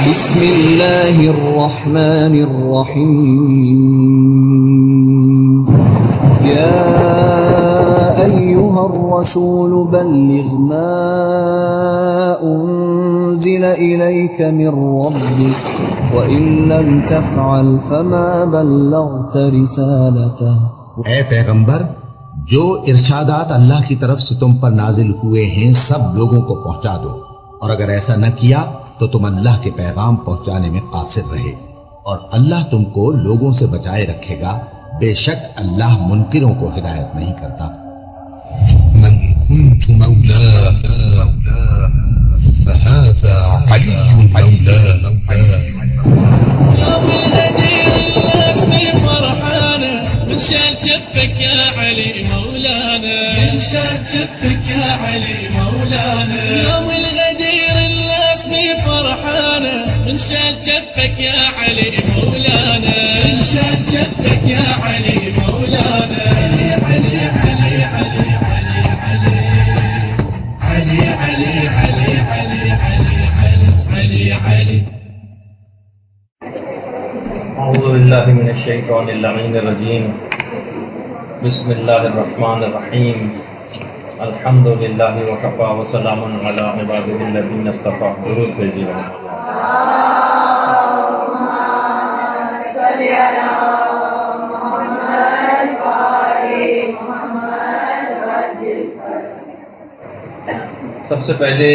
بسم اللہ الرحمن الرحیم یا ایہا الرسول بلغ ما انزل الیک من ربک وَإِن لَّمْ تَفْعَلْ فَمَا بَلَّغْتَ رِسَالَتَهُ۔ اے پیغمبر، جو ارشادات اللہ کی طرف سے تم پر نازل ہوئے ہیں سب لوگوں کو پہنچا دو، اور اگر ایسا نہ کیا تو تم اللہ کے پیغام پہنچانے میں قاصر رہے، اور اللہ تم کو لوگوں سے بچائے رکھے گا، بے شک اللہ منکروں کو ہدایت نہیں کرتا۔ من كنت مولاه فهذا علي مولاه يوم الغدير الناس في فرحانة من شال جفك يا علي مولانا، من شال جفك يا علي مولانا. يوم الغدير الناس في فرحانة من شال جفك يا علي مولانا، من شال جفك يا علي مولانا. علي علي علي علي علي علي علي علي علي علي علي. اعوذ باللہ من الشیطان اللعین الرجیم، بسم اللہ الرحمن الرحیم، الحمد للہ وکفی وسلام علی عبادہ الذین اصطفی. درود بھیجیے سب سے پہلے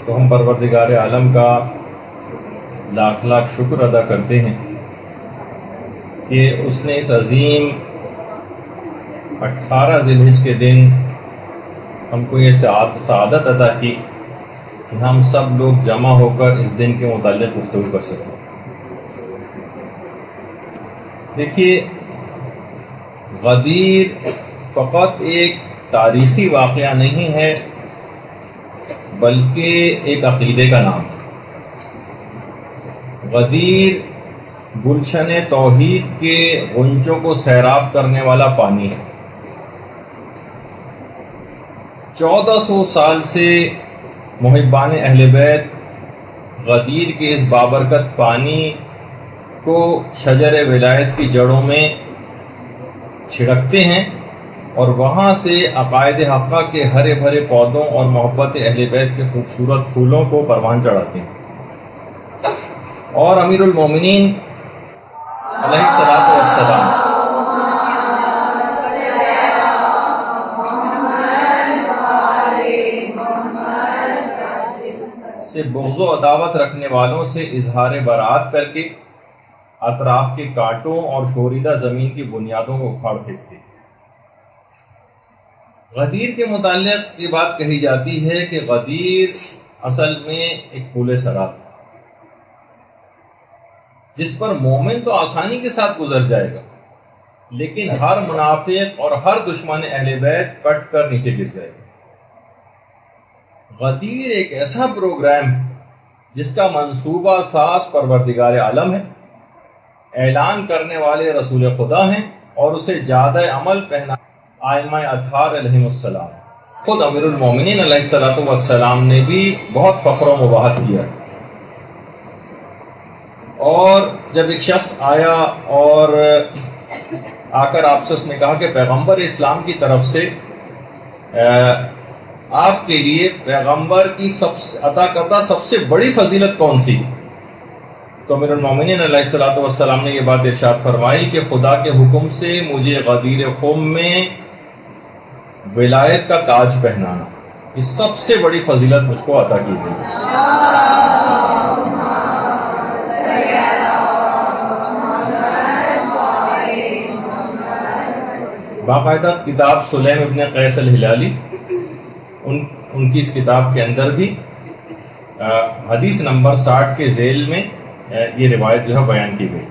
تو ہم پروردگار عالم کا لاکھ لاکھ شکر ادا کرتے ہیں کہ اس نے اس عظیم 18 ذی الحج کے دن ہم کو یہ سعادت عطا کی کہ ہم سب لوگ جمع ہو کر اس دن کے متعلق گفتگو کر سکیں. دیکھیے، غدیر فقط ایک تاریخی واقعہ نہیں ہے بلکہ ایک عقیدے کا نام ہے. غدیر گلشن توحید کے غنچوں کو سیراب کرنے والا پانی ہے. 1400 سال سے محبان اہل بیت غدیر کے اس بابرکت پانی کو شجر ولایت کی جڑوں میں چھڑکتے ہیں اور وہاں سے عقائد حقہ کے ہرے بھرے پودوں اور محبت اہل بیت کے خوبصورت پھولوں کو پروان چڑھاتے ہیں. اور امیر المومنین علیہ الصلوۃ والسلام سے بغض و عداوت رکھنے والوں سے اظہار برات کر کے اطراف کے کانٹوں اور شوریدہ زمین کی بنیادوں کو اکھاڑ پھینکتے. غدیر کے متعلق یہ بات کہی جاتی ہے کہ غدیر اصل میں ایک پھول سرات ہے جس پر مومن تو آسانی کے ساتھ گزر جائے گا، لیکن ہر منافق اور ہر دشمن اہل بیت کٹ کر نیچے گر جائے گا. غدیر ایک ایسا پروگرام ہے جس کا منصوبہ ساز پروردگار عالم ہے، اعلان کرنے والے رسول خدا ہیں، اور اسے جادہ عمل پہنا ائمہ اطہار علیہم السلام. خود امیر المومنین علیہ الصلوۃ والسلام نے بھی بہت فخر و مباحت کیا. اور جب ایک شخص آیا اور آ کر آپ سے اس نے کہا کہ پیغمبر اسلام کی طرف سے آپ کے لیے پیغمبر کی عطا کردہ سب سے بڑی فضیلت کون سی؟ تو امیر المومنین علیہ الصلوۃ والسلام نے یہ بات ارشاد فرمائی کہ خدا کے حکم سے مجھے غدیر خم میں ولایت کا تاج پہنانا، یہ سب سے بڑی فضیلت مجھ کو عطا کی گئی. باقاعدہ کتاب سلیم ابن قیس الہلالی، ان کی اس کتاب کے اندر بھی حدیث نمبر 60 کے ذیل میں یہ روایت جو ہے بیان کی گئی.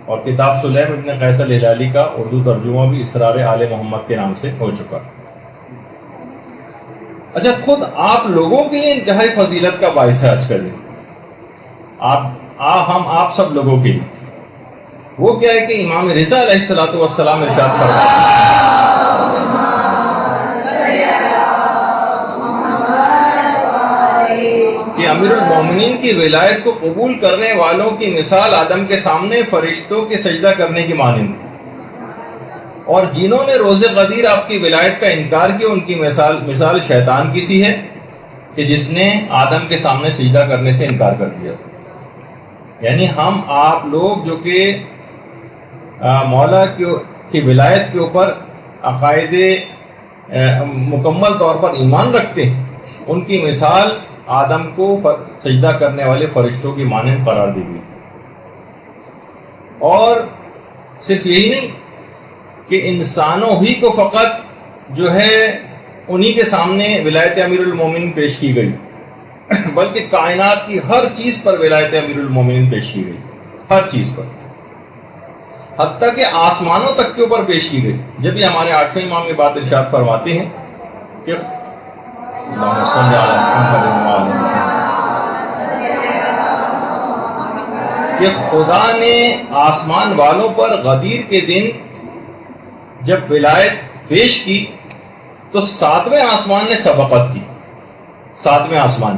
اور کتاب سلیم ابن قیس الہلالی کا اردو ترجمہ بھی اسرار آل محمد کے نام سے ہو چکا. اچھا، خود آپ لوگوں کے لیے انتہائی فضیلت کا باعث ہے آج کا دن. آپ سب لوگوں کے لیے وہ کیا ہے کہ امام رضا علیہ الصلوۃ والسلام ارشاد فرماتے ہیں کہ امیر المومنین جن کی ولایت کو قبول کرنے والوں کی مثال آدم کے سامنے فرشتوں کے سجدہ کرنے کی مانند، اور جنہوں نے روز غدیر آپ کی ولایت کا انکار کیا ان کی مثال شیطان کی سی ہے کہ جس نے آدم کے سامنے سجدہ کرنے سے انکار کر دیا۔ یعنی ہم آپ لوگ جو کہ مولا کی ولایت کے اوپر عقائد مکمل طور پر ایمان رکھتے ہیں، ان کی مثال آدم کو سجدہ کرنے والے فرشتوں کی مانند قرار دی گئی۔ اور صرف یہی نہیں کہ انسانوں ہی کو فقط جو ہے انہی کے سامنے ولایت امیر المومنین پیش کی گئی، بلکہ کائنات کی ہر چیز پر ولایت امیر المومنین پیش کی گئی، ہر چیز پر، حتیٰ کہ آسمانوں تک کے اوپر پیش کی گئی۔ جب یہ ہمارے 8ویں امام یہ بات ارشاد فرماتے ہیں کہ خدا نے آسمان والوں پر غدیر کے دن جب ولایت پیش کی تو 7ویں آسمان نے سبقت کی، 7ویں آسمان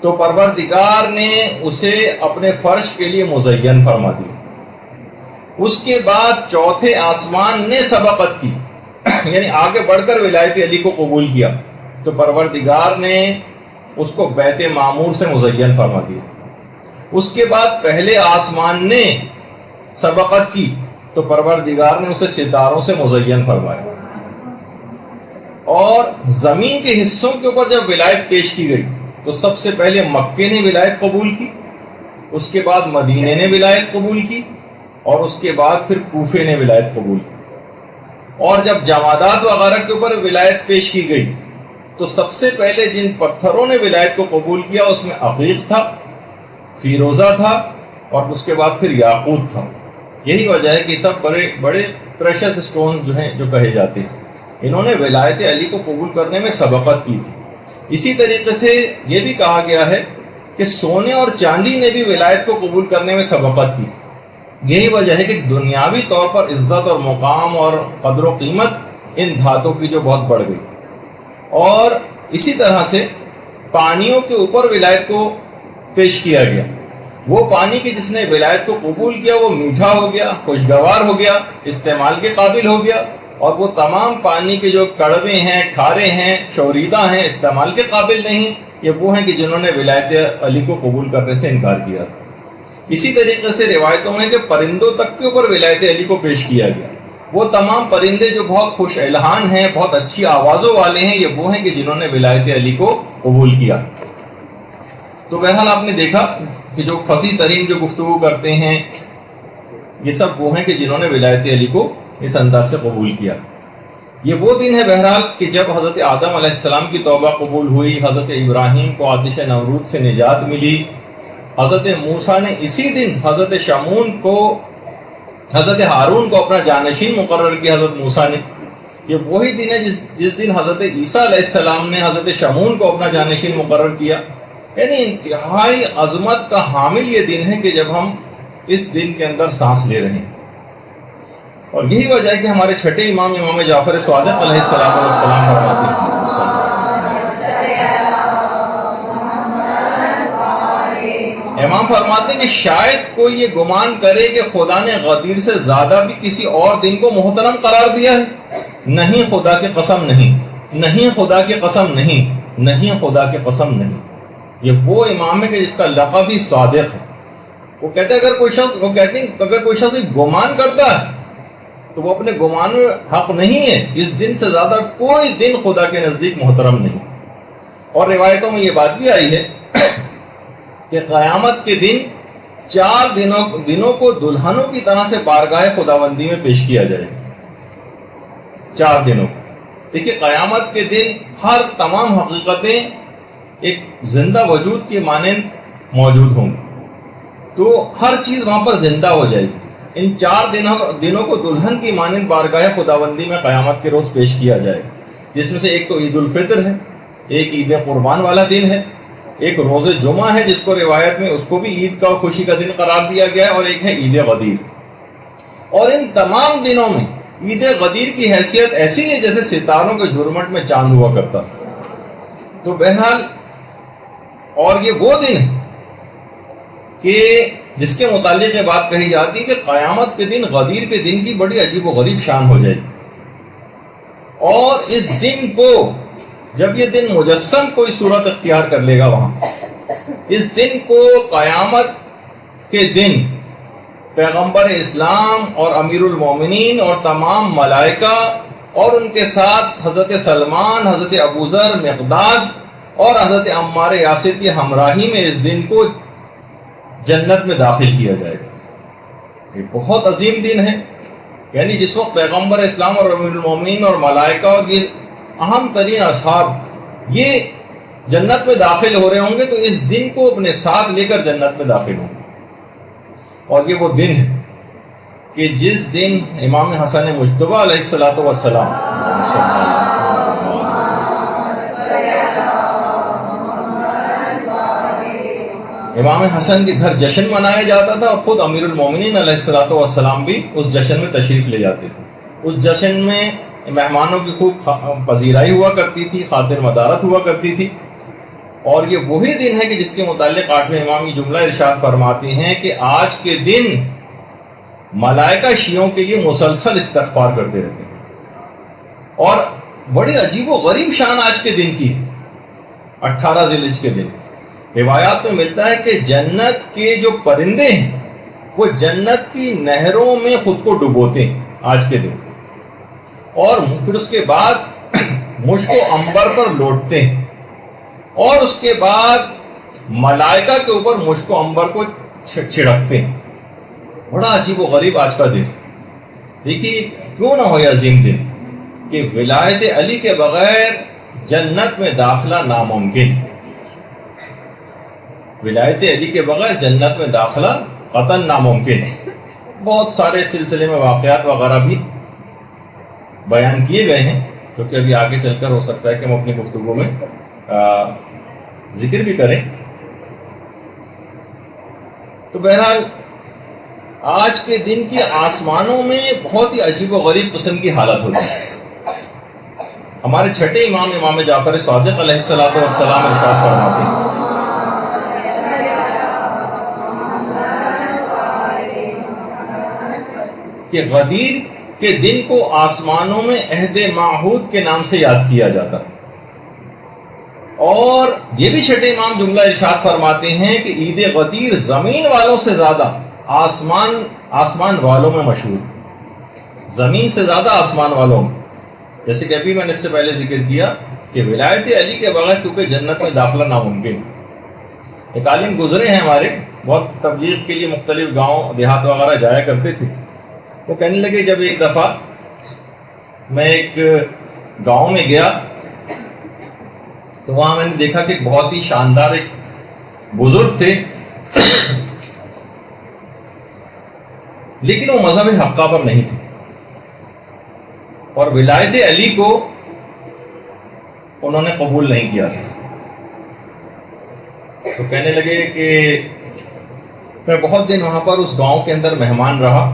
تو پروردگار نے اسے اپنے فرش کے لیے مزین فرما دیا۔ اس کے بعد 4تھے آسمان نے سبقت کی، یعنی آگے بڑھ کر ولایت علی کو قبول کیا تو پروردگار نے اس کو بیت معمور سے مزین فرما دیا۔ اس کے بعد پہلے آسمان نے سبقت کی تو پروردگار نے اسے ستاروں سے مزین فرمایا۔ اور زمین کے حصوں کے اوپر جب ولایت پیش کی گئی تو سب سے پہلے مکے نے ولایت قبول کی، اس کے بعد مدینے نے ولایت قبول کی، اور اس کے بعد پھر کوفے نے ولایت قبول کی۔ اور جب جمادات وغیرہ کے اوپر ولایت پیش کی گئی تو سب سے پہلے جن پتھروں نے ولایت کو قبول کیا اس میں عقیق تھا، فیروزہ تھا، اور اس کے بعد پھر یاقوت تھا۔ یہی وجہ ہے کہ سب بڑے بڑے پریشس اسٹون جو ہیں جو کہے جاتے ہیں، انہوں نے ولایت علی کو قبول کرنے میں سبقت کی تھی۔ اسی طریقے سے یہ بھی کہا گیا ہے کہ سونے اور چاندی نے بھی ولایت کو قبول کرنے میں سبقت کی۔ یہی وجہ ہے کہ دنیاوی طور پر عزت اور مقام اور قدر و قیمت ان دھاتوں کی جو بہت بڑھ گئی۔ اور اسی طرح سے پانیوں کے اوپر ولایت کو پیش کیا گیا۔ وہ پانی کی جس نے ولایت کو قبول کیا وہ میٹھا ہو گیا، خوشگوار ہو گیا، استعمال کے قابل ہو گیا، اور وہ تمام پانی کے جو کڑوے ہیں، کھارے ہیں، شوریدہ ہیں، استعمال کے قابل نہیں، یہ وہ ہیں کہ جنہوں نے ولایت علی کو قبول کرنے سے انکار کیا۔ اسی طریقے سے روایتوں میں کہ پرندوں تک کے اوپر ولایت علی کو پیش کیا گیا۔ وہ تمام پرندے جو بہت خوش الحان ہیں، بہت اچھی آوازوں والے ہیں، یہ وہ ہیں کہ جنہوں نے ولایت علی کو قبول کیا۔ تو بہرحال آپ نے دیکھا کہ جو فصیح ترین جو گفتگو کرتے ہیں یہ سب وہ ہیں کہ جنہوں نے ولایت علی کو اس انداز سے قبول کیا۔ یہ وہ دن ہے بہرحال کہ جب حضرت آدم علیہ السلام کی توبہ قبول ہوئی، حضرت ابراہیم کو آتش نمرود سے نجات ملی، حضرت موسیٰ نے اسی دن حضرت شمون کو، حضرت ہارون کو اپنا جانشین مقرر کیا حضرت موسیٰ نے۔ یہ وہی دن ہے جس دن حضرت عیسیٰ علیہ السلام نے حضرت شمون کو اپنا جانشین مقرر کیا۔ یعنی انتہائی عظمت کا حامل یہ دن ہے کہ جب ہم اس دن کے اندر سانس لے رہے ہیں۔ اور یہی وجہ ہے کہ ہمارے چھٹے امام امام جعفر صادق علیہ السلام فرماتے ہیں، امام فرماتے ہیں کہ شاید کوئی یہ گمان کرے کہ خدا نے غدیر سے زیادہ بھی کسی اور دن کو محترم قرار دیا ہے۔ نہیں، خدا کی قسم نہیں، نہیں خدا کی قسم نہیں، نہیں خدا کی قسم نہیں۔ یہ وہ امام ہے کہ جس کا لقب ہی صادق ہے۔ وہ کہتے ہیں اگر کوئی شخص گمان کرتا ہے تو وہ اپنے گمان میں حق نہیں ہے، اس دن سے زیادہ کوئی دن خدا کے نزدیک محترم نہیں۔ اور روایتوں میں یہ بات بھی آئی ہے کہ قیامت کے دن 4 دنوں کو دلہنوں کی طرح سے بارگاہ خداوندی میں پیش کیا جائے گا۔ 4 دنوں دیکھیے، قیامت کے دن ہر تمام حقیقتیں ایک زندہ وجود کے مانند موجود ہوں گی، تو ہر چیز وہاں پر زندہ ہو جائے گی۔ ان 4 دنوں کو دلہن کی مانند بارگاہ خداوندی میں قیامت کے روز پیش کیا جائے، جس میں سے ایک تو عید الفطر ہے، ایک عید قربان والا دن ہے، ایک روز جمعہ ہے جس کو روایت میں اس کو بھی عید کا اور خوشی کا دن قرار دیا گیا ہے، اور ایک ہے عید غدیر۔ اور ان تمام دنوں میں عید غدیر کی حیثیت ایسی ہے جیسے ستاروں کے جھرمٹ میں چاند ہوا کرتا۔ تو بہرحال اور یہ وہ دن ہے کہ جس کے متعلق یہ بات کہی جاتی ہے کہ قیامت کے دن، غدیر کے دن کی بڑی عجیب و غریب شان ہو جائے گی، اور اس دن کو جب یہ دن مجسم کوئی صورت اختیار کر لے گا وہاں، اس دن کو قیامت کے دن پیغمبر اسلام اور امیر المومنین اور تمام ملائکہ اور ان کے ساتھ حضرت سلمان، حضرت ابوذر، مقداد اور حضرت عمار یاسر کی ہمراہی میں اس دن کو جنت میں داخل کیا جائے گا۔ یہ بہت عظیم دن ہے، یعنی جس وقت پیغمبر اسلام اور امیر المومنین اور ملائکہ اور یہ اہم ترین اصحاب یہ جنت میں داخل ہو رہے ہوں گے، تو اس دن کو اپنے ساتھ لے کر جنت میں داخل ہوں گے۔ اور یہ وہ دن ہے کہ جس دن امام حسن مجتبی علیہ الصلوۃ والسلام امام حسن کے گھر جشن منایا جاتا تھا، اور خود امیر المومنین علیہ الصلوۃ والسلام بھی اس جشن میں تشریف لے جاتے تھے۔ اس جشن میں مہمانوں کی خوب پذیرائی ہوا کرتی تھی، خاطر مدارت ہوا کرتی تھی، اور یہ وہی دن ہے کہ جس کے متعلق 8ویں امام یہ جملہ ارشاد فرماتے ہیں کہ آج کے دن ملائکہ شیعوں کے لیے مسلسل استغفار کرتے رہتے ہیں، اور بڑی عجیب و غریب شان آج کے دن کی 18 ذی الحجہ کے دن۔ روایات میں ملتا ہے کہ جنت کے جو پرندے ہیں وہ جنت کی نہروں میں خود کو ڈبوتے ہیں آج کے دن، اور پھر اس کے بعد مشک و عنبر پر لوٹتے ہیں، اور اس کے بعد ملائکہ کے اوپر مشک و عنبر کو چھڑکتے ہیں۔ بڑا عجیب و غریب آج کا دن۔ دیکھیے کیوں نہ ہو یہ عظیم دن کہ ولایت علی کے بغیر جنت میں داخلہ ناممکن، ولایت علی کے بغیر جنت میں داخلہ قطعاً ناممکن۔ بہت سارے سلسلے میں واقعات وغیرہ بھی بیان کیے گئے ہیں، کیونکہ ابھی آگے چل کر ہو سکتا ہے کہ ہم اپنی گفتگو میں ذکر بھی کریں۔ تو بہرحال آج کے دن کی آسمانوں میں بہت ہی عجیب و غریب قسم کی حالت ہوتی ہے۔ ہمارے چھٹے امام، امام جعفر صادق علیہ الصلوۃ والسلام ارشاد فرماتے ہیں کہ غدیر کے دن کو آسمانوں میں عہد معہود کے نام سے یاد کیا جاتا ہے، اور یہ بھی چھٹے امام جملہ ارشاد فرماتے ہیں کہ عید غدیر زمین والوں سے زیادہ آسمان والوں میں مشہور، زمین سے زیادہ آسمان والوں میں۔ جیسے کہ ابھی میں نے اس سے پہلے ذکر کیا کہ ولایت علی کے بغیر کیونکہ جنت میں داخلہ ناممکن۔ ایک عالم گزرے ہیں ہمارے، بہت تبلیغ کے لیے مختلف گاؤں دیہات وغیرہ جایا کرتے تھے، وہ کہنے لگے جب ایک دفعہ میں ایک گاؤں میں گیا تو وہاں میں نے دیکھا کہ بہت ہی شاندار ایک بزرگ تھے، لیکن وہ مذہب حقہ پر نہیں تھے، اور ولایت علی کو انہوں نے قبول نہیں کیا تھا۔ تو کہنے لگے کہ میں بہت دن وہاں پر اس گاؤں کے اندر مہمان رہا،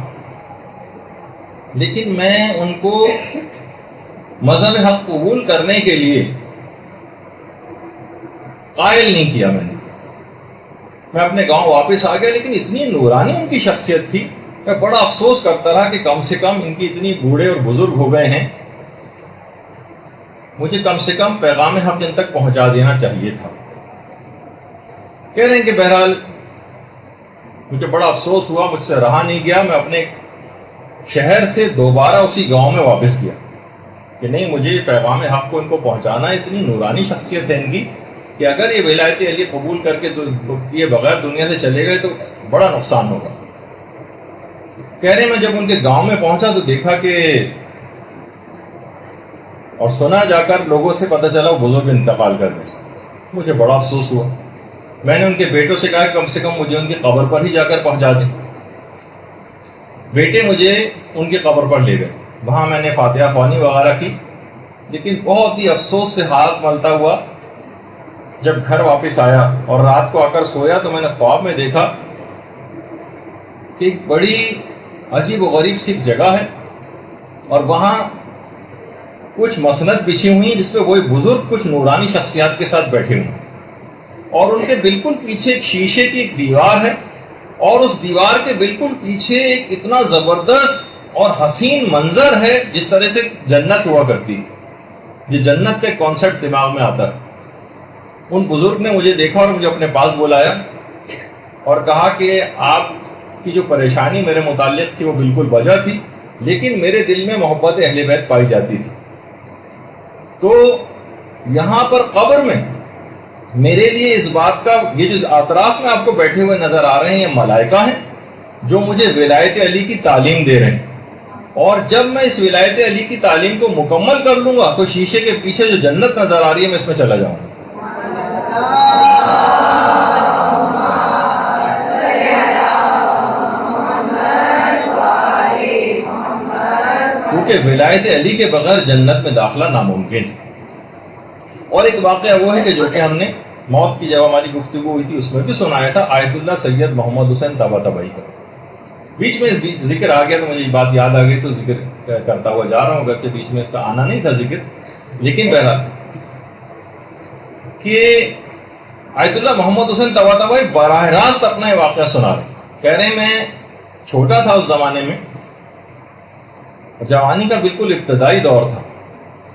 لیکن میں ان کو مذہب حق قبول کرنے کے لیے قائل نہیں کیا۔ میں اپنے گاؤں واپس آ گیا، لیکن اتنی نورانی ان کی شخصیت تھی، میں بڑا افسوس کرتا رہا کہ کم سے کم ان کی اتنی بوڑھے اور بزرگ ہو گئے ہیں، مجھے کم سے کم پیغام حق ان تک پہنچا دینا چاہیے تھا۔ کہہ رہے ہیں کہ بہرحال مجھے بڑا افسوس ہوا، مجھ سے رہا نہیں گیا، میں اپنے شہر سے دوبارہ اسی گاؤں میں واپس گیا کہ نہیں، مجھے پیغام حق کو ان کو پہنچانا، اتنی نورانی شخصیت ہے ان کی کہ اگر یہ ولایت علی قبول کر کے یہ بغیر دنیا سے چلے گئے تو بڑا نقصان ہوگا۔ کہہ رہے میں جب ان کے گاؤں میں پہنچا تو دیکھا کہ اور سنا جا کر لوگوں سے پتہ چلا وہ بزرگ انتقال کر گئے۔ مجھے بڑا افسوس ہوا، میں نے ان کے بیٹوں سے کہا کم سے کم مجھے ان کی قبر پر ہی جا کر پہنچا دیں۔ بیٹے مجھے ان کی قبر پر لے گئے، وہاں میں نے فاتحہ خوانی وغیرہ کی، لیکن بہت ہی افسوس سے ہاتھ ملتا ہوا جب گھر واپس آیا اور رات کو آ کر سویا تو میں نے خواب میں دیکھا کہ ایک بڑی عجیب و غریب سی جگہ ہے، اور وہاں کچھ مسند بچھی ہوئی جس پہ وہی بزرگ کچھ نورانی شخصیات کے ساتھ بیٹھے ہوئے ہیں، اور ان کے بالکل پیچھے ایک شیشے کی ایک دیوار ہے، اور اس دیوار کے بالکل پیچھے ایک اتنا زبردست اور حسین منظر ہے جس طرح سے جنت ہوا کرتی. یہ جنت کا کانسیپٹ دماغ میں آتا ہے. ان بزرگ نے مجھے دیکھا اور مجھے اپنے پاس بلایا اور کہا کہ آپ کی جو پریشانی میرے متعلق تھی وہ بالکل وجہ تھی، لیکن میرے دل میں محبت اہل بیت پائی جاتی تھی. تو یہاں پر قبر میں میرے لیے اس بات کا، یہ جو اطراف میں آپ کو بیٹھے ہوئے نظر آ رہے ہیں یہ ملائکہ ہیں جو مجھے ولایت علی کی تعلیم دے رہے ہیں، اور جب میں اس ولایت علی کی تعلیم کو مکمل کر لوں گا تو شیشے کے پیچھے جو جنت نظر آ رہی ہے میں اس میں چلا جاؤں گا. کیونکہ ولایت علی کے بغیر جنت میں داخلہ ناممکن ہے. اور ایک واقعہ وہ ہے کہ جو کہ ہم نے موت کی جب ہماری گفتگو ہوئی تھی اس میں بھی سنایا تھا، آیت اللہ سید محمد حسین طباطبائی کا. بیچ میں ذکر آ گیا تو مجھے یہ بات یاد آ گئی تو ذکر کرتا ہوا جا رہا ہوں، اگرچہ بیچ میں اس کا آنا نہیں تھا ذکر، لیکن بہرحال کہ آیت اللہ محمد حسین طباطبائی براہ راست اپنا یہ واقعہ سنا رہے. کہہ رہے میں چھوٹا تھا اس زمانے میں، جوانی کا بالکل ابتدائی دور تھا.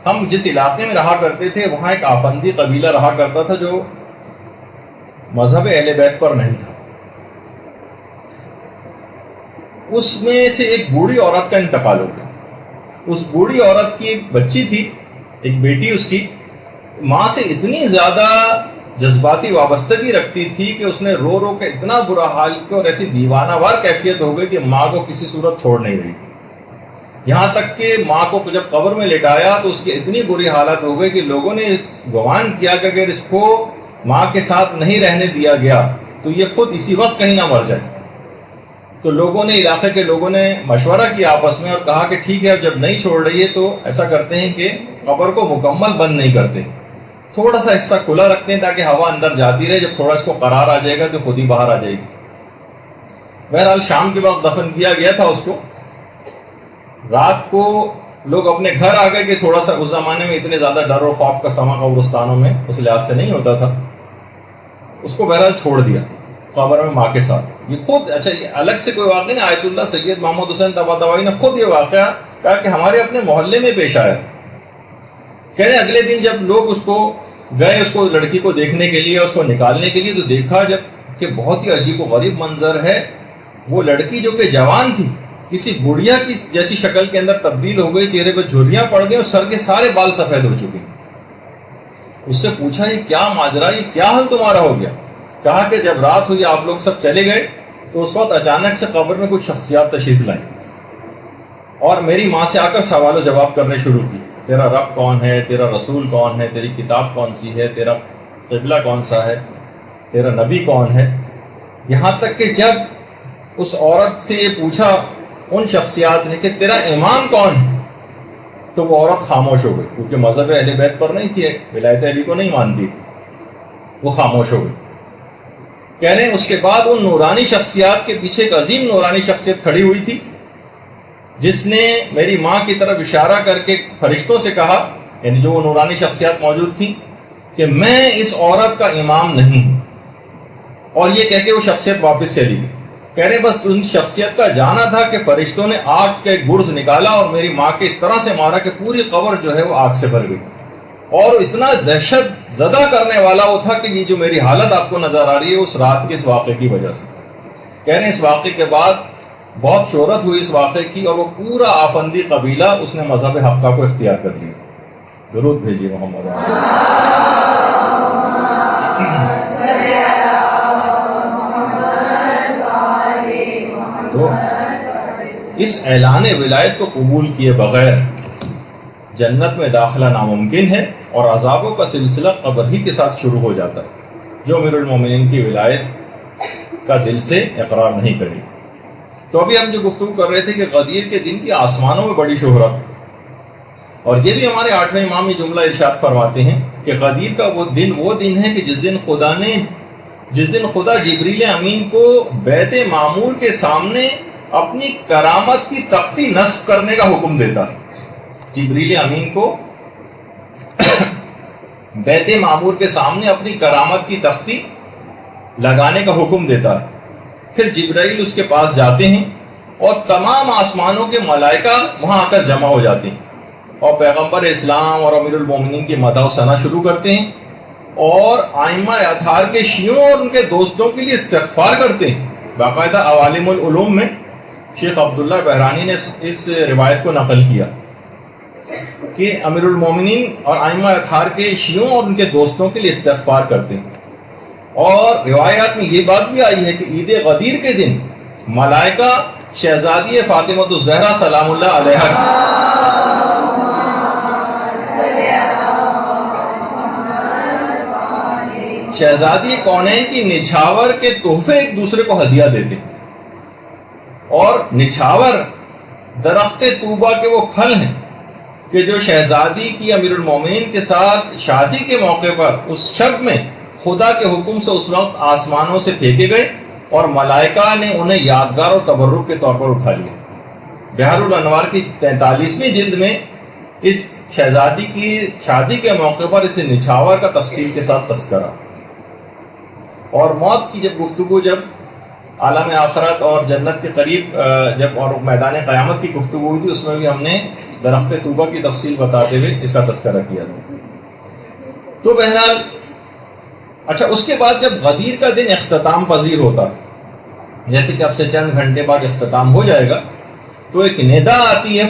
ہم جس علاقے میں رہا کرتے تھے وہاں ایک آفندی قبیلہ رہا کرتا تھا جو مذہب اہل بیت پر نہیں تھا. اس میں سے ایک بوڑھی عورت کا انتقال ہو گیا. اس بوڑھی عورت کی ایک بچی تھی، ایک بیٹی اس کی، ماں سے اتنی زیادہ جذباتی وابستگی رکھتی تھی کہ اس نے رو رو کے اتنا برا حال کیا اور ایسی دیوانہ وار کیفیت ہو گئی کہ ماں کو کسی صورت چھوڑ نہیں رہی. یہاں تک کہ ماں کو جب قبر میں لٹایا تو اس کی اتنی بری حالت ہو گئی کہ لوگوں نے گمان کیا کہ اگر اس کو ماں کے ساتھ نہیں رہنے دیا گیا تو یہ خود اسی وقت کہیں نہ مر جائے. تو لوگوں نے، علاقے کے لوگوں نے مشورہ کیا آپس میں اور کہا کہ ٹھیک ہے جب نہیں چھوڑ رہی ہے تو ایسا کرتے ہیں کہ قبر کو مکمل بند نہیں کرتے، تھوڑا سا حصہ کھلا رکھتے ہیں تاکہ ہوا اندر جاتی رہے، جب تھوڑا اس کو قرار آ جائے گا تو خود ہی باہر آ جائے گی. بہرحال شام کے وقت دفن کیا گیا تھا اس کو. رات کو لوگ اپنے گھر آ گئے کہ تھوڑا سا، اس زمانے میں اتنے زیادہ ڈر و خوف کا سما قبرستانوں میں اس لحاظ سے نہیں ہوتا تھا. اس کو بہرحال چھوڑ دیا قبر میں ماں کے ساتھ. یہ خود، اچھا یہ الگ سے کوئی واقعہ نہیں، آیت اللہ سید محمد حسین طباطبائی نے خود یہ واقعہ کہا کہ ہمارے اپنے محلے میں پیش آیا. کہہ رہے اگلے دن جب لوگ اس کو گئے، اس کو لڑکی کو دیکھنے کے لیے، اس کو نکالنے کے لیے، تو دیکھا جب کہ بہت ہی عجیب و غریب منظر ہے. وہ لڑکی جو کہ جوان تھی کسی گڑیا کی جیسی شکل کے اندر تبدیل ہو گئی، چہرے پہ جھریاں پڑ گئی اور سر کے سارے بال سفید ہو چکے. اس سے پوچھا یہ کیا ماجرا، یہ کیا حال تمہارا ہو گیا؟ کہا کہ جب رات ہوئی آپ لوگ سب چلے گئے تو اس وقت اچانک سے قبر میں کچھ شخصیات تشریف لائیں اور میری ماں سے آ کر سوال و جواب کرنے شروع کی. تیرا رب کون ہے، تیرا رسول کون ہے، تیری کتاب کون سی ہے، تیرا قبلہ کون سا ہے، تیرا نبی کون ہے. یہاں تک کہ جب اس عورت سے یہ پوچھا ان شخصیات نے کہ تیرا امام کون ہے، تو وہ عورت خاموش ہو گئی، کیونکہ مذہب اہل بیت پر نہیں تھی، ولایت علی کو نہیں مانتی تھی. وہ خاموش ہو گئی. کہہ رہے ہیں اس کے بعد ان نورانی شخصیات کے پیچھے ایک عظیم نورانی شخصیت کھڑی ہوئی تھی جس نے میری ماں کی طرف اشارہ کر کے فرشتوں سے کہا، یعنی جو وہ نورانی شخصیات موجود تھیں، کہ میں اس عورت کا امام نہیں ہوں. اور یہ کہہ کے وہ شخصیت واپس چلی گئی. کہہ رہے بس ان شخصیت کا جانا تھا کہ فرشتوں نے آگ کے گرز نکالا اور میری ماں کے اس طرح سے مارا کہ پوری قبر جو ہے وہ آگ سے بھر گئی. اور اتنا دہشت زدہ کرنے والا وہ تھا کہ یہ جو میری حالت آپ کو نظر آ رہی ہے اس رات کے اس واقعے کی وجہ سے. کہہ رہے ہیں اس واقعے کے بعد بہت شہرت ہوئی اس واقعے کی اور وہ پورا آفندی قبیلہ اس نے مذہب حقہ کو اختیار کر لیا. درود بھیجیے محمد. تو اس اعلان ولایت کو قبول کیے بغیر جنت میں داخلہ ناممکن ہے اور عذابوں کا سلسلہ قبر ہی کے ساتھ شروع ہو جاتا ہے جو امیر المومنین کی ولایت کا دل سے اقرار نہیں کرے. تو ابھی ہم جو گفتگو کر رہے تھے کہ غدیر کے دن کی آسمانوں میں بڑی شہرت ہے، اور یہ بھی ہمارے 8ویں امام یہ جملہ ارشاد فرماتے ہیں کہ غدیر کا وہ دن ہے کہ جس دن خدا جبریل امین کو بیت معمور کے سامنے اپنی کرامت کی تختی نصب کرنے کا حکم دیتا ہے. جبریل امین کو بیت معمور کے سامنے اپنی کرامت کی تختی لگانے کا حکم دیتا ہے. پھر جبرائیل اس کے پاس جاتے ہیں اور تمام آسمانوں کے ملائکہ وہاں آ کر جمع ہو جاتے ہیں اور پیغمبر اسلام اور امیر المومنین کی مدح و ثنا شروع کرتے ہیں اور ائمہ اطہار کے شیعوں اور ان کے دوستوں کے لیے استغفار کرتے ہیں. باقاعدہ عوالم العلوم میں شیخ عبداللہ بحرانی نے اس روایت کو نقل کیا کہ امیر المومنین اور ائمہ اطہار کے شیعوں اور ان کے دوستوں کے لیے استغفار کرتے ہیں. اور روایات میں یہ بات بھی آئی ہے کہ عید غدیر کے دن ملائکہ شہزادی فاطمہ الزہرا سلام اللہ علیہا شہزادی کونین کی نچھاور کے تحفے ایک دوسرے کو ہدیہ دیتے ہیں. اور نچھاور درخت طوبہ کے وہ پھل ہیں کہ جو شہزادی کی امیر المومنین کے ساتھ شادی کے موقع پر اس شب میں خدا کے حکم سے اس وقت آسمانوں سے پھینکے گئے اور ملائکہ نے انہیں یادگار اور تبرک کے طور پر اٹھا لیا. بحر الانوار کی 43ویں جلد میں اس شہزادی کی شادی کے موقع پر اس نچھاور کا تفصیل کے ساتھ تذکرہ. اور موت کی جب گفتگو جب عالم آخرت اور جنت کے قریب جب اور میدان قیامت کی گفتگو ہوئی تھی اس میں بھی ہم نے درخت طوبہ کی تفصیل بتاتے ہوئے اس کا تذکرہ کیا تھا. تو بہرحال اچھا اس کے بعد جب غدیر کا دن اختتام پذیر ہوتا ہے جیسے کہ اب سے چند گھنٹے بعد اختتام ہو جائے گا تو ایک ندا آتی ہے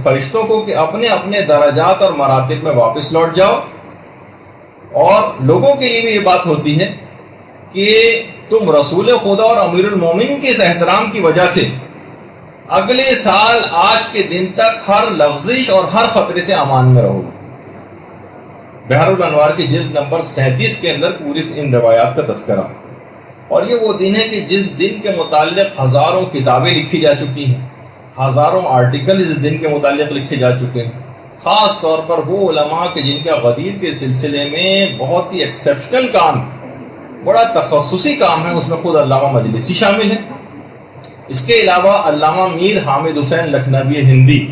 فرشتوں کو کہ اپنے اپنے درجات اور مراتب میں واپس لوٹ جاؤ. اور لوگوں کے لیے بھی یہ بات ہوتی ہے کہ تم رسول خدا اور امیر المومنین کے اس احترام کی وجہ سے اگلے سال آج کے دن تک ہر لغزش اور ہر خطرے سے امان میں رہو. بحر الانوار کی جلد نمبر 37 کے اندر پوری ان روایات کا تذکرہ. اور یہ وہ دن ہے کہ جس دن کے متعلق ہزاروں کتابیں لکھی جا چکی ہیں, ہزاروں آرٹیکل اس دن کے متعلق لکھے جا چکے ہیں, خاص طور پر وہ علماء کہ جن کا غدیر کے سلسلے میں بہت ہی ایکسیپشنل کام, بڑا تخصصی کام ہے, اس میں خود علامہ مجلسی شامل ہے. اس کے علاوہ علامہ میر حامد حسین لکھنوی ہندی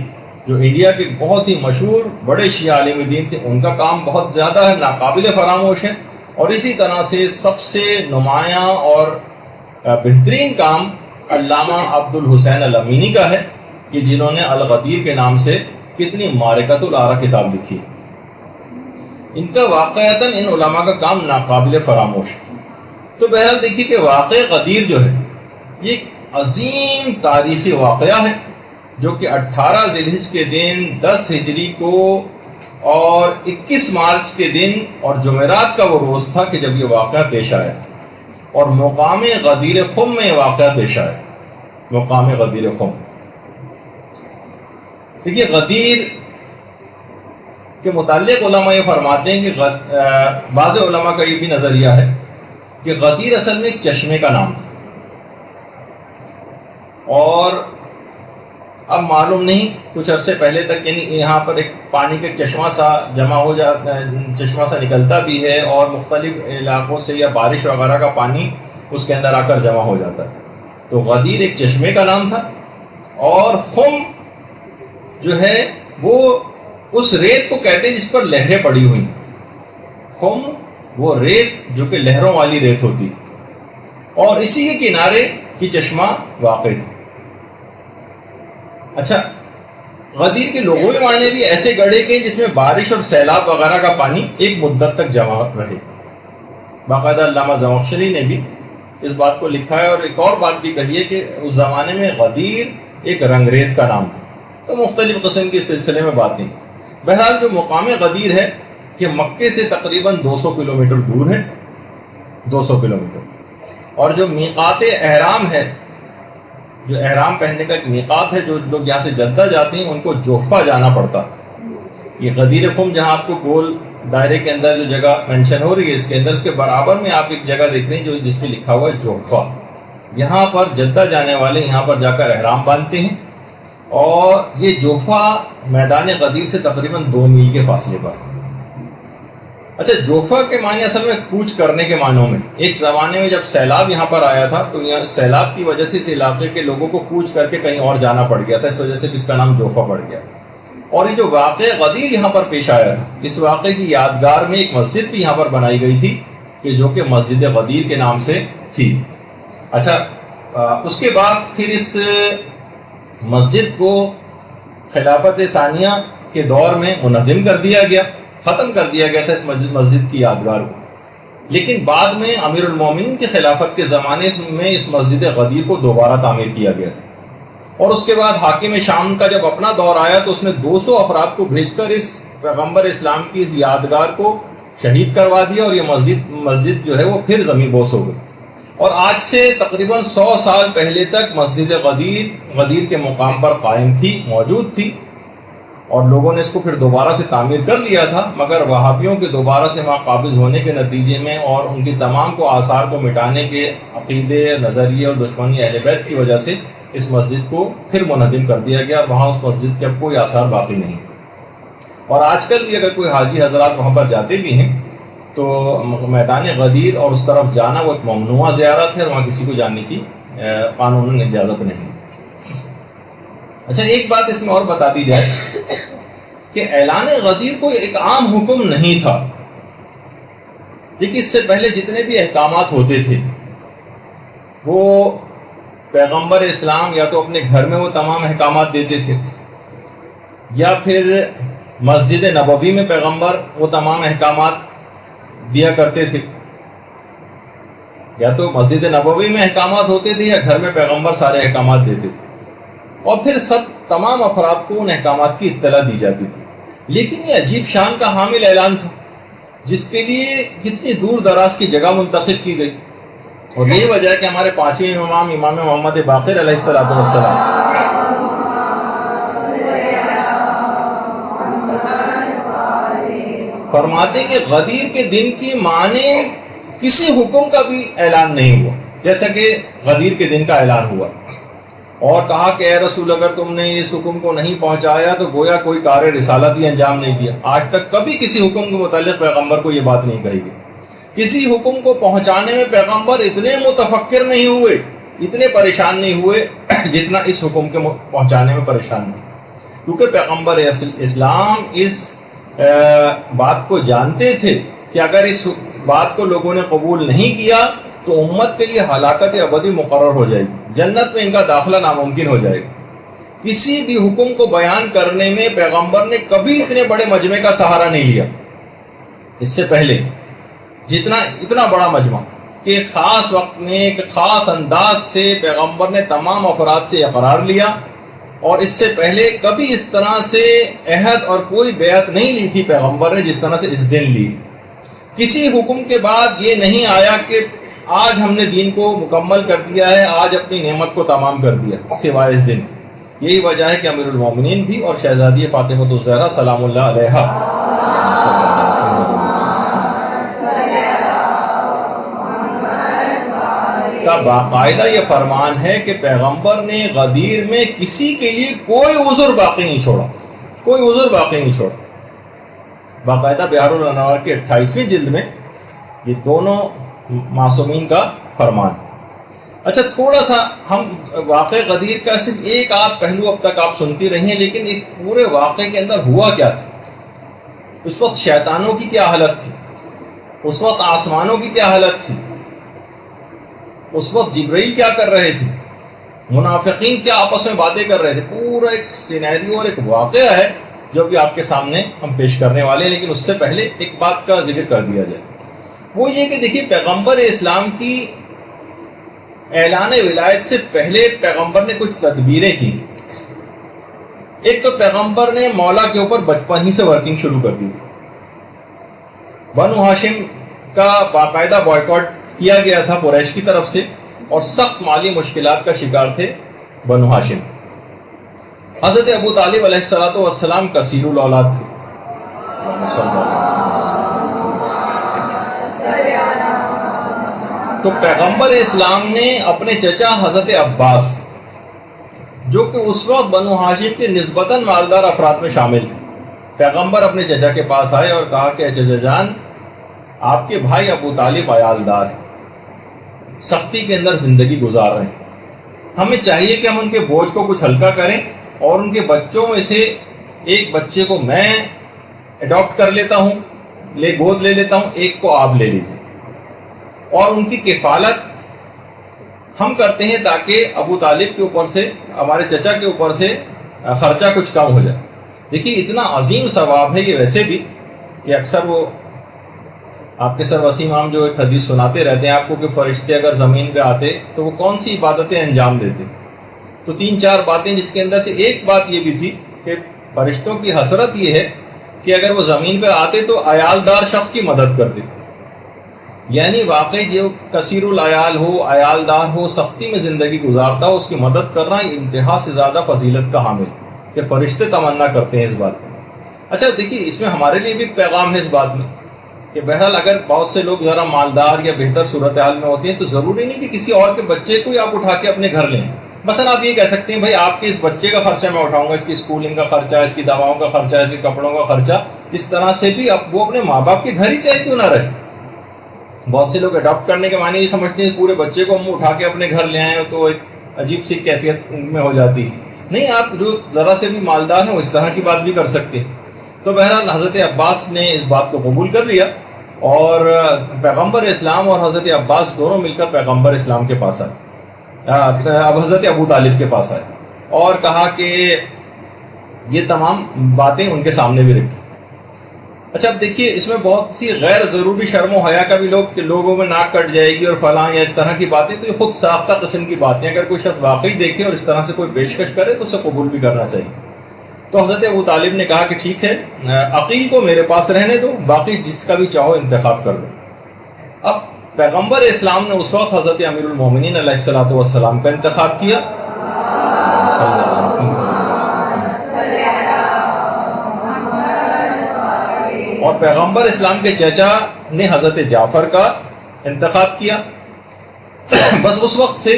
جو انڈیا کے بہت ہی مشہور بڑے شیعہ عالم دین تھے, ان کا کام بہت زیادہ ہے, ناقابل فراموش ہے. اور اسی طرح سے سب سے نمایاں اور بہترین کام علامہ عبد الحسین الامینی کا ہے کہ جنہوں نے الغدیر کے نام سے کتنی معرکۃ الآراء کتاب لکھی. ان کا واقعتاً ان علماء کا کام ناقابل فراموش. تو بہرحال دیکھیے کہ واقع غدیر جو ہے یہ ایک عظیم تاریخی واقعہ ہے جو کہ 18 ذی الحجہ کے دن 10 ہجری کو اور 21 مارچ کے دن اور جمعرات کا وہ روز تھا کہ جب یہ واقعہ پیش آیا اور مقام غدیر خم میں یہ واقعہ پیش آیا. مقام غدیر خم دیکھیے غدیر کے متعلق علماء یہ فرماتے ہیں کہ بعض علماء کا یہ بھی نظریہ ہے کہ غدیر اصل میں ایک چشمے کا نام تھا. اور اب معلوم نہیں کچھ عرصے پہلے تک یعنی یہاں پر ایک پانی کا چشمہ سا جمع ہو جاتا ہے, چشمہ سا نکلتا بھی ہے اور مختلف علاقوں سے یا بارش وغیرہ کا پانی اس کے اندر آ کر جمع ہو جاتا ہے. تو غدیر ایک چشمے کا نام تھا. اور خم جو ہے وہ اس ریت کو کہتے ہیں جس پر لہریں پڑی ہوئی. خم وہ ریت جو کہ لہروں والی ریت ہوتی اور اسی کے کنارے کی چشمہ واقع تھی. اچھا غدیر کے لوگوں کے معنی بھی ایسے گڑھے کے جس میں بارش اور سیلاب وغیرہ کا پانی ایک مدت تک جمع رہے. باقاعدہ علامہ زمخشری نے بھی اس بات کو لکھا ہے اور ایک اور بات بھی کہی ہے کہ اس زمانے میں غدیر ایک رنگریز کا نام تھا. تو مختلف قسم کے سلسلے میں باتیں. بہرحال جو مقام غدیر ہے کہ مکے سے تقریباً 200 کلومیٹر دور ہے, 200 کلومیٹر. اور جو میقات احرام ہے, جو احرام پہننے کا ایک میقات ہے, جو لوگ یہاں سے جدہ جاتے ہیں ان کو جوفہ جانا پڑتا. یہ غدیر خم جہاں آپ کو گول دائرے کے اندر جو جگہ مینشن ہو رہی ہے اس کے اندر اس کے برابر میں آپ ایک جگہ دیکھ رہے ہیں جو جس پہ لکھا ہوا ہے جوفہ. یہاں پر جدہ جانے والے یہاں پر جا کر احرام باندھتے ہیں. اور یہ جوفہ میدان غدیر سے تقریباً 2 میل کے فاصلے پر. اچھا جوفہ کے معنی اصل میں کوچ کرنے کے معنوں میں. ایک زمانے میں جب سیلاب یہاں پر آیا تھا تو یہاں سیلاب کی وجہ سے اس علاقے کے لوگوں کو کوچ کر کے کہیں اور جانا پڑ گیا تھا, اس وجہ سے اس کا نام جوفہ پڑ گیا. اور یہ جو واقعہ غدیر یہاں پر پیش آیا تھا اس واقعے کی یادگار میں ایک مسجد بھی یہاں پر بنائی گئی تھی کہ جو کہ مسجد غدیر کے نام سے تھی. اچھا، اس کے بعد پھر اس مسجد کو خلافت ثانیہ کے دور میں منہدم کر دیا گیا، ختم کر دیا گیا تھا اس مسجد کی یادگار کو. لیکن بعد میں امیر المومنین کی خلافت کے زمانے میں اس مسجد غدیر کو دوبارہ تعمیر کیا گیا تھا. اور اس کے بعد حاکم شام کا جب اپنا دور آیا تو اس نے 200 افراد کو بھیج کر اس پیغمبر اسلام کی اس یادگار کو شہید کروا دیا، اور یہ مسجد جو ہے وہ پھر زمین بوس ہو گئی. اور آج سے تقریباً 100 سال پہلے تک مسجد غدیر کے مقام پر قائم تھی، موجود تھی، اور لوگوں نے اس کو پھر دوبارہ سے تعمیر کر لیا تھا. مگر وہابیوں کے دوبارہ سے وہاں قابض ہونے کے نتیجے میں اور ان کی تمام کو آثار کو مٹانے کے عقیدے، نظریے اور دشمنی اہل بیت کی وجہ سے اس مسجد کو پھر منہدم کر دیا گیا، اور وہاں اس مسجد کے اب کوئی آثار باقی نہیں. اور آج کل بھی اگر کوئی حاجی حضرات وہاں پر جاتے بھی ہیں تو میدان غدیر اور اس طرف جانا وہ ایک ممنوع زیارت ہے، اور وہاں کسی کو جانے کی قانوناً اجازت نہیں. اچھا، ایک بات اس میں اور بتا دی جائے کہ اعلان غدیر کوئی ایک عام حکم نہیں تھا. دیکھیے، اس سے پہلے جتنے بھی احکامات ہوتے تھے وہ پیغمبر اسلام یا تو اپنے گھر میں وہ تمام احکامات دیتے تھے، یا پھر مسجد نبوی میں پیغمبر وہ تمام احکامات دیا کرتے تھے. یا تو مسجد نبوی میں احکامات ہوتے تھے یا گھر میں پیغمبر سارے احکامات دیتے تھے، اور پھر تمام افراد کو ان احکامات کی اطلاع دی جاتی تھی. لیکن یہ عجیب شان کا حامل اعلان تھا جس کے لیے کتنی دور دراز کی جگہ منتخب کی گئی. اور یہی وجہ ہے کہ ہمارے پانچویں امام محمد باقر علیہ السلام فرماتے کہ غدیر کے دن کی معنی کسی حکم کا بھی اعلان نہیں ہوا جیسا کہ غدیر کے دن کا اعلان ہوا، اور کہا کہ اے رسول اگر تم نے اس حکم کو نہیں پہنچایا تو گویا کوئی کار رسالت ہی انجام نہیں دیا. آج تک کبھی کسی حکم کے متعلق پیغمبر کو یہ بات نہیں کہی گئی. کسی حکم کو پہنچانے میں پیغمبر اتنے متفکر نہیں ہوئے، اتنے پریشان نہیں ہوئے جتنا اس حکم کے پہنچانے میں پریشان تھے، کیونکہ پیغمبر اسلام اس بات کو جانتے تھے کہ اگر اس بات کو لوگوں نے قبول نہیں کیا تو امت کے لیے ہلاکت ابدی مقرر ہو جائے گی، جنت میں ان کا داخلہ ناممکن ہو جائے گا. کسی بھی حکم کو بیان کرنے میں پیغمبر نے کبھی اتنے بڑے مجمع کا سہارا نہیں لیا اس سے پہلے، اتنا بڑا مجمع کہ ایک خاص وقت میں ایک خاص انداز سے پیغمبر نے تمام افراد سے اقرار لیا، اور اس سے پہلے کبھی اس طرح سے عہد اور کوئی بیعت نہیں لی تھی پیغمبر نے جس طرح سے اس دن لی. کسی حکم کے بعد یہ نہیں آیا کہ آج ہم نے دین کو مکمل کر دیا ہے، آج اپنی نعمت کو تمام کر دیا، سوائے اس دن. یہی وجہ ہے کہ امیر المومنین بھی اور شہزادی فاطمہ الزہرا سلام اللہ علیہا کا باقاعدہ یہ فرمان ہے کہ پیغمبر نے غدیر میں کسی کے لیے کوئی عذر باقی نہیں چھوڑا، کوئی عذر باقی نہیں چھوڑا. باقاعدہ بہار الانوار کی 28ویں جلد میں یہ دونوں معصومین کا فرمان. اچھا، تھوڑا سا ہم واقع غدیر کا صرف ایک آدھ پہلو اب تک آپ سنتی رہی ہیں، لیکن اس پورے واقعے کے اندر ہوا کیا تھا؟ اس وقت شیطانوں کی کیا حالت تھی؟ اس وقت آسمانوں کی کیا حالت تھی؟ اس وقت جبرائیل کیا کر رہے تھے؟ منافقین کیا آپس میں باتیں کر رہے تھے؟ پورا ایک سینیریو اور ایک واقعہ ہے جو بھی آپ کے سامنے ہم پیش کرنے والے ہیں. لیکن اس سے پہلے ایک بات کا ذکر کر دیا جائے، وہ یہ کہ دیکھیے پیغمبر اسلام کی اعلان ولایت سے پہلے پیغمبر نے کچھ تدبیریں کی. ایک تو پیغمبر نے مولا کے اوپر بچپن ہی سے ورکنگ شروع کر دی تھی. بنو ہاشم کا باقاعدہ بائیکاٹ کیا گیا تھا قریش کی طرف سے، اور سخت مالی مشکلات کا شکار تھے بنو ہاشم. حضرت ابو طالب علیہ السلام کثیر الاولاد تھے. تو پیغمبر اسلام نے اپنے چچا حضرت عباس، جو کہ اس وقت بنو ہاشم کے نسبتاً مالدار افراد میں شامل تھے، پیغمبر اپنے چچا کے پاس آئے اور کہا کہ چچا جان، آپ کے بھائی ابو طالب عیالدار ہیں، سختی کے اندر زندگی گزار رہے ہیں، ہمیں چاہیے کہ ہم ان کے بوجھ کو کچھ ہلکا کریں، اور ان کے بچوں میں سے ایک بچے کو میں اڈاپٹ کر لیتا ہوں، گود لے لیتا ہوں، ایک کو آپ لے لیجیے، اور ان کی کفالت ہم کرتے ہیں تاکہ ابو طالب کے اوپر سے، ہمارے چچا کے اوپر سے خرچہ کچھ کم ہو جائے۔ دیکھیے اتنا عظیم ثواب ہے یہ ویسے بھی کہ اکثر وہ آپ کے سر وسیم عام جو ایک حدیث سناتے رہتے ہیں آپ کو کہ فرشتے اگر زمین پہ آتے تو وہ کون سی عبادتیں انجام دیتے، تو 3-4 باتیں، جس کے اندر سے ایک بات یہ بھی تھی کہ فرشتوں کی حسرت یہ ہے کہ اگر وہ زمین پہ آتے تو عیالدار شخص کی مدد کرتے، یعنی واقعی جو کثیر العیال ہو، عیالدار ہو، سختی میں زندگی گزارتا ہو، اس کی مدد کرنا انتہا سے زیادہ فضیلت کا حامل کہ فرشتے تمنا کرتے ہیں اس بات میں۔ اچھا دیکھیے اس میں ہمارے لیے بھی ایک پیغام ہے اس بات میں کہ بہرحال اگر بہت سے لوگ ذرا مالدار یا بہتر صورتحال میں ہوتے ہیں تو ضروری نہیں کہ کسی اور کے بچے کو ہی آپ اٹھا کے اپنے گھر لیں۔ مثلا آپ یہ کہہ سکتے ہیں بھائی آپ کے اس بچے کا خرچہ میں اٹھاؤں گا، اس کی اسکولنگ کا خرچہ، اس کی دواؤں کا خرچہ، اس کے کپڑوں کا خرچہ، اس طرح سے بھی اب وہ اپنے ماں باپ کے گھر ہی چاہے کیوں نہ رہے۔ بہت سے لوگ اڈاپٹ کرنے کے معنی یہ سمجھتے ہیں پورے بچے کو ہم اٹھا کے اپنے گھر لے آئیں تو ایک عجیب سی کیفیت ان میں ہو جاتی ہے۔ نہیں، آپ جو ذرا سے بھی مالدار ہیں وہ اس طرح کی بات بھی کر سکتے ہیں۔ تو بہرحال حضرت عباس نے اس بات کو قبول کر لیا اور پیغمبر اسلام اور حضرت عباس دونوں مل کر پیغمبر اسلام کے پاس آئے، اب حضرت ابو طالب کے پاس آئے اور کہا کہ یہ تمام باتیں ان کے سامنے بھی رکھی۔ اچھا اب دیکھیے اس میں بہت سی غیر ضروری شرم و حیا کا بھی لوگوں میں ناک کٹ جائے گی اور فلاں یا اس طرح کی باتیں، تو یہ خود ساختہ قسم کی باتیں اگر کوئی شخص واقعی دیکھے اور اس طرح سے کوئی پیشکش کرے تو اسے قبول بھی کرنا چاہیے۔ تو حضرت ابو طالب نے کہا کہ ٹھیک ہے، عقیل کو میرے پاس رہنے دو، باقی جس کا بھی چاہو انتخاب کر لو۔ اب پیغمبر اسلام نے اس وقت حضرت امیر المومنین علیہ الصلوۃ والسلام کا انتخاب کیا، اور پیغمبر اسلام کے چچا نے حضرت جعفر کا انتخاب کیا۔ بس اس وقت سے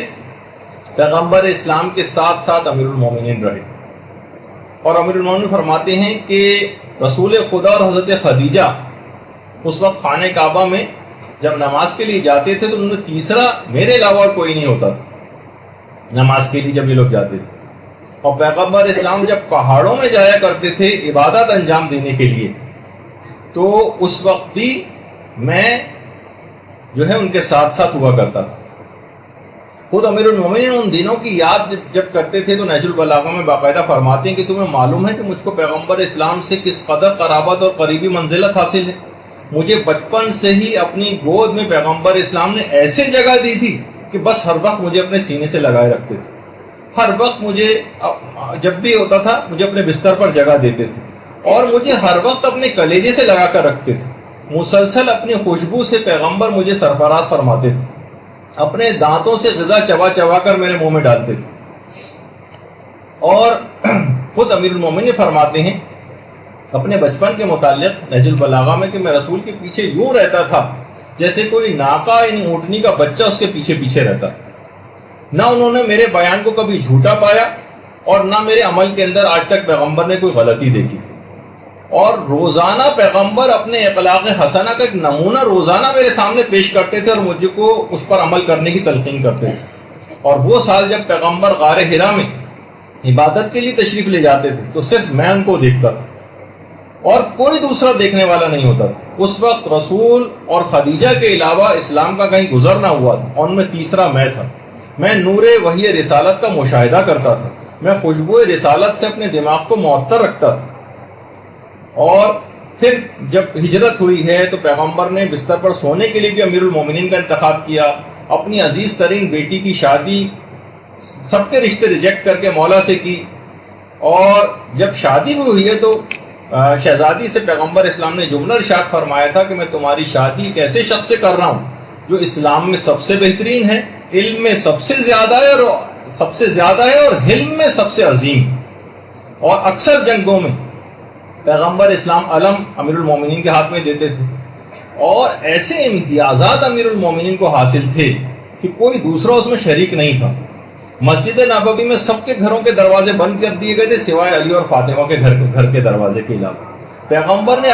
پیغمبر اسلام کے ساتھ ساتھ امیر المومنین رہے، اور امیر المومنین فرماتے ہیں کہ رسول خدا اور حضرت خدیجہ اس وقت خانہ کعبہ میں جب نماز کے لیے جاتے تھے تو انہوں نے تیسرا میرے علاوہ اور کوئی نہیں ہوتا تھا نماز کے لیے جب یہ لوگ جاتے تھے۔ اور پیغمبر اسلام جب پہاڑوں میں جایا کرتے تھے عبادت انجام دینے کے لیے تو اس وقت بھی میں جو ہے ان کے ساتھ ساتھ ہوا کرتا تھا۔ خود امیر المومنین ان دنوں کی یاد جب کرتے تھے تو نہج البلاغہ میں باقاعدہ فرماتے ہیں کہ تمہیں معلوم ہے کہ مجھ کو پیغمبر اسلام سے کس قدر قرابت اور قریبی منزلت حاصل ہے۔ مجھے بچپن سے ہی اپنی گود میں پیغمبر اسلام نے ایسے جگہ دی تھی کہ بس ہر وقت مجھے اپنے سینے سے لگائے رکھتے تھے، ہر وقت مجھے جب بھی ہوتا تھا مجھے اپنے بستر پر جگہ دیتے تھے اور مجھے ہر وقت اپنے کلیجے سے لگا کر رکھتے تھے۔ مسلسل اپنی خوشبو سے پیغمبر مجھے سرفراز فرماتے تھے، اپنے دانتوں سے غذا چبا چبا کر میرے منہ میں ڈالتے تھے۔ اور خود امیر المومنین فرماتے ہیں اپنے بچپن کے متعلق نہج البلاغہ میں کہ میں رسول کے پیچھے یوں رہتا تھا جیسے کوئی ناقہ یعنی اونٹنی کا بچہ اس کے پیچھے پیچھے رہتا۔ نہ انہوں نے میرے بیان کو کبھی جھوٹا پایا اور نہ میرے عمل کے اندر آج تک پیغمبر نے کوئی غلطی دیکھی، اور روزانہ پیغمبر اپنے اخلاق حسنہ کا ایک نمونہ روزانہ میرے سامنے پیش کرتے تھے اور مجھے کو اس پر عمل کرنے کی تلقین کرتے تھے۔ اور وہ سال جب پیغمبر غار حرا میں عبادت کے لیے تشریف لے جاتے تھے تو صرف میں ان کو دیکھتا تھا اور کوئی دوسرا دیکھنے والا نہیں ہوتا تھا۔ اس وقت رسول اور خدیجہ کے علاوہ اسلام کا کہیں گزر نہ ہوا تھا، ان میں تیسرا میں تھا۔ میں نور وحی رسالت کا مشاہدہ کرتا تھا، میں خوشبو رسالت سے اپنے دماغ کو معطر رکھتا تھا۔ اور پھر جب ہجرت ہوئی ہے تو پیغمبر نے بستر پر سونے کے لیے بھی امیر المومنین کا انتخاب کیا، اپنی عزیز ترین بیٹی کی شادی سب کے رشتے ریجیکٹ کر کے مولا سے کی، اور جب شادی بھی ہوئی ہے تو شہزادی سے پیغمبر اسلام نے جملہ ارشاد فرمایا تھا کہ میں تمہاری شادی ایک ایسے شخص سے کر رہا ہوں جو اسلام میں سب سے بہترین ہے، علم میں سب سے زیادہ ہے اور حلم میں سب سے عظیم۔ اور اکثر جنگوں میں پیغمبر اسلام علم امیر المومنین کے ہاتھ میں دیتے تھے، اور ایسے امتیازات امیر المومنین کو حاصل تھے کہ کوئی دوسرا اس میں شریک نہیں تھا۔ مسجد نبوی میں سب کے گھروں کے دروازے بند کر دیے گئے تھے سوائے علی اور فاطمہ کے گھر کے دروازے کے علاوہ۔ پیغمبر نے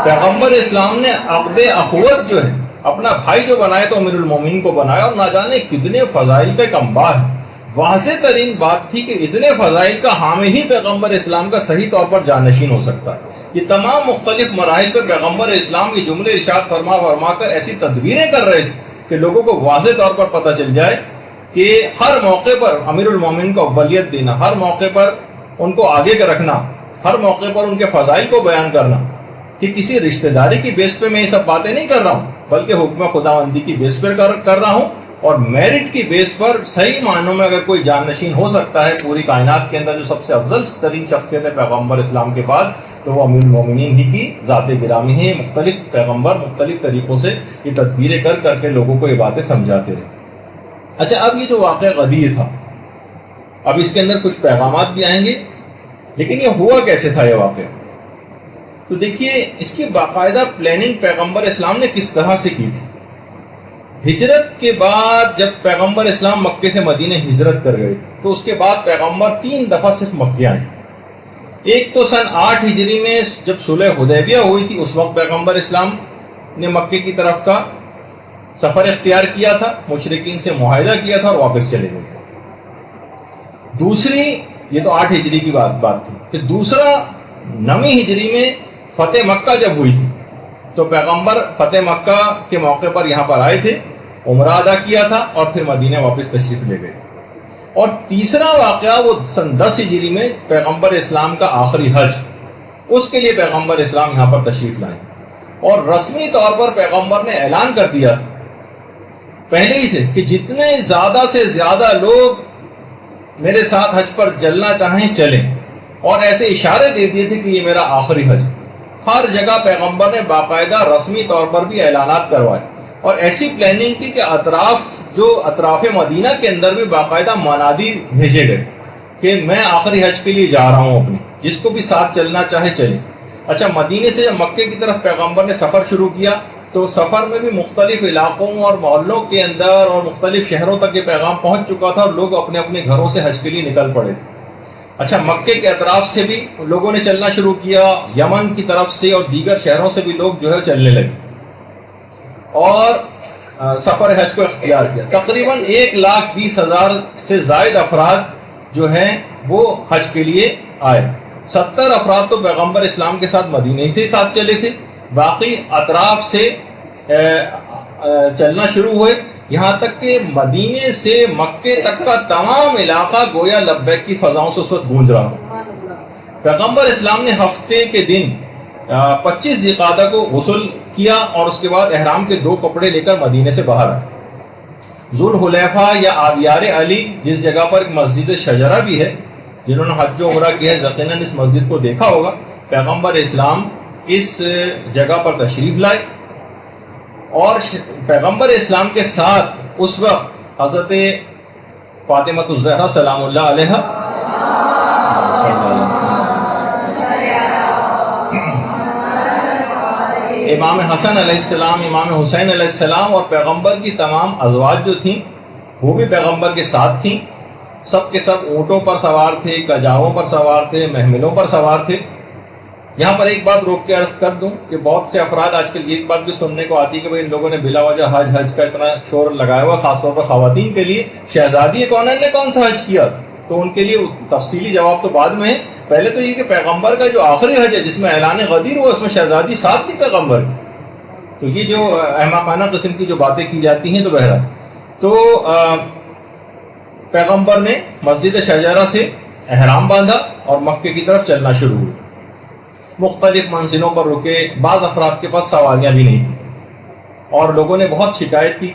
پیغمبر اسلام نے عقد اخوت جو ہے اپنا بھائی جو بنایا تو امیر المومنین کو بنایا، اور نہ جانے کتنے فضائل کا ایک انبار ہے۔ واضح ترین بات تھی کہ اتنے فضائل کا حامل ہی پیغمبر اسلام کا صحیح طور پر جانشین ہو سکتا ہے۔ یہ تمام مختلف مراحل پہ پیغمبر اسلام کے جملے ارشاد فرما کر ایسی تدبیریں کر رہے تھے کہ لوگوں کو واضح طور پر پتہ چل جائے کہ ہر موقع پر امیر المومنین کو اولیت دینا، ہر موقع پر ان کو آگے رکھنا، ہر موقع پر ان کے فضائل کو بیان کرنا، کہ کسی رشتہ داری کی بیس پہ میں یہ سب باتیں نہیں کر رہا ہوں، بلکہ حکم خداوندی کی بیس پر کر رہا ہوں، اور میرٹ کی بیس پر صحیح معنوں میں اگر کوئی جانشین ہو سکتا ہے پوری کائنات کے اندر جو سب سے افضل ترین شخصیت ہے پیغمبر اسلام کے بعد، تو وہ امیر المومنین ہی کی ذات گرامی ہے۔ مختلف پیغمبر مختلف طریقوں سے یہ تدبیریں کر کے لوگوں کو یہ باتیں سمجھاتے رہے۔ اچھا، اب یہ جو واقعہ غدیر تھا، اب اس کے اندر کچھ پیغامات بھی آئیں گے، لیکن یہ ہوا کیسے تھا یہ واقعہ؟ تو دیکھیے اس کی باقاعدہ پلاننگ پیغمبر اسلام نے کس طرح سے کی تھی۔ ہجرت کے بعد جب پیغمبر اسلام مکے سے مدینہ ہجرت کر گئے تو اس کے بعد پیغمبر 3 دفعہ صرف مکے آئے۔ ایک تو سن 8 ہجری میں جب صلح حدیبیہ ہوئی تھی، اس وقت پیغمبر اسلام نے مکے کی طرف کا سفر اختیار کیا تھا، مشرکین سے معاہدہ کیا تھا اور واپس چلے گئے تھے۔ دوسری، یہ تو 8 ہجری کی بات تھی، پھر دوسرا 9 ہجری میں فتح مکہ جب ہوئی تھی تو پیغمبر فتح مکہ کے موقع پر یہاں پر آئے تھے، عمرہ ادا کیا تھا اور پھر مدینہ واپس تشریف لے گئے۔ اور تیسرا واقعہ وہ سن 10 ہجری میں پیغمبر اسلام کا آخری حج، اس کے لیے پیغمبر اسلام یہاں پر تشریف لائے، اور رسمی طور پر پیغمبر نے اعلان کر دیا تھا پہلے ہی سے کہ جتنے زیادہ سے زیادہ لوگ میرے ساتھ حج پر چلنا چاہیں چلیں، اور ایسے اشارے دے دیے تھے کہ یہ میرا آخری حج۔ ہر جگہ پیغمبر نے باقاعدہ رسمی طور پر بھی اعلانات کروائے، اور ایسی پلاننگ کی کہ اطراف مدینہ کے اندر بھی باقاعدہ منادی بھیجے گئے کہ میں آخری حج کے لیے جا رہا ہوں اپنی، جس کو بھی ساتھ چلنا چاہے چلے۔ اچھا، مدینے سے جب مکے کی طرف پیغمبر نے سفر شروع کیا تو سفر میں بھی مختلف علاقوں اور محلوں کے اندر اور مختلف شہروں تک یہ پیغام پہنچ چکا تھا، اور لوگ اپنے اپنے گھروں سے حج کے لیے نکل پڑے تھے۔ اچھا، مکے کے اطراف سے بھی لوگوں نے چلنا شروع کیا، یمن کی طرف سے اور دیگر شہروں سے بھی لوگ جو ہے چلنے لگے اور سفر حج کو اختیار کیا۔ تقریباً 1,20,000 سے زائد افراد جو ہیں وہ حج کے لیے آئے۔ 70 افراد تو پیغمبر اسلام کے ساتھ مدینے سے ساتھ چلے تھے، باقی اطراف سے چلنا شروع ہوئے، یہاں تک کہ مدینے سے مکے تک کا تمام علاقہ گویا لبیک کی فضاؤں سے اس وقت گونج رہا ہو۔ پیغمبر اسلام نے ہفتے کے دن 25 ذی القعدہ کو غسل کیا اور اس کے بعد احرام کے 2 کپڑے لے کر مدینے سے باہر آئے۔ ذوالحلیفہ یا آبیار علی، جس جگہ پر ایک مسجد شجرہ بھی ہے، جنہوں نے حج و عمرہ کیا ہے یقیناً اس مسجد کو دیکھا ہوگا۔ پیغمبر اسلام اس جگہ پر تشریف لائے، اور پیغمبر اسلام کے ساتھ اس وقت حضرت فاطمہ الزہرا سلام اللہ علیہا، امام حسن علیہ السلام، امام حسین علیہ السلام، اور پیغمبر کی تمام ازواج جو تھیں وہ بھی پیغمبر کے ساتھ تھیں۔ سب کے سب اونٹوں پر سوار تھے، کجاووں پر سوار تھے، محملوں پر سوار تھے۔ یہاں پر ایک بات روک کے عرض کر دوں کہ بہت سے افراد آج کل ایک بات بھی سننے کو آتی ہے کہ ان لوگوں نے بلا وجہ حج کا اتنا شور لگایا ہوا، خاص طور پر خواتین کے لیے۔ شہزادی کونین نے کون سا حج کیا؟ تو ان کے لیے تفصیلی جواب تو بعد میں ہے۔ پہلے تو یہ کہ پیغمبر کا جو آخری حج ہے جس میں اعلان غدیر ہوا، اس میں شہزادی ساتھ تھی پیغمبر کی۔ تو یہ جو احمقانہ قسم کی جو باتیں کی جاتی ہیں، تو بہرحال تو پیغمبر نے مسجد شجرہ سے احرام باندھا اور مکے کی طرف چلنا شروع ہوا۔ مختلف منزلوں پر رکے، بعض افراد کے پاس سواریاں بھی نہیں تھیں، اور لوگوں نے بہت شکایت کی۔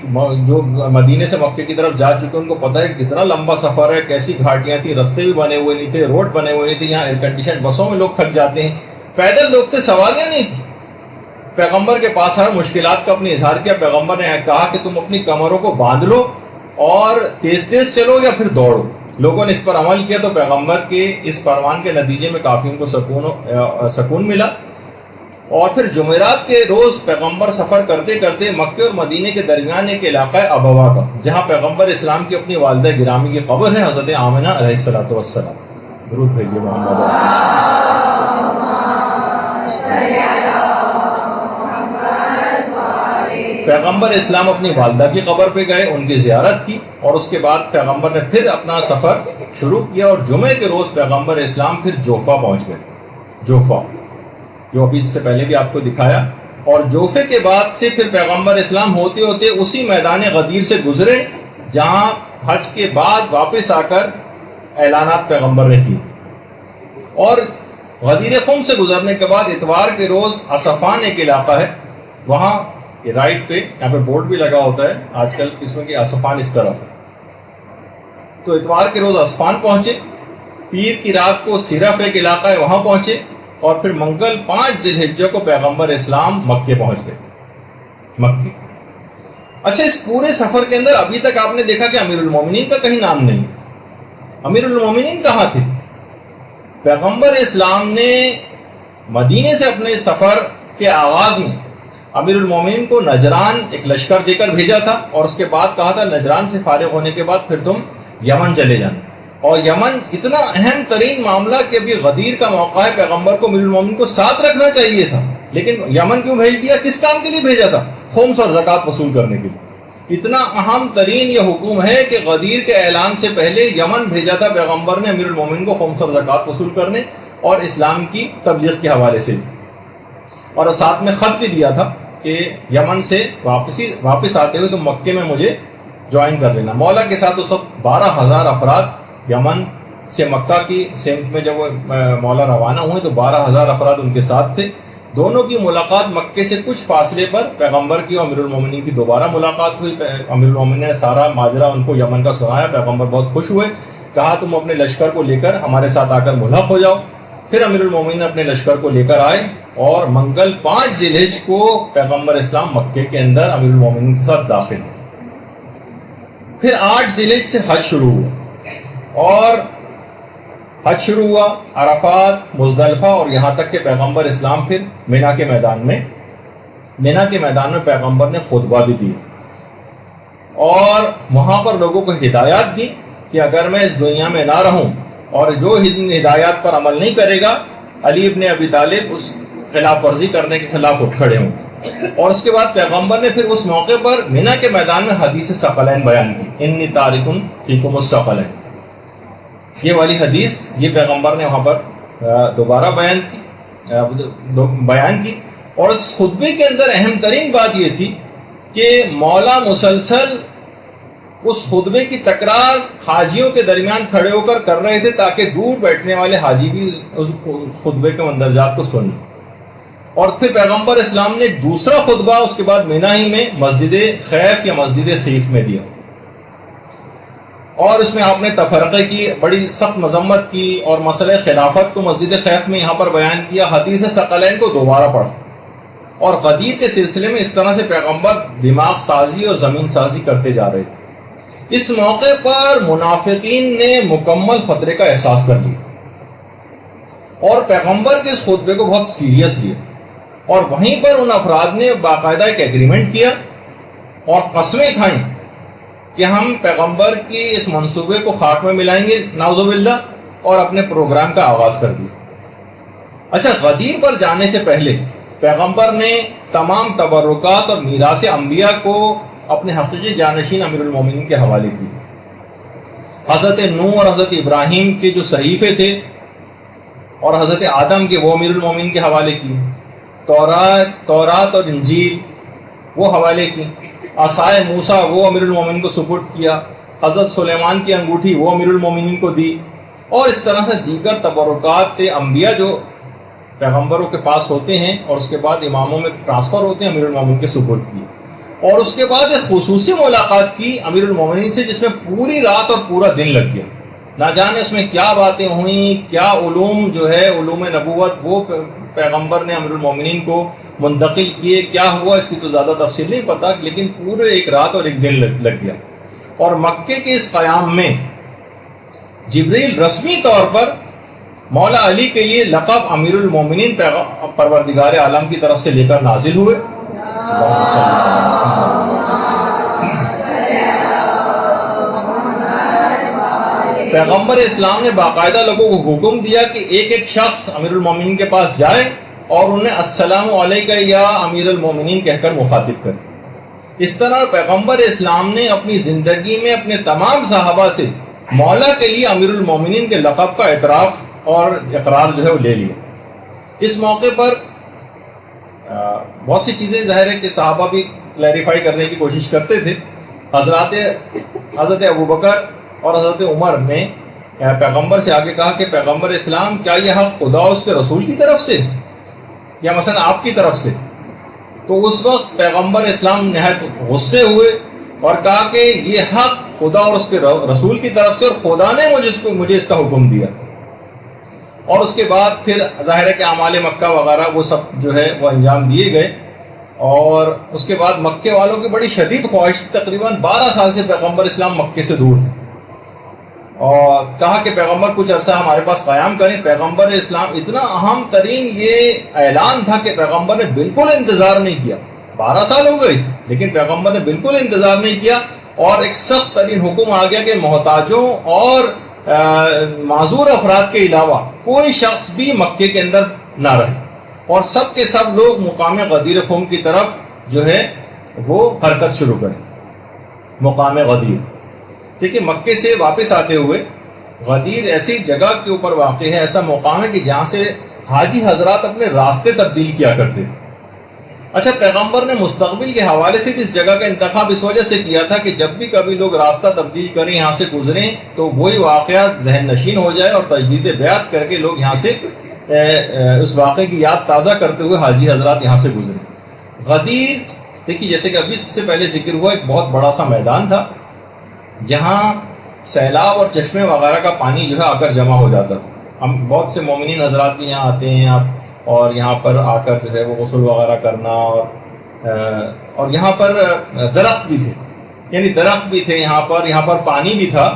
جو مدینے سے مکے کی طرف جا چکے ان کو پتہ ہے کتنا لمبا سفر ہے، کیسی گھاٹیاں تھیں، رستے بھی بنے ہوئے نہیں تھے، روڈ بنے ہوئے نہیں تھے، یہاں ایئر کنڈیشن بسوں میں لوگ تھک جاتے ہیں، پیدل لوگ تھے، سواریاں نہیں تھیں۔ پیغمبر کے پاس ہر مشکلات کا اپنے اظہار کیا۔ پیغمبر نے کہا کہ تم اپنی کمروں کو باندھ لو اور تیز تیز چلو یا پھر دوڑو۔ لوگوں نے اس پر عمل کیا تو پیغمبر کے اس فرمان کے نتیجے میں کافی ان کو سکون ملا۔ اور پھر جمعرات کے روز پیغمبر سفر کرتے کرتے مکے اور مدینے کے درمیان ایک علاقہ ہے ابوا کا، جہاں پیغمبر اسلام کی اپنی والدہ گرامی کی قبر ہے، حضرت آمنہ علیہ السلام۔ درود بھیجیے محمد۔ پیغمبر اسلام اپنی والدہ کی قبر پہ گئے، ان کی زیارت کی، اور اس کے بعد پیغمبر نے پھر اپنا سفر شروع کیا، اور جمعے کے روز پیغمبر اسلام پھر جوفا پہنچ گئے۔ جوفا جو ابھی اس سے پہلے بھی آپ کو دکھایا، اور جوفے کے بعد سے پھر پیغمبر اسلام ہوتے ہوتے اسی میدان غدیر سے گزرے جہاں حج کے بعد واپس آ کر اعلانات پیغمبر نے کی، اور غدیر خم سے گزرنے کے بعد اتوار کے روز اسفان ایک علاقہ ہے، وہاں رائٹ پہ یہاں پہ بورڈ بھی لگا ہوتا ہے آج کل اس میں کہ اسفان اس طرف ہے، تو اتوار کے روز اسفان پہنچے، پیر کی رات کو صرف ایک علاقہ ہے وہاں پہنچے، اور پھر منگل 5 ذی الحجہ کو پیغمبر اسلام مکے پہنچ گئے، مکے۔ اچھا، اس پورے سفر کے اندر ابھی تک آپ نے دیکھا کہ امیر المومنین کا کہیں نام نہیں۔ امیر المومنین کہاں تھے؟ پیغمبر اسلام نے مدینے سے اپنے سفر کے آغاز میں امیر المومنین کو نجران ایک لشکر دے کر بھیجا تھا، اور اس کے بعد کہا تھا نجران سے فارغ ہونے کے بعد پھر تم یمن چلے جانا، اور یمن اتنا اہم ترین معاملہ کہ ابھی غدیر کا موقع ہے، پیغمبر کو امیر المومنین کو ساتھ رکھنا چاہیے تھا، لیکن یمن کیوں بھیج دیا؟ کس کام کے لیے بھیجا تھا؟ خمس اور زکوٰۃ وصول کرنے کے لیے۔ اتنا اہم ترین یہ حکم ہے کہ غدیر کے اعلان سے پہلے یمن بھیجا تھا پیغمبر نے امیر المومنین کو خمس اور زکوٰۃ وصول کرنے اور اسلام کی تبلیغ کے حوالے سے، اور ساتھ میں خط بھی دیا تھا کہ یمن سے واپس آتے ہوئے تم مکے میں مجھے جوائن کر لینا۔ مولا کے ساتھ اس وقت 12,000 افراد یمن سے مکہ کی سمت میں جب وہ مولا روانہ ہوئے تو 12,000 افراد ان کے ساتھ تھے۔ دونوں کی ملاقات مکے سے کچھ فاصلے پر پیغمبر کی اور امیر المومنین کی دوبارہ ملاقات ہوئی۔ امیر المومنین نے سارا ماجرا ان کو یمن کا سنایا، پیغمبر بہت خوش ہوئے، کہا تم اپنے لشکر کو لے کر ہمارے ساتھ آ کر ملحق ہو جاؤ۔ پھر امیر المومنین اپنے لشکر کو لے کر آئے، اور منگل 5 ذی الحجہ کو پیغمبر اسلام مکے کے اندر امیر المومنین کے ساتھ داخل ہوئے۔ پھر 8 ذی الحجہ سے حج شروع ہوا، اور حج شروع ہوا عرفات، مزدلفہ، اور یہاں تک کہ پیغمبر اسلام پھر مینا کے میدان میں پیغمبر نے خطبہ بھی دی، اور وہاں پر لوگوں کو ہدایات دی کہ اگر میں اس دنیا میں نہ رہوں اور جو ہدایات پر عمل نہیں کرے گا، علی ابن ابی طالب اس خلاف ورزی کرنے کے خلاف اٹھ کھڑے ہوں۔ اور اس کے بعد پیغمبر نے پھر اس موقع پر مینا کے میدان میں حدیث ثقلین بیان کی، انی تارک فیکم الثقلین، یہ والی حدیث یہ پیغمبر نے وہاں پر دوبارہ بیان کی۔ اور اس خطبے کے اندر اہم ترین بات یہ تھی کہ مولا مسلسل اس خطبے کی تکرار حاجیوں کے درمیان کھڑے ہو کر رہے تھے تاکہ دور بیٹھنے والے حاجی بھی اس خطبے کے مندرجات کو سنیں۔ اور پھر پیغمبر اسلام نے ایک دوسرا خطبہ اس کے بعد مینا ہی میں مسجد خیف یا مسجد خیف میں دیا، اور اس میں آپ نے تفرقے کی بڑی سخت مذمت کی، اور مسئلہ خلافت کو مسجد خیف میں یہاں پر بیان کیا، حدیث ثقلین کو دوبارہ پڑھا، اور غدیر کے سلسلے میں اس طرح سے پیغمبر دماغ سازی اور زمین سازی کرتے جا رہے تھے۔ اس موقع پر منافقین نے مکمل خطرے کا احساس کر لیا، اور پیغمبر کے اس خطبے کو بہت سیریس لیا، اور وہیں پر ان افراد نے باقاعدہ ایک ایگریمنٹ کیا اور قسمیں کھائیں کہ ہم پیغمبر کی اس منصوبے کو خاک میں ملائیں گے نعوذ باللہ، اور اپنے پروگرام کا آغاز کر دیا۔ اچھا، غدیر پر جانے سے پہلے پیغمبر نے تمام تبرکات اور میراث انبیاء کو اپنے حقیقی جانشین امیر المومنین کے حوالے کی۔ حضرت نوح اور حضرت ابراہیم کے جو صحیفے تھے اور حضرت آدم کے، وہ امیر المومنین کے حوالے کی۔ تورات اور انجیل وہ حوالے کی۔ عصائے موسیٰ وہ امیر المومنین کو سپرد کیا۔ حضرت سلیمان کی انگوٹھی وہ امیر المومنین کو دی، اور اس طرح سے دیگر تبرکات انبیاء جو پیغمبروں کے پاس ہوتے ہیں اور اس کے بعد اماموں میں ٹرانسفر ہوتے ہیں، امیر المومنین کے سپرد کی۔ اور اس کے بعد ایک خصوصی ملاقات کی امیر المومنین سے، جس میں پوری رات اور پورا دن لگ گیا۔ نہ جانے اس میں کیا باتیں ہوئیں، کیا علوم جو ہے علوم نبوت وہ پیغمبر نے امیر المومنین کو منتقل کیے، کیا ہوا اس کی تو زیادہ تفصیل نہیں پتہ، لیکن پورے ایک رات اور ایک دن لگ گیا۔ اور مکے کے اس قیام میں جبریل رسمی طور پر مولا علی کے لیے لقب امیر المومنین پروردگار عالم کی طرف سے لے کر نازل ہوئے۔ پیغمبر اسلام نے باقاعدہ لوگوں کو حکم دیا کہ ایک ایک شخص امیر المومنین کے پاس جائے اور انہیں السلام علیکہ یا امیر المومنین کہہ کر مخاطب کرے۔ اس طرح پیغمبر اسلام نے اپنی زندگی میں اپنے تمام صحابہ سے مولا کے لیے امیر المومنین کے لقب کا اعتراف اور اقرار جو ہے وہ لے لیا۔ اس موقع پر بہت سی چیزیں ظاہر ہے کہ صحابہ بھی کلیریفائی کرنے کی کوشش کرتے تھے. حضرت ابوبکر اور حضرت عمر نے پیغمبر سے آگے کہا کہ پیغمبر اسلام کیا یہ حق خدا اور اس کے رسول کی طرف سے یا مثلا آپ کی طرف سے؟ تو اس وقت پیغمبر اسلام نہایت غصے ہوئے اور کہا کہ یہ حق خدا اور اس کے رسول کی طرف سے اور خدا نے مجھے اس کا حکم دیا. اور اس کے بعد پھر ظاہر ہے کہ اعمال مکہ وغیرہ وہ سب جو ہے وہ انجام دیے گئے. اور اس کے بعد مکے والوں کی بڑی شدید خواہش تھی، تقریباً 12 سال سے پیغمبر اسلام مکے سے دور تھے، اور کہا کہ پیغمبر کچھ عرصہ ہمارے پاس قیام کریں. پیغمبر اسلام اتنا اہم ترین یہ اعلان تھا کہ پیغمبر نے بالکل انتظار نہیں کیا. 12 سال ہو گئے تھے لیکن پیغمبر نے بالکل انتظار نہیں کیا، اور ایک سخت ترین حکم آ گیا کہ محتاجوں اور معذور افراد کے علاوہ کوئی شخص بھی مکے کے اندر نہ رہے، اور سب کے سب لوگ مقام غدیر خم کی طرف جو ہے وہ حرکت شروع کریں. مقام غدیر دیکھیے مکے سے واپس آتے ہوئے غدیر ایسی جگہ کے اوپر واقع ہے، ایسا مقام ہے کہ جہاں سے حاجی حضرات اپنے راستے تبدیل کیا کرتے تھے. اچھا، پیغمبر نے مستقبل کے حوالے سے بھی اس جگہ کا انتخاب اس وجہ سے کیا تھا کہ جب بھی کبھی لوگ راستہ تبدیل کریں، یہاں سے گزریں، تو وہی واقعات ذہن نشین ہو جائے اور تجدید بیعت کر کے لوگ یہاں سے اس واقعے کی یاد تازہ کرتے ہوئے حاجی حضرات یہاں سے گزریں. غدیر دیکھیے جیسے کہ ابھی سے پہلے ذکر ہوا، ایک بہت بڑا سا میدان تھا جہاں سیلاب اور چشمے وغیرہ کا پانی جو ہے آ کر جمع ہو جاتا تھا. ہم بہت سے مومنین حضرات بھی یہاں آتے ہیں اور یہاں پر آ کر جو ہے وہ غسل وغیرہ کرنا، اور یہاں پر درخت بھی تھے، یعنی درخت بھی تھے یہاں پر پانی بھی تھا.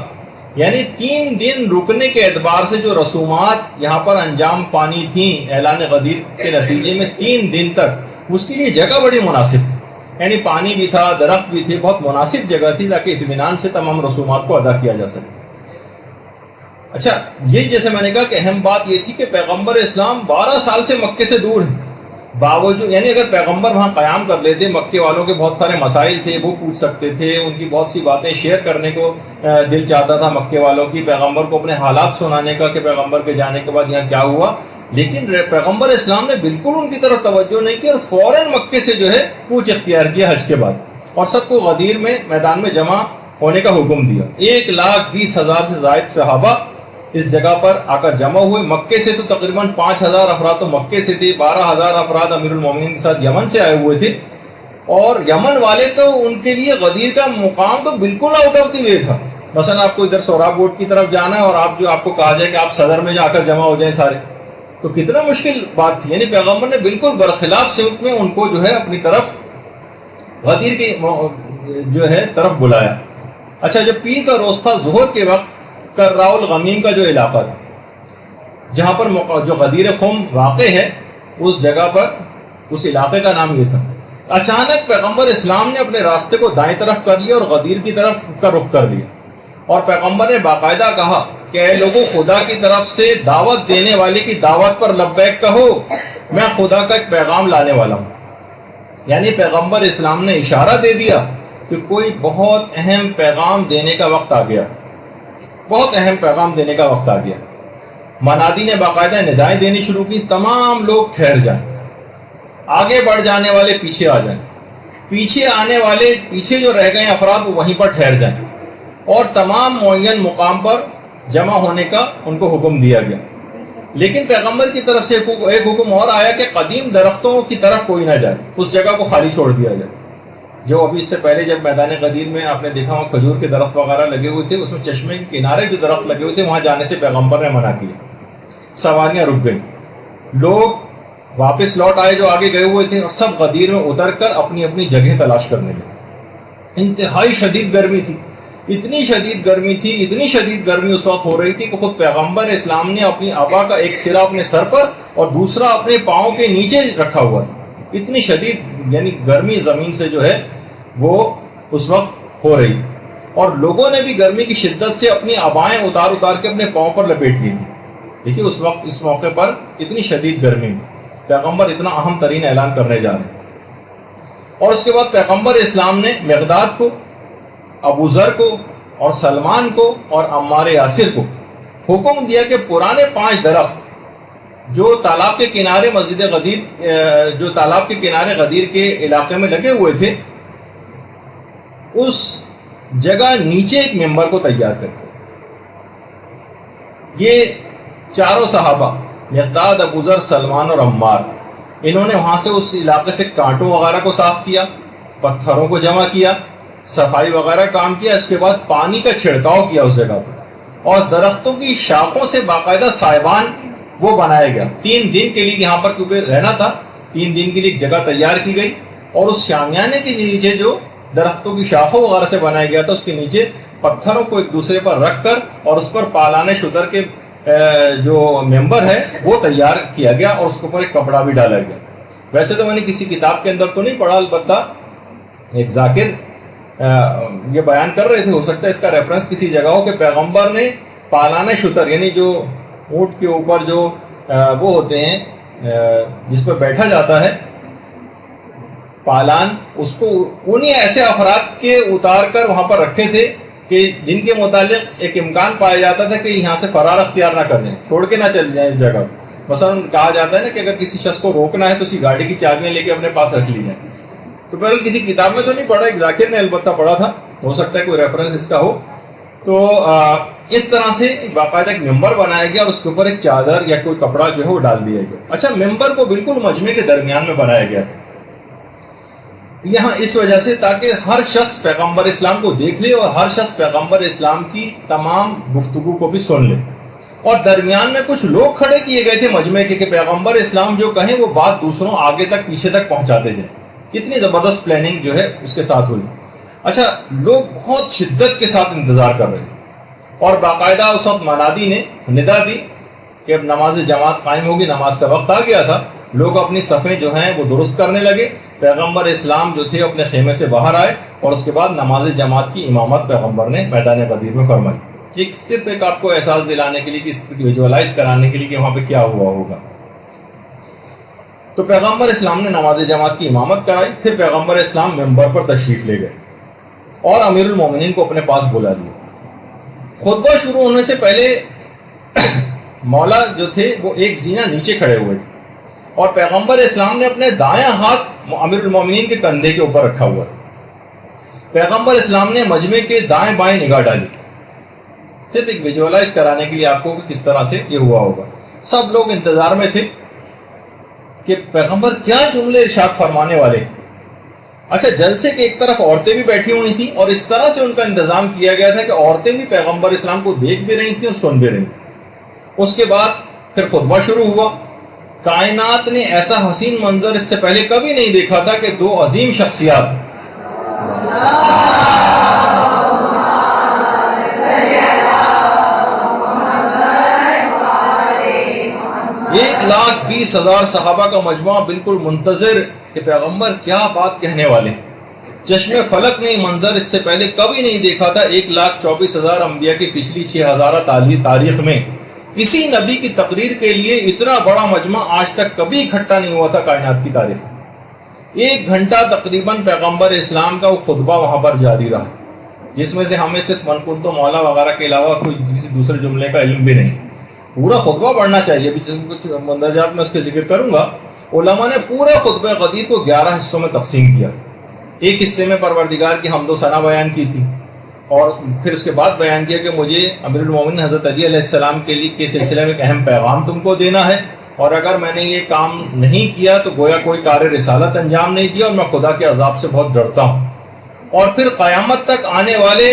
یعنی 3 دن رکنے کے اعتبار سے جو رسومات یہاں پر انجام پانی تھیں اعلان غدیر کے نتیجے میں 3 دن تک، اس کے لیے جگہ بڑی مناسب تھی. یعنی پانی بھی تھا، درخت بھی تھے، بہت مناسب جگہ تھی تاکہ اطمینان سے تمام رسومات کو ادا کیا جا سکے. اچھا، یہ جیسے میں نے کہا کہ اہم بات یہ تھی کہ پیغمبر اسلام 12 سال سے مکے سے دور ہیں. باوجود یعنی اگر پیغمبر وہاں قیام کر لیتے، مکے والوں کے بہت سارے مسائل تھے، وہ پوچھ سکتے تھے، ان کی بہت سی باتیں شیئر کرنے کو دل چاہتا تھا مکے والوں کی، پیغمبر کو اپنے حالات سنانے کا کہ پیغمبر کے جانے کے بعد یہاں کیا ہوا. لیکن پیغمبر اسلام نے بالکل ان کی طرف توجہ نہیں کی اور فوراً مکے سے جو ہے کوچ اختیار کیا حج کے بعد، اور سب کو غدیر میں میدان میں جمع ہونے کا حکم دیا. 1,20,000 سے زائد صحابہ اس جگہ پر آ کر جمع ہوئے. مکے سے تو تقریباً 5,000 افراد تو مکے سے تھے، 12,000 افراد امیر المومنین کے ساتھ یمن سے آئے ہوئے تھے. اور یمن والے تو ان کے لیے غدیر کا مقام تو بالکل آؤٹ آف دی وے تھا. مثلا آپ کو ادھر سوراب گوٹ کی طرف جانا ہے اور آپ کو کہا جائے کہ آپ صدر میں جا کر جمع ہو جائیں سارے، تو کتنا مشکل بات تھی. یعنی پیغمبر نے بالکل برخلاف سمت میں ان کو جو ہے اپنی طرف غدیر کی جو ہے طرف بلایا. اچھا، جب پیر کا روز تھا ظہر کے وقت، کرراء الغمیم کا جو علاقہ تھا جہاں پر جو غدیر خم واقع ہے، اس جگہ پر اس علاقے کا نام یہ تھا. اچانک پیغمبر اسلام نے اپنے راستے کو دائیں طرف کر لیا اور غدیر کی طرف کا رخ کر لیا، اور پیغمبر نے باقاعدہ کہا کہ اے لوگوں، خدا کی طرف سے دعوت دینے والے کی دعوت پر لبیک کہو، میں خدا کا ایک پیغام لانے والا ہوں. یعنی پیغمبر اسلام نے اشارہ دے دیا کہ کوئی بہت اہم پیغام دینے کا وقت آ گیا، بہت اہم پیغام دینے کا وقت آ گیا. منادی نے باقاعدہ ندائیں دینی شروع کی، تمام لوگ ٹھہر جائیں، آگے بڑھ جانے والے پیچھے آ جائیں، پیچھے آنے والے پیچھے جو رہ گئے افراد وہ وہیں پر ٹھہر جائیں، اور تمام معین مقام پر جمع ہونے کا ان کو حکم دیا گیا. لیکن پیغمبر کی طرف سے ایک حکم اور آیا کہ قدیم درختوں کی طرف کوئی نہ جائے، اس جگہ کو خالی چھوڑ دیا جائے. جو ابھی اس سے پہلے جب میدان غدیر میں آپ نے دیکھا وہاں کھجور کے درخت وغیرہ لگے ہوئے تھے، اس میں چشمے کے کنارے جو درخت لگے ہوئے تھے وہاں جانے سے پیغمبر نے منع کیا. سواریاں رک گئیں، لوگ واپس لوٹ آئے جو آگے گئے ہوئے تھے، اور سب غدیر میں اتر کر اپنی اپنی جگہ تلاش کرنے لگے. انتہائی شدید گرمی تھی، اتنی شدید گرمی اس وقت ہو رہی تھی کہ خود پیغمبر اسلام نے اپنی عبا کا ایک سرا اپنے سر پر اور دوسرا اپنے پاؤں کے نیچے رکھا ہوا تھا. اتنی شدید یعنی گرمی زمین سے جو ہے وہ اس وقت ہو رہی تھی، اور لوگوں نے بھی گرمی کی شدت سے اپنی عبائیں اتار کے اپنے پاؤں پر لپیٹ لی تھی. دیکھیے اس وقت اس موقع پر اتنی شدید گرمی میں پیغمبر اتنا اہم ترین اعلان کرنے جا رہے ہیں. اور اس کے بعد پیغمبر اسلام نے مقداد کو، ابو ذر کو اور سلمان کو اور عمار یاسر کو حکم دیا کہ پرانے 5 درخت جو تالاب کے کنارے مسجد غدیر جو تالاب کے کنارے غدیر کے علاقے میں لگے ہوئے تھے، اس جگہ نیچے ایک ممبر کو تیار کرتے. یہ چاروں صحابہ مقداد، ابو ذر، سلمان اور عمار، انہوں نے وہاں سے اس علاقے سے کانٹوں وغیرہ کو صاف کیا، پتھروں کو جمع کیا، صفائی وغیرہ کام کیا. اس کے بعد پانی کا چھڑکاؤ کیا اس جگہ پر، اور درختوں کی شاخوں سے باقاعدہ سائبان وہ بنایا گیا. 3 دن کے لیے یہاں پر کیونکہ رہنا تھا، 3 دن کے لیے ایک جگہ تیار کی گئی، اور اس شامیانے کے نیچے جو درختوں کی شاخوں وغیرہ سے بنایا گیا تھا، اس کے نیچے پتھروں کو ایک دوسرے پر رکھ کر اور اس پر پالان شتر کے جو ممبر ہے وہ تیار کیا گیا، اور اس کے اوپر ایک کپڑا بھی ڈالا گیا. ویسے تو میں نے کسی کتاب کے اندر تو نہیں پڑھا، البتہ ایک ذاکر یہ بیان کر رہے تھے، ہو سکتا ہے اس کا ریفرنس کسی جگہ ہو، کہ پیغمبر نے پالان شتر یعنی جو اونٹ کے اوپر جو وہ ہوتے ہیں جس پہ بیٹھا جاتا ہے پالان، اس کو انہیں ایسے افراد کے اتار کر وہاں پر رکھے تھے کہ جن کے متعلق ایک امکان پایا جاتا تھا کہ یہاں سے فرار اختیار نہ کر دیں، چھوڑ کے نہ چل جائیں اس جگہ. مثلا کہا جاتا ہے نا کہ اگر کسی شخص کو روکنا ہے تو اس کی گاڑی کی چابیاں لے کے اپنے پاس رکھ لی جائیں. تو بہرحال کسی کتاب میں تو نہیں پڑھا، ایک ذاکر نے البتہ پڑھا تھا، ہو سکتا ہے کوئی ریفرنس اس کا ہو. تو اس طرح سے باقاعدہ ایک ممبر بنایا گیا، اور اس کے اوپر ایک چادر یا کوئی کپڑا جو ہے وہ ڈال دیا گیا. اچھا، ممبر کو بالکل مجمع کے درمیان میں بنایا گیا تھا یہاں اس وجہ سے تاکہ ہر شخص پیغمبر اسلام کو دیکھ لے اور ہر شخص پیغمبر اسلام کی تمام گفتگو کو بھی سن لے. اور درمیان میں کچھ لوگ کھڑے کیے گئے تھے مجمع کے کہ پیغمبر اسلام جو کہیں وہ بات دوسروں آگے تک پیچھے تک پہنچاتے جائیں. کتنی زبردست پلاننگ جو ہے اس کے ساتھ ہوئی. اچھا، لوگ بہت شدت کے ساتھ انتظار کر رہے تھے، اور باقاعدہ اس وقت منادی نے ندا دی کہ اب نماز جماعت قائم ہوگی، نماز کا وقت آ گیا تھا. لوگ اپنی صفیں جو ہیں وہ درست کرنے لگے. پیغمبر اسلام جو تھے اپنے خیمے سے باہر آئے، اور اس کے بعد نماز جماعت کی امامت پیغمبر نے میدان غدیر میں فرمائی. ایک صرف ایک آپ کو احساس دلانے کے لیے، ویژوالائز کرانے کے لیے کہ وہاں پہ کیا ہوا ہوگا. تو پیغمبر اسلام نے نماز جماعت کی امامت کرائی. پھر پیغمبر اسلام ممبر پر تشریف لے گئے اور امیر المومنین کو اپنے پاس بلا لیا. خطبہ شروع ہونے سے پہلے مولا جو تھے وہ ایک زینہ نیچے کھڑے ہوئے تھے، اور پیغمبر اسلام نے اپنے دایاں ہاتھ امیر المومنین کے کندھے کے اوپر رکھا ہوا تھا. پیغمبر اسلام نے مجمع کے دائیں بائیں نگاہ ڈالی، صرف ایک ویژوالائز کرانے کے لیے آپ کو کہ کس طرح سے یہ ہوا ہوگا. سب لوگ انتظار میں تھے کہ پیغمبر کیا جملے ارشاد فرمانے والے. اچھا، جلسے کے ایک طرف عورتیں بھی بیٹھی ہوئی تھیں، اور اس طرح سے ان کا انتظام کیا گیا تھا کہ عورتیں بھی پیغمبر اسلام کو دیکھ بھی رہی تھیں اور سن بھی رہی تھیں. اس کے بعد پھر خطبہ شروع ہوا. کائنات نے ایسا حسین منظر اس سے پہلے کبھی نہیں دیکھا تھا کہ دو عظیم شخصیات ایک 1,20,000 صحابہ کا مجموعہ بالکل منتظر کہ پیغمبر کیا بات کہنے والے. چشم فلک نے منظر اس سے پہلے کبھی نہیں دیکھا تھا. 1,24,000 انبیاء کی پچھلی 6,000 تاریخ میں کسی نبی کی تقریر کے لیے اتنا بڑا مجمع آج تک کبھی اکٹھا نہیں ہوا تھا کائنات کی تاریخ میں. 1 گھنٹہ تقریباً پیغمبر اسلام کا وہ خطبہ وہاں پر جاری رہا، جس میں سے ہمیں صرف من کنتو مولا وغیرہ کے علاوہ کوئی کسی دوسرے جملے کا علم بھی نہیں. پورا خطبہ پڑھنا چاہیے، کچھ مندرجات میں اس کے ذکر کروں گا. علماء نے پورے خطبہ غدیر کو 11 حصوں میں تقسیم کیا. ایک حصے میں پروردگار کی حمد و ثنا بیان کی تھی، اور پھر اس کے بعد بیان کیا کہ مجھے امیر المومنین حضرت علی علیہ السلام کے سلسلے میں ایک اہم پیغام تم کو دینا ہے، اور اگر میں نے یہ کام نہیں کیا تو گویا کوئی کار رسالت انجام نہیں دیا، اور میں خدا کے عذاب سے بہت ڈرتا ہوں. اور پھر قیامت تک آنے والے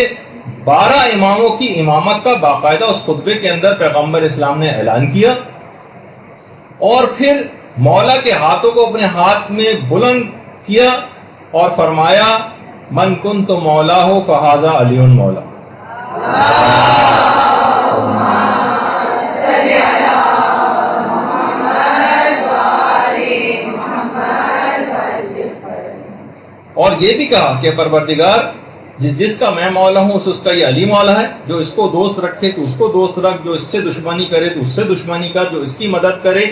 12 اماموں کی امامت کا باقاعدہ اس خطبے کے اندر پیغمبر اسلام نے اعلان کیا. اور پھر مولا کے ہاتھوں کو اپنے ہاتھ میں بلند کیا اور فرمایا من کنت مولا ہو فہذا علی مولا. اور یہ بھی کہا کہ پروردگار جس کا میں مولا ہوں اس کا یہ علی مولا ہے. جو اس کو دوست رکھے تو اس کو دوست رکھ، جو اس سے دشمنی کرے تو اس سے دشمنی کر، جو اس کی مدد کرے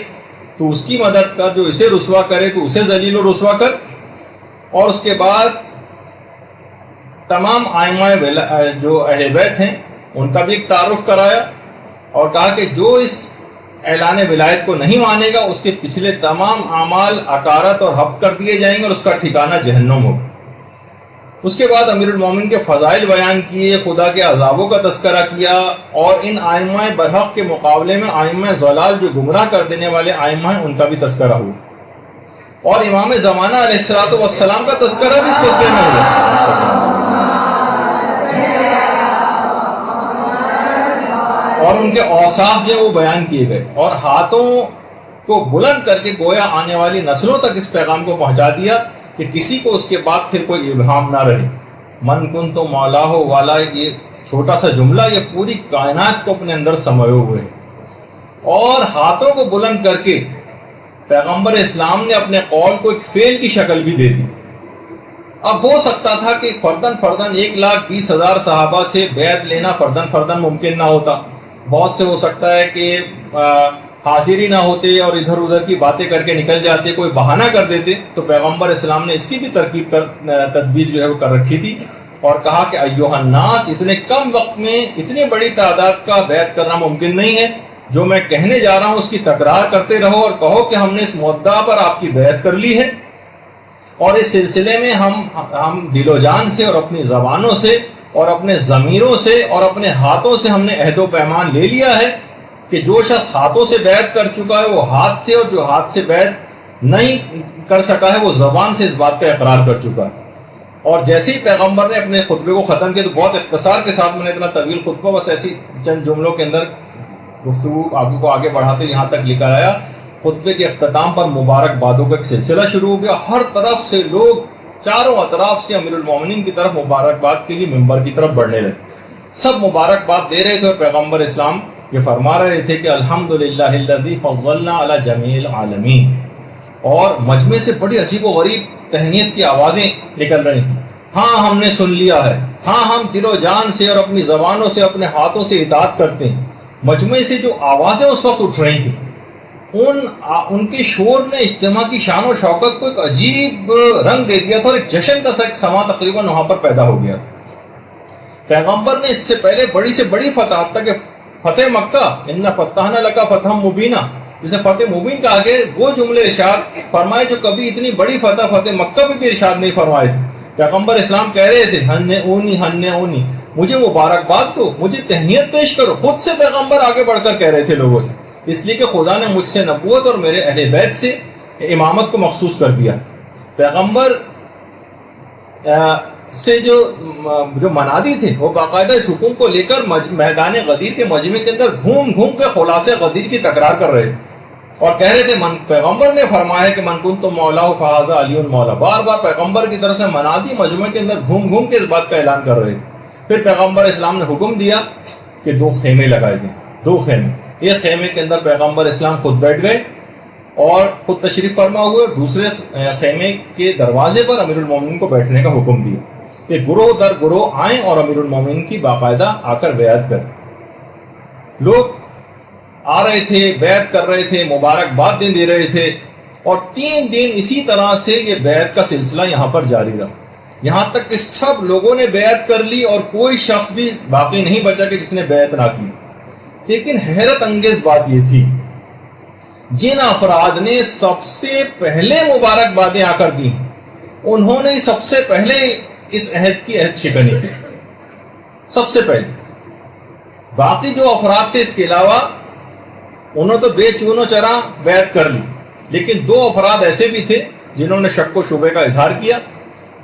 تو اس کی مدد کر، جو اسے رسوا کرے تو اسے ذلیل و رسوا کر. اور اس کے بعد تمام ائمہ جو اہل بیت ہیں ان کا بھی ایک تعارف کرایا، اور کہا کہ جو اس اعلان ولایت کو نہیں مانے گا اس کے پچھلے تمام اعمال اکارت اور حبط کر دیے جائیں گے اور اس کا ٹھکانہ جہنم ہوگا۔ اس کے بعد امیر المومنین کے فضائل بیان کیے، خدا کے عذابوں کا تذکرہ کیا، اور ان آئمہ برحق کے مقابلے میں آئمہ ضلال جو گمراہ کر دینے والے آئمہ ہیں ان کا بھی تذکرہ ہوا، اور امام زمانہ علیہ السلام کا تذکرہ بھی اس خطبے میں ہوا، اور ان کے اوصاف جو وہ بیان کیے گئے، اور ہاتھوں کو بلند کر کے گویا آنے والی نسلوں تک اس پیغام کو پہنچا دیا کہ کسی کو اس کے بعد پھر کوئی ابہام نہ رہے۔ من کن تو مولا ہو والا، یہ چھوٹا سا جملہ یہ پوری کائنات کو اپنے اندر سموئے ہوئے، اور ہاتھوں کو بلند کر کے پیغمبر اسلام نے اپنے قول کو ایک فعل کی شکل بھی دے دی۔ اب ہو سکتا تھا کہ فردن 1,20,000 صحابہ سے بیعت لینا فردن ممکن نہ ہوتا، بہت سے ہو سکتا ہے کہ حاضر ہی نہ ہوتے اور ادھر ادھر کی باتیں کر کے نکل جاتے، کوئی بہانہ کر دیتے، تو پیغمبر اسلام نے اس کی بھی تدبیر جو ہے وہ کر رکھی تھی، اور کہا کہ ایھا الناس، اتنے کم وقت میں اتنی بڑی تعداد کا بیعت کرنا ممکن نہیں ہے، جو میں کہنے جا رہا ہوں اس کی تکرار کرتے رہو اور کہو کہ ہم نے اس مدعا پر آپ کی بیعت کر لی ہے، اور اس سلسلے میں ہم دل و جان سے اور اپنی زبانوں سے اور اپنے ضمیروں سے اور اپنے ہاتھوں سے ہم نے عہد و پیمان لے لیا ہے کہ جو شخص ہاتھوں سے بیعت کر چکا ہے وہ ہاتھ سے، اور جو ہاتھ سے بیعت نہیں کر سکا ہے وہ زبان سے اس بات کا اقرار کر چکا ہے۔ اور جیسے ہی پیغمبر نے اپنے خطبے کو ختم کیا تو بہت اختصار کے ساتھ، میں نے اتنا طویل خطبہ بس ایسی چند جملوں کے اندر گفتگو آپ کو آگے بڑھاتے یہاں تک لے کر آیا، خطبے کے اختتام پر مبارکبادوں کا ایک سلسلہ شروع ہو گیا، ہر طرف سے لوگ چاروں اطراف سے امیر المومنین کی طرف مبارکباد کے لیے ممبر کی طرف بڑھنے لگے، سب مبارکباد دے رہے تھے، اور پیغمبر اسلام یہ فرما رہے تھے کہ الحمدللہ الذی فضلنا علی جمیع العالمین، اور مجمع سے بڑی عجیب و غریب تہنیت کی آوازیں نکل رہی تھیں، ہاں ہم نے سن لیا ہے، ہاں ہم دل و جان سے اور اپنی زبانوں سے اپنے ہاتھوں سے اطاعت کرتے ہیں۔ مجمع سے جو آوازیں اس وقت اٹھ رہی تھیں، ان کے شور نے اجتماع کی شان و شوکت کو ایک عجیب رنگ دے دیا تھا، اور ایک جشن کا سا ایک سما تقریباً وہاں پر پیدا ہو گیا تھا۔ پیغمبر نے اس سے پہلے بڑی سے بڑی فتح، حتیٰ کہ فتح مکہ، ان فتحنا لک فتحا مبینا، جسے فتح مبین کا آگے وہ جملے ارشاد فرمائے جو کبھی اتنی بڑی فتح مکہ میں بھی ارشاد نہیں فرمائے تھے۔ پیغمبر اسلام کہہ رہے تھے ہن اونی، مجھے مبارکباد دو، مجھے تہنیت پیش کرو، خود سے پیغمبر آگے بڑھ کر کہہ رہے تھے لوگوں سے، اس لیے کہ خدا نے مجھ سے نبوت اور میرے اہل بیت سے امامت کو مخصوص کر دیا۔ پیغمبر سے جو منادی تھے وہ باقاعدہ اس حکم کو لے کر میدان غدیر کے مجمع کے اندر گھوم گھوم کے خلاصے غدیر کی تکرار کر رہے تھے، اور کہہ رہے تھے پیغمبر نے فرمایا کہ من کنت مولا فہذا علی مولا، بار بار پیغمبر کی طرف سے منادی مجمع کے اندر گھوم گھوم کے اس بات کا اعلان کر رہے تھے۔ پھر پیغمبر اسلام نے حکم دیا کہ 2 خیمے لگائے جائیں، 2 خیمے، ایک خیمے کے اندر پیغمبر اسلام خود بیٹھ گئے اور خود تشریف فرما ہوئے، اور دوسرے خیمے کے دروازے پر امیر المومنین کو بیٹھنے کا حکم دیا کہ گروہ در گروہ آئیں اور امیر المومنین کی باقاعدہ آ کر بیعت کریں۔ لوگ آ رہے تھے، بیعت کر رہے تھے، مبارکباد دے رہے تھے، اور 3 دن اسی طرح سے یہ بیعت کا سلسلہ یہاں پر جاری رہا، یہاں تک کہ سب لوگوں نے بیعت کر لی اور کوئی شخص بھی باقی نہیں بچا کہ جس نے بیعت نہ کی۔ لیکن حیرت انگیز بات یہ تھی، جن افراد نے سب سے پہلے مبارکبادیں آ کر دی انہوں نے سب سے پہلے اس عہد کی عہد شکنی کی، سب سے پہلے۔ باقی جو افراد تھے اس کے علاوہ انہوں تو بے چون و چرا بیعت کر لی، لیکن 2 افراد ایسے بھی تھے جنہوں نے شک و شبے کا اظہار کیا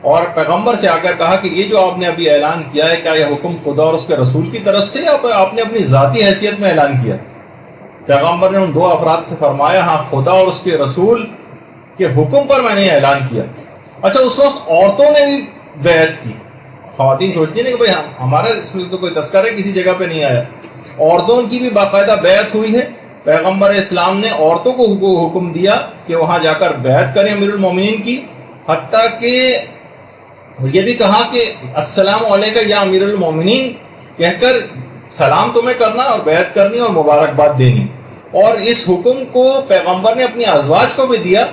اور پیغمبر سے آ کر کہا کہ یہ جو آپ نے ابھی اعلان کیا ہے کیا یہ حکم خدا اور اس کے رسول کی طرف سے یا آپ نے اپنی ذاتی حیثیت میں اعلان کیا؟ پیغمبر نے ان 2 افراد سے فرمایا ہاں خدا اور اس کے رسول کے حکم پر میں نے اعلان کیا۔ اچھا، اس وقت عورتوں نے بھی بیعت کی۔ خواتین سوچتی ہیں کہ بھائی ہمارا اس میں تو کوئی تذکرہ کسی جگہ پہ نہیں آیا، عورتوں کی بھی باقاعدہ بیعت ہوئی ہے۔ پیغمبر اسلام نے عورتوں کو حکم دیا کہ وہاں جا کر بیعت کریں امیر المومنین کی، حتیٰ کہ یہ بھی کہا کہ السلام علیکم یا امیر المومنین کہہ کر سلام تمہیں کرنا اور بیعت کرنی اور مبارکباد دینی۔ اور اس حکم کو پیغمبر نے اپنی ازواج کو بھی دیا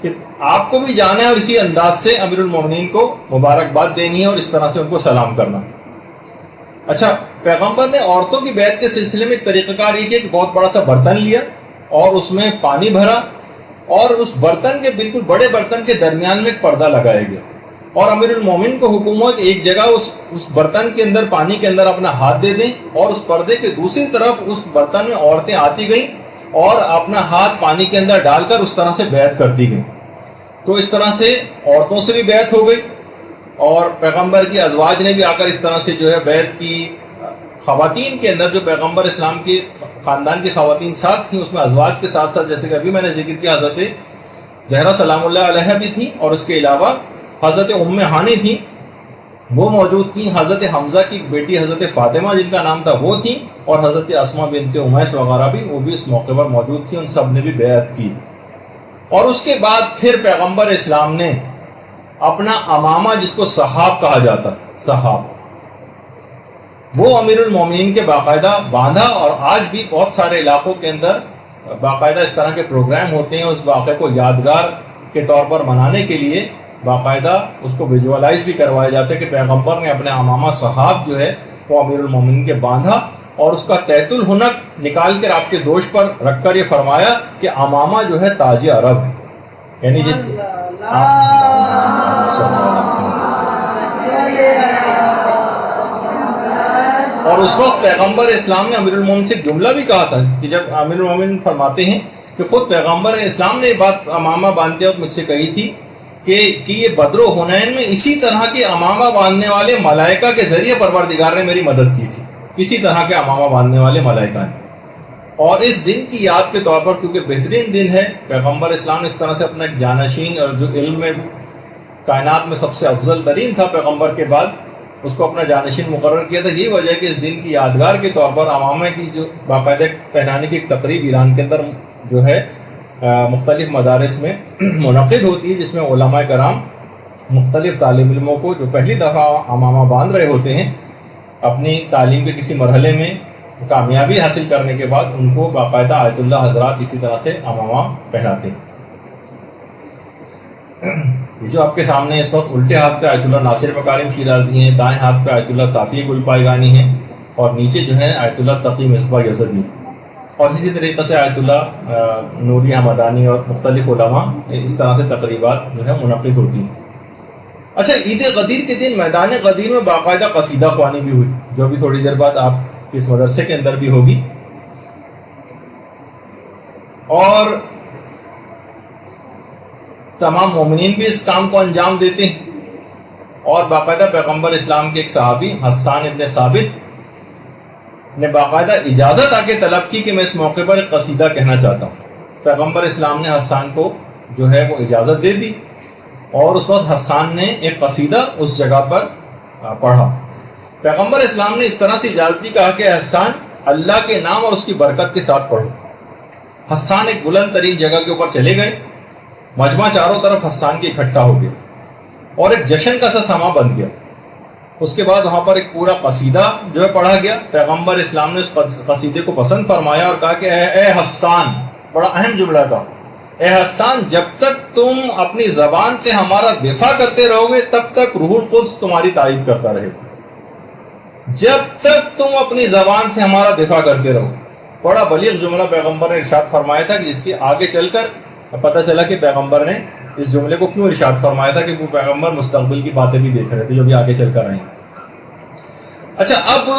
کہ آپ کو بھی جانا ہے اور اسی انداز سے امیر المومنین کو مبارکباد دینی ہے اور اس طرح سے ان کو سلام کرنا۔ اچھا، پیغمبر نے عورتوں کی بیعت کے سلسلے میں ایک طریقہ کار یہ کیا کہ بہت بڑا سا برتن لیا اور اس میں پانی بھرا اور اس برتن کے بالکل بڑے برتن کے درمیان میں ایک پردہ لگایا گیا اور امیر المومن کو حکم ہوا کہ ایک جگہ اس برتن کے اندر پانی کے اندر اپنا ہاتھ دے دیں اور اس پردے کے دوسری طرف اس برتن میں عورتیں آتی گئیں اور اپنا ہاتھ پانی کے اندر ڈال کر اس طرح سے بیعت کرتی گئیں. تو اس طرح سے عورتوں سے بھی بیعت ہو گئی اور پیغمبر کی ازواج نے بھی آ کر اس طرح سے جو ہے بیعت کی. خواتین کے اندر جو پیغمبر اسلام کے خاندان کی خواتین ساتھ تھیں اس میں ازواج کے ساتھ ساتھ جیسے کہ ابھی میں نے ذکر کیا حضرت زہرا سلام اللہ علیہ بھی تھیں اور اس کے علاوہ حضرت ام ہانی تھیں وہ موجود تھیں. حضرت حمزہ کی بیٹی حضرت فاطمہ جن کا نام تھا وہ تھیں اور حضرت اسماء بنت امیس وغیرہ بھی وہ بھی اس موقع پر موجود تھیں. ان سب نے بھی بیعت کی. اور اس کے بعد پھر پیغمبر اسلام نے اپنا امامہ جس کو صحاب کہا جاتا صحاب وہ امیر المومنین کے باقاعدہ باندھا اور آج بھی بہت سارے علاقوں کے اندر باقاعدہ اس طرح کے پروگرام ہوتے ہیں. اس واقعے کو یادگار کے طور پر منانے کے لیے باقاعدہ اس کو ویژوالائز بھی کروایا جاتا ہے کہ پیغمبر نے اپنے امامہ صحاب جو ہے وہ امیر المومنین کے باندھا اور اس کا تیت الحنک نکال کر آپ کے دوش پر رکھ کر یہ فرمایا کہ امامہ جو ہے تاج عرب ہے. یعنی جس اور اس وقت پیغمبر اسلام نے امیر المومنین سے جملہ بھی کہا تھا کہ جب امیر المومنین فرماتے ہیں کہ خود پیغمبر اسلام نے یہ بات امامہ باندھتے وقت مجھ سے کہی تھی کہ یہ بدر و حنین میں اسی طرح کے امامہ باندھنے والے ملائکہ کے ذریعے پروردگار نے میری مدد کی تھی. اسی طرح کے امامہ باندھنے والے ملائکہ ہیں. اور اس دن کی یاد کے طور پر کیونکہ بہترین دن ہے پیغمبر اسلام نے اس طرح سے اپنا ایک جانشین اور جو علم میں کائنات میں سب سے افضل ترین تھا پیغمبر کے بعد اس کو اپنا جانشین مقرر کیا تھا. یہی وجہ ہے کہ اس دن کی یادگار کے طور پر امامہ کی جو باقاعدہ پہنانے کی ایک تقریب ایران کے اندر جو ہے مختلف مدارس میں منعقد ہوتی ہے جس میں علماء کرام مختلف طالب علموں کو جو پہلی دفعہ امامہ باندھ رہے ہوتے ہیں اپنی تعلیم کے کسی مرحلے میں کامیابی حاصل کرنے کے بعد ان کو باقاعدہ آیت اللہ حضرات اسی طرح سے امامہ پہناتے ہیں. جو آپ کے سامنے اس وقت الٹے ہاتھ پہ آیت اللہ ناصر مکارم شیرازی ہیں, دائیں ہاتھ پہ آیت اللہ صافی گل پائیگانی ہیں اور نیچے جو ہے آیت اللہ تقی مصباح یزدی اور اسی طریقے سے آیت اللہ نوری حمدانی اور مختلف علماء اس طرح سے تقریبات جو ہے منعقد ہوتی ہیں. اچھا عید غدیر کے دن میدان غدیر میں باقاعدہ قصیدہ خوانی بھی ہوئی جو بھی تھوڑی دیر بعد آپ اس مدرسے کے اندر بھی ہوگی. اور تمام مومنین بھی اس کام کو انجام دیتے ہیں اور باقاعدہ پیغمبر اسلام کے ایک صحابی حسان ابن ثابت نے باقاعدہ اجازت آ کے طلب کی کہ میں اس موقع پر ایک قصیدہ کہنا چاہتا ہوں. پیغمبر اسلام نے حسان کو جو ہے وہ اجازت دے دی اور اس وقت حسان نے ایک قصیدہ اس جگہ پر پڑھا. پیغمبر اسلام نے اس طرح سے اجازت دی کہا کہ حسان اللہ کے نام اور اس کی برکت کے ساتھ پڑھو. حسان ایک بلند ترین جگہ کے اوپر چلے گئے. مجمع چاروں طرف حسان کے اکٹھا ہو گیا اور ایک جشن کا سا سما بن گیا. اس کے بعد وہاں پر ایک پورا قصیدہ جو ہے پڑھا گیا. پیغمبر اسلام نے اس قصیدے کو پسند فرمایا اور کہا کہ اے حسان, بڑا اہم جملہ تھا, اے حسان جب تک تم اپنی زبان سے ہمارا دفاع کرتے رہو گے تب تک روح القدس تمہاری تائید کرتا رہے گا. جب تک تم اپنی زبان سے ہمارا دفاع کرتے رہو. بڑا بلیغ جملہ پیغمبر نے ارشاد فرمایا تھا کہ جس کے آگے چل کر پتہ چلا کہ پیغمبر نے اس جملے کو کیوں ارشاد فرمایا تھا کہ وہ پیغمبر مستقبل کی باتیں بھی دیکھ رہے تھے جو بھی آگے چل کر آئیں. اچھا اب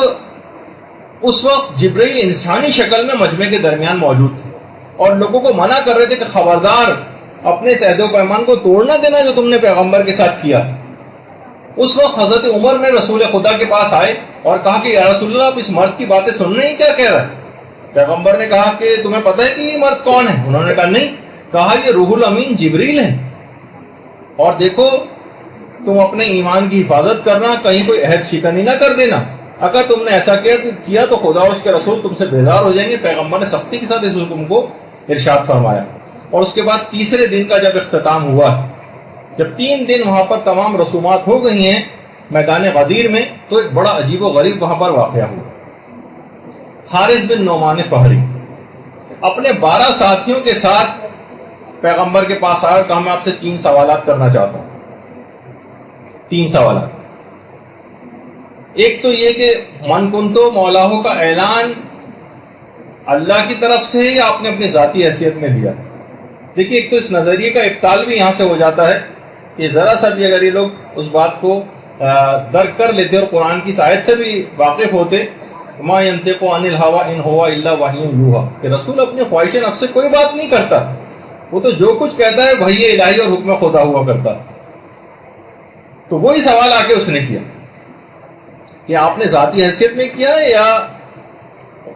اس وقت جبرائیل انسانی شکل میں مجمع کے درمیان موجود تھے اور لوگوں کو منع کر رہے تھے کہ خبردار اپنے عہد و پیمان کو توڑنا دینا جو تم نے پیغمبر کے ساتھ کیا. اس وقت حضرت عمر نے رسول خدا کے پاس آئے اور کہا کہ یا رسول اللہ آپ اس مرد کی باتیں سن رہے ہیں, کیا کہہ رہا ہے؟ پیغمبر نے کہا کہ تمہیں پتہ ہے کہ یہ مرد کون ہے؟ انہوں نے کہا نہیں. کہا یہ روح الامین جبریل ہے اور دیکھو تم اپنے ایمان کی حفاظت کرنا, کہیں کوئی عہد شکنی نہ کر دینا. اگر تم نے ایسا کیا تو خدا اور اس کے رسول تم سے بیزار ہو جائیں گے. پیغمبر نے سختی کے ساتھ اس حکم کو ارشاد فرمایا. اور اس کے بعد تیسرے دن کا جب اختتام ہوا, جب 3 دن وہاں پر تمام رسومات ہو گئی ہیں میدان غدیر میں, تو ایک بڑا عجیب و غریب وہاں پر واقعہ ہوا. حارث بن نعمان فہری اپنے 12 ساتھیوں کے ساتھ پیغمبر کے پاس آیا اور کہا میں آپ سے 3 سوالات کرنا چاہتا ہوں. 3 سوالات. ایک تو یہ کہ من کنتو مولاہو کا اعلان اللہ کی طرف سے یا آپ نے اپنی ذاتی حیثیت میں دیا؟ دیکھیے ایک تو اس نظریے کا ابطال بھی یہاں سے ہو جاتا ہے کہ ذرا سا بھی اگر یہ لوگ اس بات کو درک کر لیتے اور قرآن کی آیت سے بھی واقف ہوتے، ما ينطق عن الهوى ان هو الا وحی یوحی، کہ رسول اپنی خواہش نفس سے کوئی بات نہیں کرتا، وہ تو جو کچھ کہتا ہے وحی الہی اور حکم خدا ہوا کرتا۔ تو وہی سوال آ کے اس نے کیا کہ آپ نے ذاتی حیثیت میں کیا یا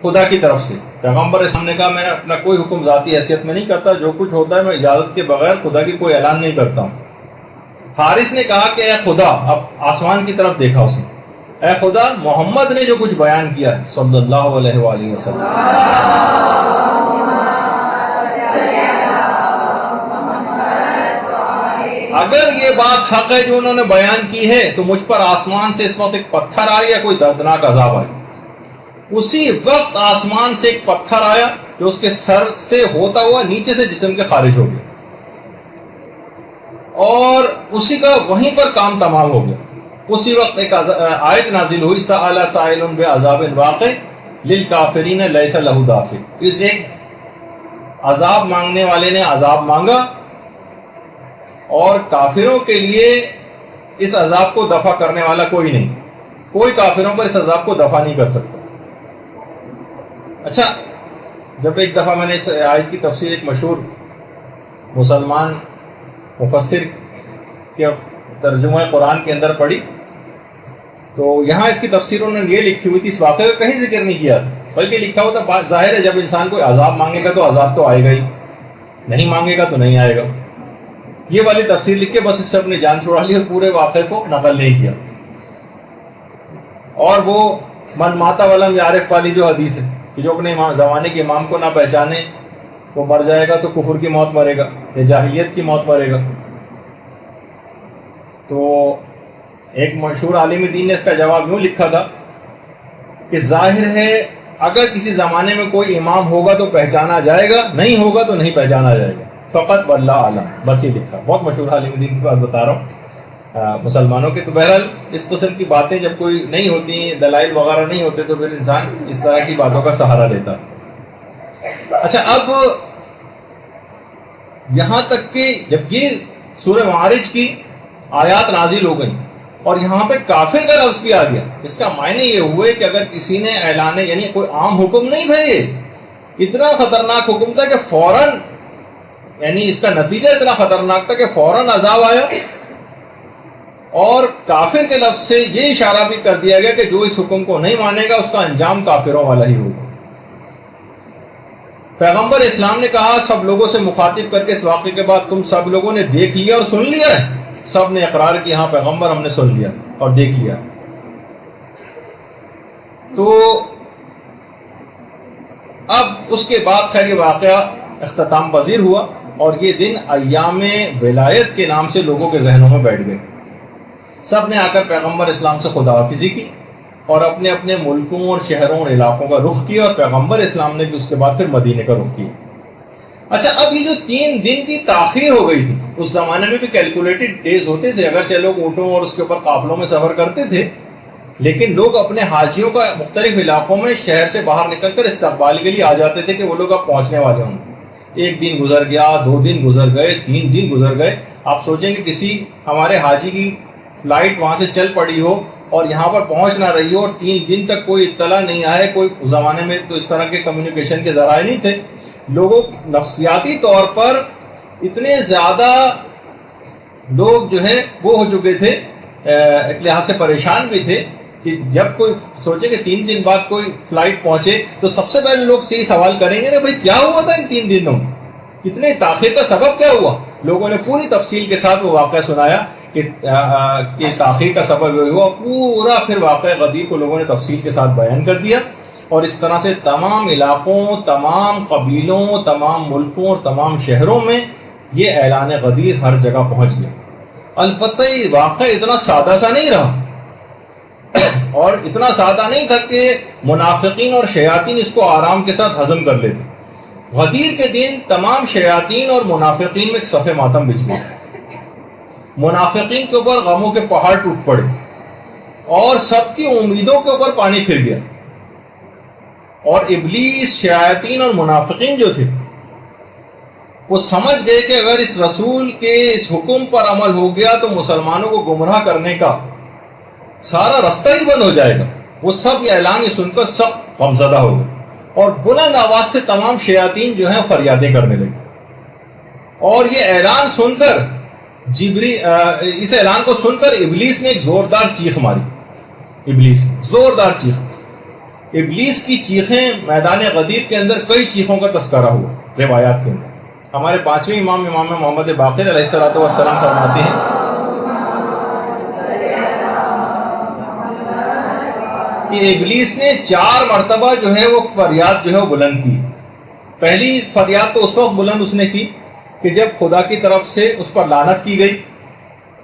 خدا کی طرف سے؟ پیغمبر اسلام نے کہا میں اپنا کوئی حکم ذاتی حیثیت میں نہیں کرتا، جو کچھ ہوتا ہے میں اجازت کے بغیر خدا کی کوئی اعلان نہیں کرتا ہوں۔ حارث نے کہا کہ اے خدا، اب آسمان کی طرف دیکھا اس نے، اے خدا محمد نے جو کچھ بیان کیا ہے صلی اللہ علیہ وآلہ وسلم، اگر یہ بات حق ہے جو انہوں نے بیان کی ہے تو مجھ پر آسمان سے اس وقت ایک پتھر آئے یا کوئی دردناک عذاب آئے۔ اسی وقت آسمان سے ایک پتھر آیا جو اس کے سر سے ہوتا ہوا نیچے سے جسم کے خارج ہو گیا، اور اسی کا وہیں پر کام تمام ہو گیا۔ اسی وقت ایک آیت نازل ہوئی، سأل سائل بعذاب واقع للکافرین لیس لہ دافع، اس ایک عذاب مانگنے والے نے عذاب مانگا اور کافروں کے لیے اس عذاب کو دفع کرنے والا کوئی نہیں، کوئی کافروں پر اس عذاب کو دفع نہیں کر سکتا۔ اچھا، جب ایک دفعہ میں نے اس آیت کی تفسیر ایک مشہور مسلمان مفسر کے ترجمہ قرآن کے اندر پڑھی تو یہاں اس کی تفسیر انہوں نے یہ لکھی ہوئی تھی، اس واقعے کا کہیں ذکر نہیں کیا تھا، بلکہ لکھا ہوا تھا ظاہر ہے جب انسان کوئی عذاب مانگے گا تو عذاب تو آئے گا ہی، نہیں مانگے گا تو نہیں آئے گا۔ یہ والی تفسیر لکھ کے بس اس سے اپنی جان چھڑا لی اور پورے واقعے کو نقل نہیں کیا۔ اور وہ من ماتا ولم یعرف والی جو حدیث ہے کہ جو اپنے زمانے کے امام کو نہ پہچانے وہ مر جائے گا تو کفر کی موت مرے گا یا جاہلیت کی موت مرے گا۔ تو ایک مشہور عالم دین نے اس کا جواب یوں لکھا تھا کہ ظاہر ہے اگر کسی زمانے میں کوئی امام ہوگا تو پہچانا جائے گا، نہیں ہوگا تو نہیں پہچانا جائے گا، فقط واللہ عالم، بس یہ لکھا۔ بہت مشہور عالم دین کی بات بتا رہا ہوں مسلمانوں کے۔ تو بہرحال اس قسم کی باتیں جب کوئی نہیں ہوتی، دلائل وغیرہ نہیں ہوتے، تو پھر انسان اس طرح کی باتوں کا سہارا لیتا۔ اچھا، اب یہاں تک کہ جب یہ سورہ معارج کی آیات نازل ہو گئی اور یہاں پہ کافر کا لفظ بھی آ گیا، اس کا معنی یہ ہوئے کہ اگر کسی نے اعلان، یعنی کوئی عام حکم نہیں تھا، یہ اتنا خطرناک حکم تھا کہ فوراً، یعنی اس کا نتیجہ اتنا خطرناک تھا کہ فوراً عذاب آیا، اور کافر کے لفظ سے یہ اشارہ بھی کر دیا گیا کہ جو اس حکم کو نہیں مانے گا اس کا انجام کافروں والا ہی ہوگا۔ پیغمبر اسلام نے کہا سب لوگوں سے مخاطب کر کے اس واقعے کے بعد، تم سب لوگوں نے دیکھ لیا اور سن لیا ہے؟ سب نے اقرار کیا، ہاں پیغمبر ہم نے سن لیا اور دیکھ لیا۔ تو اب اس کے بعد خیر یہ واقعہ اختتام پذیر ہوا اور یہ دن ایام ولایت کے نام سے لوگوں کے ذہنوں میں بیٹھ گئے۔ سب نے آ کر پیغمبر اسلام سے خدا حافظی کی اور اپنے اپنے ملکوں اور شہروں اور علاقوں کا رخ کیا، اور پیغمبر اسلام نے بھی اس کے بعد پھر مدینے کا رخ کیا۔ اچھا، اب یہ جو 3 دن کی تاخیر ہو گئی تھی، اس زمانے میں بھی کیلکولیٹڈ ڈیز ہوتے تھے، اگرچہ لوگ اونٹوں اور اس کے اوپر قافلوں میں سفر کرتے تھے، لیکن لوگ اپنے حاجیوں کا مختلف علاقوں میں شہر سے باہر نکل کر استقبال کے لیے آ جاتے تھے کہ وہ لوگ اب پہنچنے والے ہوں۔ 1 دن گزر گیا، 2 دن گزر گئے، 3 دن گزر گئے۔ آپ سوچیں کہ کسی ہمارے حاجی کی فلائٹ وہاں سے چل پڑی ہو اور یہاں پر پہنچ نہ رہی ہو اور 3 دن تک کوئی اطلاع نہیں آئے، کوئی اس زمانے میں تو اس طرح کے کمیونیکیشن کے ذرائع نہیں تھے، لوگوں نفسیاتی طور پر اتنے زیادہ لوگ جو ہے وہ ہو چکے تھے، ایک لحاظ سے پریشان بھی تھے کہ جب کوئی سوچے کہ 3 دن بعد کوئی فلائٹ پہنچے تو سب سے پہلے لوگ سے ہی سوال کریں گے نا بھائی کیا ہوا تھا ان 3 دنوں میں، اتنے تاخیر کا سبب کیا ہوا؟ لوگوں نے پوری تفصیل کے ساتھ وہ واقعہ سنایا کہ تاخیر کا سبب یہ ہوا، پورا پھر واقعہ غدیر کو لوگوں نے تفصیل کے ساتھ بیان کر دیا، اور اس طرح سے تمام علاقوں، تمام قبیلوں، تمام ملکوں اور تمام شہروں میں یہ اعلان غدیر ہر جگہ پہنچ گیا۔ البتہ یہ واقعہ اتنا سادہ سا نہیں رہا، اور اتنا سادہ نہیں تھا کہ منافقین اور شیاطین اس کو آرام کے ساتھ ہضم کر لیتے۔ غدیر کے دن تمام شیاطین اور منافقین میں ایک صف ماتم بچھ گیا، منافقین کے اوپر غموں کے پہاڑ ٹوٹ پڑے اور سب کی امیدوں کے اوپر پانی پھر گیا، اور ابلیس، شیاطین اور منافقین جو تھے وہ سمجھ گئے کہ اگر اس رسول کے اس حکم پر عمل ہو گیا تو مسلمانوں کو گمراہ کرنے کا سارا رستہ ہی بند ہو جائے گا. وہ سب یہ اعلان یہ سن کر سخت غمزدہ ہو گئے اور بلند آواز سے تمام شیاطین جو ہیں فریادیں کرنے لگے. اور یہ اعلان سن کر اس اعلان کو سن کر ابلیس نے ایک زوردار چیخ ماری. ابلیس زوردار چیخ. ابلیس کی چیخیں میدان غدیر کے اندر کئی چیخوں کا تذکرہ ہوا روایات کے اندر. ہمارے پانچویں امام محمد باقر علیہ الصلوۃ والسلام فرماتے ہیں کہ ابلیس نے 4 مرتبہ جو ہے وہ فریاد جو ہے وہ بلند کی. پہلی فریاد تو اس وقت بلند اس نے کی کہ جب خدا کی طرف سے اس پر لعنت کی گئی.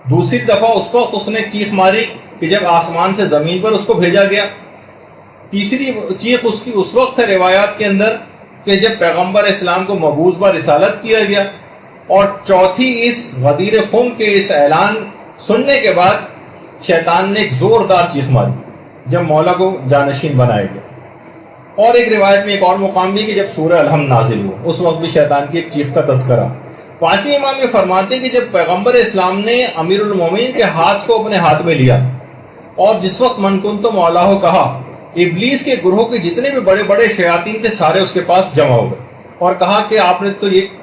دوسری دفعہ اس وقت اس نے چیخ ماری کہ جب آسمان سے زمین پر اس کو بھیجا گیا. تیسری چیخ اس کی اس وقت ہے روایات کے اندر کہ جب پیغمبر اسلام کو مبعوث بہ رسالت کیا گیا. اور چوتھی اس غدیر خم کے اس اعلان سننے کے بعد شیطان نے ایک زوردار چیخ ماری جب مولا کو جانشین بنایا گیا. اور ایک روایت میں ایک اور مقام بھی کہ جب سورہ الحمد نازل ہوا اس وقت بھی شیطان کی ایک چیخ کا تذکرہ. پانچویں امام یہ فرماتے ہیں کہ جب پیغمبر اسلام نے امیر المومنین کے ہاتھ کو اپنے ہاتھ میں لیا اور جس وقت من کنت مولا ہو کہا، ابلیس کے گروہ کے جتنے بھی بڑے بڑے شیاطین تھے سارے اس کے پاس جمع ہو گئے اور کہا کہ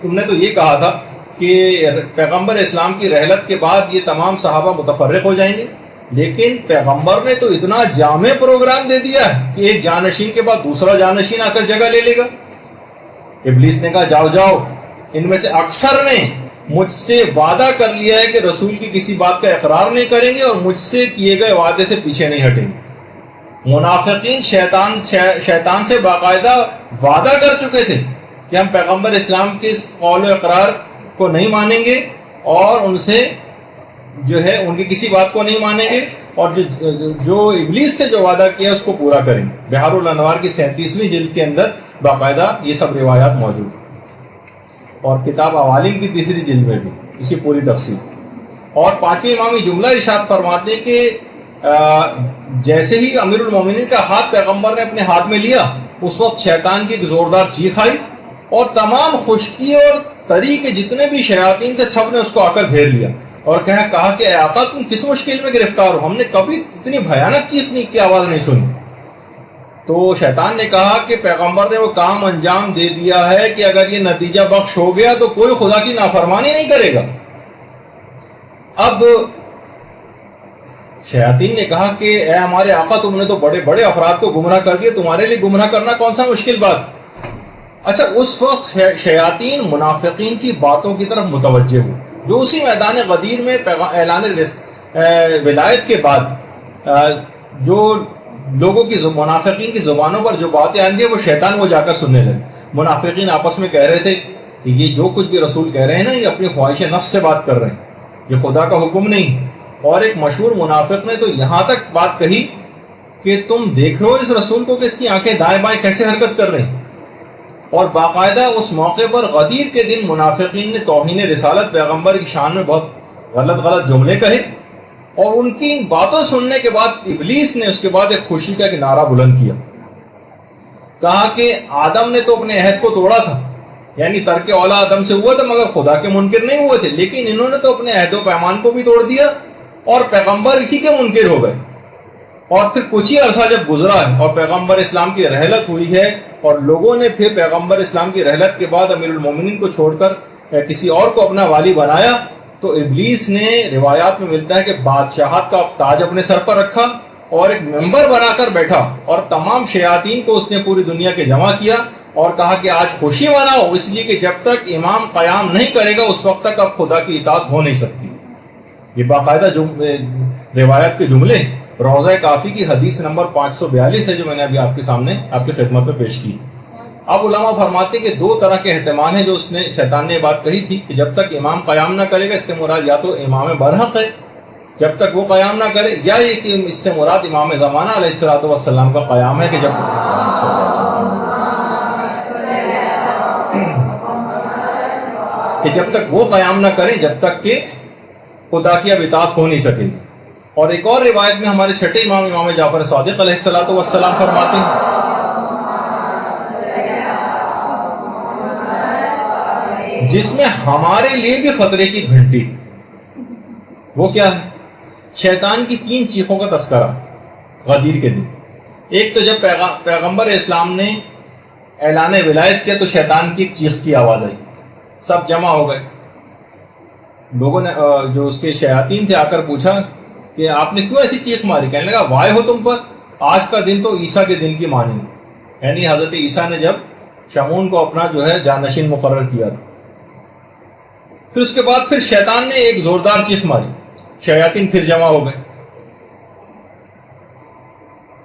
تم نے تو یہ کہا تھا کہ پیغمبر اسلام کی رحلت کے بعد یہ تمام صحابہ متفرق ہو جائیں گے، لیکن پیغمبر نے تو اتنا جامع پروگرام دے دیا ہے کہ ایک جانشین کے بعد دوسرا جانشین آ کر جگہ لے لے گا. ابلیس نے کہا جاؤ جاؤ، ان میں سے اکثر نے مجھ سے وعدہ کر لیا ہے کہ رسول کی کسی بات کا اقرار نہیں کریں گے اور مجھ سے کیے گئے وعدے سے پیچھے نہیں ہٹیں گے. منافقین شیطان سے باقاعدہ وعدہ کر چکے تھے کہ ہم پیغمبر اسلام کے اس قول و اقرار کو نہیں مانیں گے اور ان سے جو ہے ان کی کسی بات کو نہیں مانیں گے اور جو ابلیس سے جو وعدہ کیا اس کو پورا کریں گے. بحار الانوار کی 37ویں جلد کے اندر باقاعدہ یہ سب روایات موجود ہیں اور کتاب عوالم کی 3ری جلد میں بھی اس کی پوری تفصیل. اور پانچویں امام جملہ ارشاد فرماتے ہیں کہ جیسے ہی امیر المومنین کا ہاتھ پیغمبر نے اپنے ہاتھ میں لیا اس وقت شیطان کی ایک زوردار چیخ آئی اور تمام خشکی اور تری کے جتنے بھی شیاطین تھے سب نے اس کو آ کر گھیر لیا اور کہا کہ اے آقا تم کس مشکل میں گرفتار ہو، ہم نے کبھی اتنی بھیانک چیخ کی آواز نہیں سنی. تو شیطان نے کہا کہ پیغمبر نے وہ کام انجام دے دیا ہے کہ اگر یہ نتیجہ بخش ہو گیا تو کوئی خدا کی نافرمانی نہیں کرے گا. اب شیاطین نے کہا کہ اے ہمارے آقا تم نے تو بڑے بڑے افراد کو گمراہ کر دیا، تمہارے لیے گمراہ کرنا کون سا مشکل بات. اچھا اس وقت شیاطین منافقین کی باتوں کی طرف متوجہ ہوئے جو اسی میدان غدیر میں اعلان ولایت کے بعد جو لوگوں کی منافقین کی زبانوں پر جو باتیں آئیں گی وہ شیطان وہ جا کر سننے لگے. منافقین آپس میں کہہ رہے تھے کہ یہ جو کچھ بھی رسول کہہ رہے ہیں نا یہ اپنی خواہش نفس سے بات کر رہے ہیں، یہ خدا کا حکم نہیں. اور ایک مشہور منافق نے تو یہاں تک بات کہی کہ تم دیکھ رہے ہو اس رسول کو کہ اس کی آنکھیں دائیں بائیں کیسے حرکت کر رہی ہیں. اور باقاعدہ اس موقع پر غدیر کے دن منافقین نے توہین رسالت پیغمبر کی شان میں بہت غلط جملے کہے اور ان کی ان باتوں سننے کے بعد ابلیس نے اس کے بعد ایک خوشی کا ایک نعرہ بلند کیا. کہا کہ آدم نے تو اپنے عہد کو توڑا تھا، یعنی ترک اولا آدم سے ہوا تھا مگر خدا کے منکر نہیں ہوئے تھے، لیکن انہوں نے تو اپنے عہد و پیمان کو بھی توڑ دیا اور پیغمبر ہی کے منکر ہو گئے. اور پھر کچھ ہی عرصہ جب گزرا ہے اور پیغمبر اسلام کی رحلت ہوئی ہے اور لوگوں نے پھر پیغمبر اسلام کی رحلت کے بعد امیر المومنین کو چھوڑ کر کسی اور کو اپنا والی بنایا تو ابلیس نے روایات میں ملتا ہے کہ بادشاہت کا تاج اپنے سر پر رکھا اور ایک ممبر بنا کر بیٹھا اور تمام شیاطین کو اس نے پوری دنیا کے جمع کیا اور کہا کہ آج خوشی مناؤ اس لیے کہ جب تک امام قیام نہیں کرے گا اس وقت تک اب خدا کی اطاعت ہو نہیں سکتی. یہ باقاعدہ روایت کے جملے روضہ کافی کی حدیث نمبر 542 ہے جو میں نے ابھی آپ کے سامنے آپ کی خدمت میں پیش کی. اب علماء فرماتے ہیں کہ 2 طرح کے احتمال ہیں جو شیطان نے بات کہی تھی کہ جب تک امام قیام نہ کرے گا، اس سے مراد یا تو امام برحق ہے جب تک وہ قیام نہ کرے، یا یہ کہ اس سے مراد امام زمانہ علیہ الصلوۃ والسلام کا قیام ہے کہ جب تک وہ قیام نہ کرے جب تک کہ خدا کی اب اطاعت ہو نہیں سکے گی. اور ایک اور روایت میں ہمارے چھٹے امام جعفر صادق علیہ الصلوۃ والسلام فرماتے ہیں جس میں ہمارے لیے بھی خطرے کی گھنٹی. وہ کیا ہے؟ شیطان کی 3 چیخوں کا تذکرہ غدیر کے دن. ایک تو جب پیغمبر اسلام نے اعلان ولایت کیا تو شیطان کی ایک چیخ کی آواز آئی, سب جمع ہو گئے. لوگوں نے جو اس کے شیاطین تھے آ کر پوچھا کہ آپ نے کیوں ایسی چیخ ماری؟ کہنے لگا وائے ہو تم پر, آج کا دن تو عیسیٰ کے دن کی مانی. یعنی حضرت عیسیٰ نے جب شمعون کو اپنا جو ہے جانشین مقرر کیا تھا. پھر اس کے بعد پھر شیطان نے ایک زوردار چیخ ماری, شیاطین پھر جمع ہو گئے.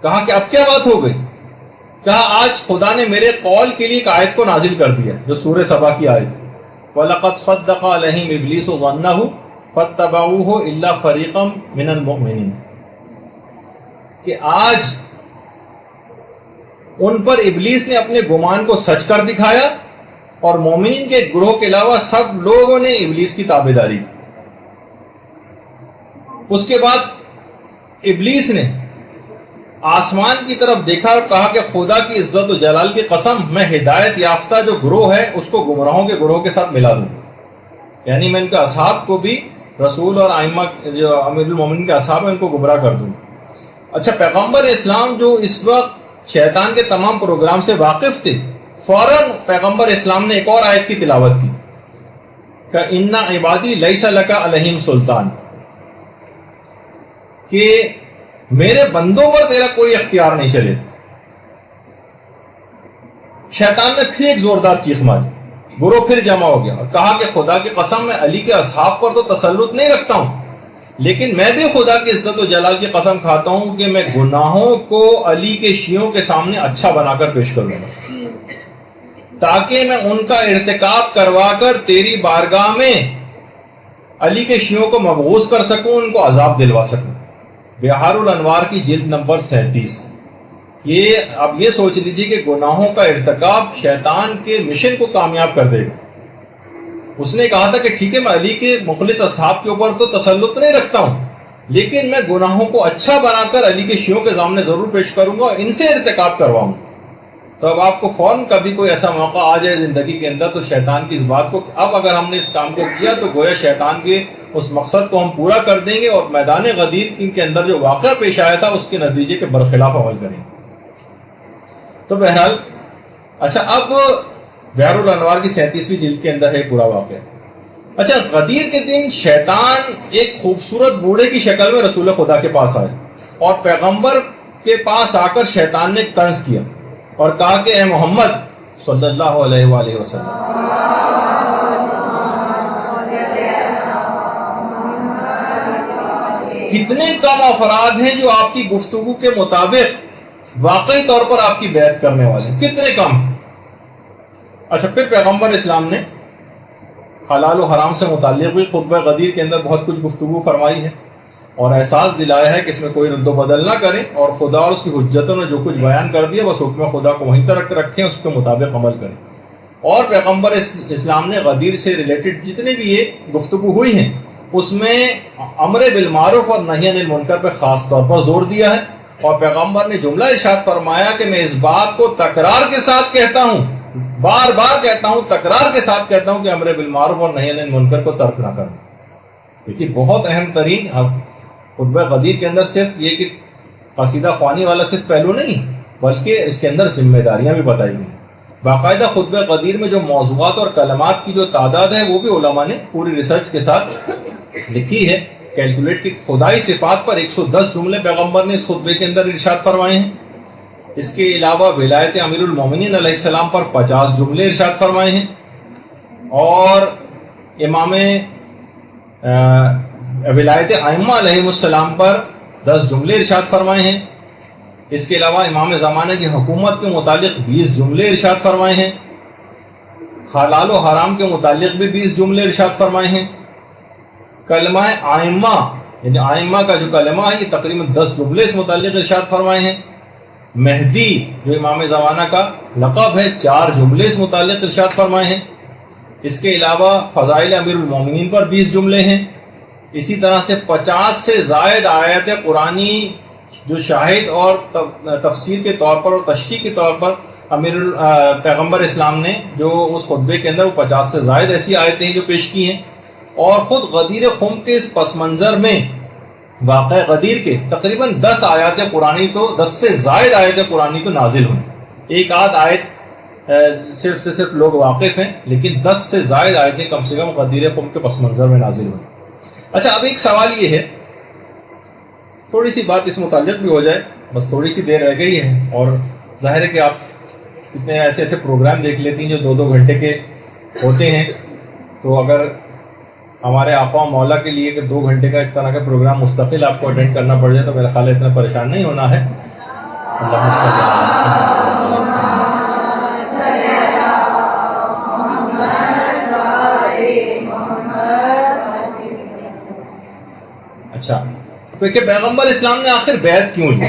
کہا کہ اب کیا بات ہو گئی؟ کہا آج خدا نے میرے قول کے لیے ایک آیت کو نازل کر دیا جو سورہ سبا کی آیت ہے, وَلَقَدْ صَدَّقَ عَلَيْهِمْ إِبْلِيسُ ظَنَّهُ فَاتَّبَعُوهُ إِلَّا فَرِيقًا مِنَ الْمُؤْمِنِينَ, کہ آج ان پر ابلیس نے اپنے گمان کو سچ کر دکھایا اور مومنین کے گروہ کے علاوہ سب لوگوں نے ابلیس کی تابعداری کی. اس کے بعد ابلیس نے آسمان کی طرف دیکھا اور کہا کہ خدا کی عزت و جلال کی قسم, میں ہدایت یافتہ جو گروہ ہے اس کو گمراہوں کے گروہ کے ساتھ ملا دوں, یعنی میں ان کے اصحاب کو بھی رسول اور ائمہ جو امیر المومنین کے اصحاب ہیں ان کو گمراہ کر دوں. اچھا, پیغمبر اسلام جو اس وقت شیطان کے تمام پروگرام سے واقف تھے, فوراً پیغمبر اسلام نے ایک اور آیت کی تلاوت کی کہ اِنَّ عِبَادِي لَيْسَ لَكَ عَلَيْهِمْ سُلْطَان, کہ میرے بندوں پر تیرا کوئی اختیار نہیں چلے. شیطان نے پھر ایک زوردار چیخ ماری, گروہ پھر جمع ہو گیا اور کہا کہ خدا کی قسم میں علی کے اصحاب پر تو تسلط نہیں رکھتا ہوں, لیکن میں بھی خدا کی عزت و جلال کی قسم کھاتا ہوں کہ میں گناہوں کو علی کے شیعوں کے سامنے اچھا بنا کر پیش کروں گا, تاکہ میں ان کا ارتکاب کروا کر تیری بارگاہ میں علی کے شیعوں کو مبغوض کر سکوں, ان کو عذاب دلوا سکوں. بہار الانوار کی جلد نمبر 37. یہ اب یہ سوچ لیجیے کہ گناہوں کا ارتکاب شیطان کے مشن کو کامیاب کر دے گا. اس نے کہا تھا کہ ٹھیک ہے میں علی کے مخلص اصحاب کے اوپر تو تسلط نہیں رکھتا ہوں, لیکن میں گناہوں کو اچھا بنا کر علی کے شیعوں کے سامنے ضرور پیش کروں گا اور ان سے ارتکاب کرواؤں. تو اب آپ کو فوراً کبھی کوئی ایسا موقع آ جائے زندگی کے اندر تو شیطان کی اس بات کو, اب اگر ہم نے اس کام کو کیا تو گویا شیطان کے اس مقصد کو ہم پورا کر دیں گے اور میدان غدیر کے اندر جو واقعہ پیش آیا تھا اس کے نتیجے کے برخلاف عمل کریں گے. تو بہرحال اچھا, اب بہار الانوار کی 37ویں جلد کے اندر ہے پورا واقعہ. اچھا, غدیر کے دن شیطان ایک خوبصورت بوڑھے کی شکل میں رسول خدا کے پاس آئے اور پیغمبر کے پاس آ کر شیطان نے ایک طنز کیا اور کہا کہ اے محمد صلی اللہ علیہ وآلہ وسلم, کتنے کم افراد ہیں جو آپ کی گفتگو کے مطابق واقعی طور پر آپ کی بیعت کرنے والے ہیں, کتنے کم. اچھا, پھر پیغمبر اسلام نے حلال و حرام سے متعلق بھی خطبہ غدیر کے اندر بہت کچھ گفتگو فرمائی ہے اور احساس دلایا ہے کہ اس میں کوئی رد و بدل نہ کریں اور خدا اور اس کی حجتوں نے جو کچھ بیان کر دیا بس حکم خدا کو وہیں تک رکھیں, اس کے مطابق عمل کریں. اور پیغمبر اسلام نے غدیر سے ریلیٹڈ جتنے بھی یہ گفتگو ہوئی ہیں اس میں امر بالمعروف اور نہی عن المنکر پہ خاص طور پر زور دیا ہے اور پیغمبر نے جملہ ارشاد فرمایا کہ میں اس بات کو تکرار کے ساتھ کہتا ہوں, بار بار کہتا ہوں, تکرار کے ساتھ کہتا ہوں کہ امر بالمعروف اور نہی عن المنکر کو ترک نہ کرنا. دیکھیے بہت اہم ترین خطبہ غدیر کے اندر صرف یہ کہ قصیدہ خوانی والا صرف پہلو نہیں بلکہ اس کے اندر ذمہ داریاں بھی بتائی گئی. باقاعدہ خطبہ غدیر میں جو موضوعات اور کلمات کی جو تعداد ہے وہ بھی علماء نے پوری ریسرچ کے ساتھ لکھی ہے, کیلکولیٹ کی. خدائی صفات پر 110 جملے پیغمبر نے اس خطبے کے اندر ارشاد فرمائے ہیں. اس کے علاوہ ولایت امیر المومنین علیہ السلام پر 50 جملے ارشاد فرمائے ہیں اور امام ولایت ائمہ علیہ السلام پر 10 جملے ارشاد فرمائے ہیں. اس کے علاوہ امام زمانہ کی حکومت کے متعلق 20 جملے ارشاد فرمائے ہیں. حلال و حرام کے متعلق بھی 20 جملے ارشاد فرمائے ہیں. کلمہ ائمہ یعنی ائمہ کا جو کلمہ ہے یہ تقریباً 10 جملے اس متعلق ارشاد فرمائے ہیں. مہدی جو امام زمانہ کا لقب ہے 4 جملے اس متعلق ارشاد فرمائے ہیں. اس کے علاوہ فضائل امیر المومنین پر 20 جملے ہیں. اسی طرح سے 50 سے زائد آیات قرآنی جو شاہد اور تفسیر کے طور پر اور تشریح کے طور پر پیغمبر اسلام نے جو اس خطبے کے اندر وہ 50 سے زائد ایسی آیتیں جو پیش کی ہیں، اور خود غدیر خم کے اس پس منظر میں واقع غدیر کے تقریباً 10 آیات قرآنی تو 10 سے زائد آیات قرآنی تو نازل ہوئی. ایک آدھ آیت صرف سے صرف لوگ واقف ہیں، لیکن 10 سے زائد آیتیں کم سے کم غدیر خم کے پس منظر میں نازل ہوئی. اچھا، اب ایک سوال یہ ہے، تھوڑی سی بات اس متعلق بھی ہو جائے، بس تھوڑی سی دیر رہ گئی ہے، اور ظاہر ہے کہ آپ اتنے ایسے ایسے پروگرام دیکھ لیتی ہیں جو 2 گھنٹے کے ہوتے ہیں، تو اگر ہمارے آقا و مولا کے لیے کہ 2 گھنٹے کا اس طرح کا پروگرام مستقل آپ کو اٹینڈ کرنا پڑ جائے تو میرا خیال ہے اتنا پریشان نہیں ہونا ہے. اچھا، کہ پیغمبر اسلام نے آخر بیعت کیوں لی؟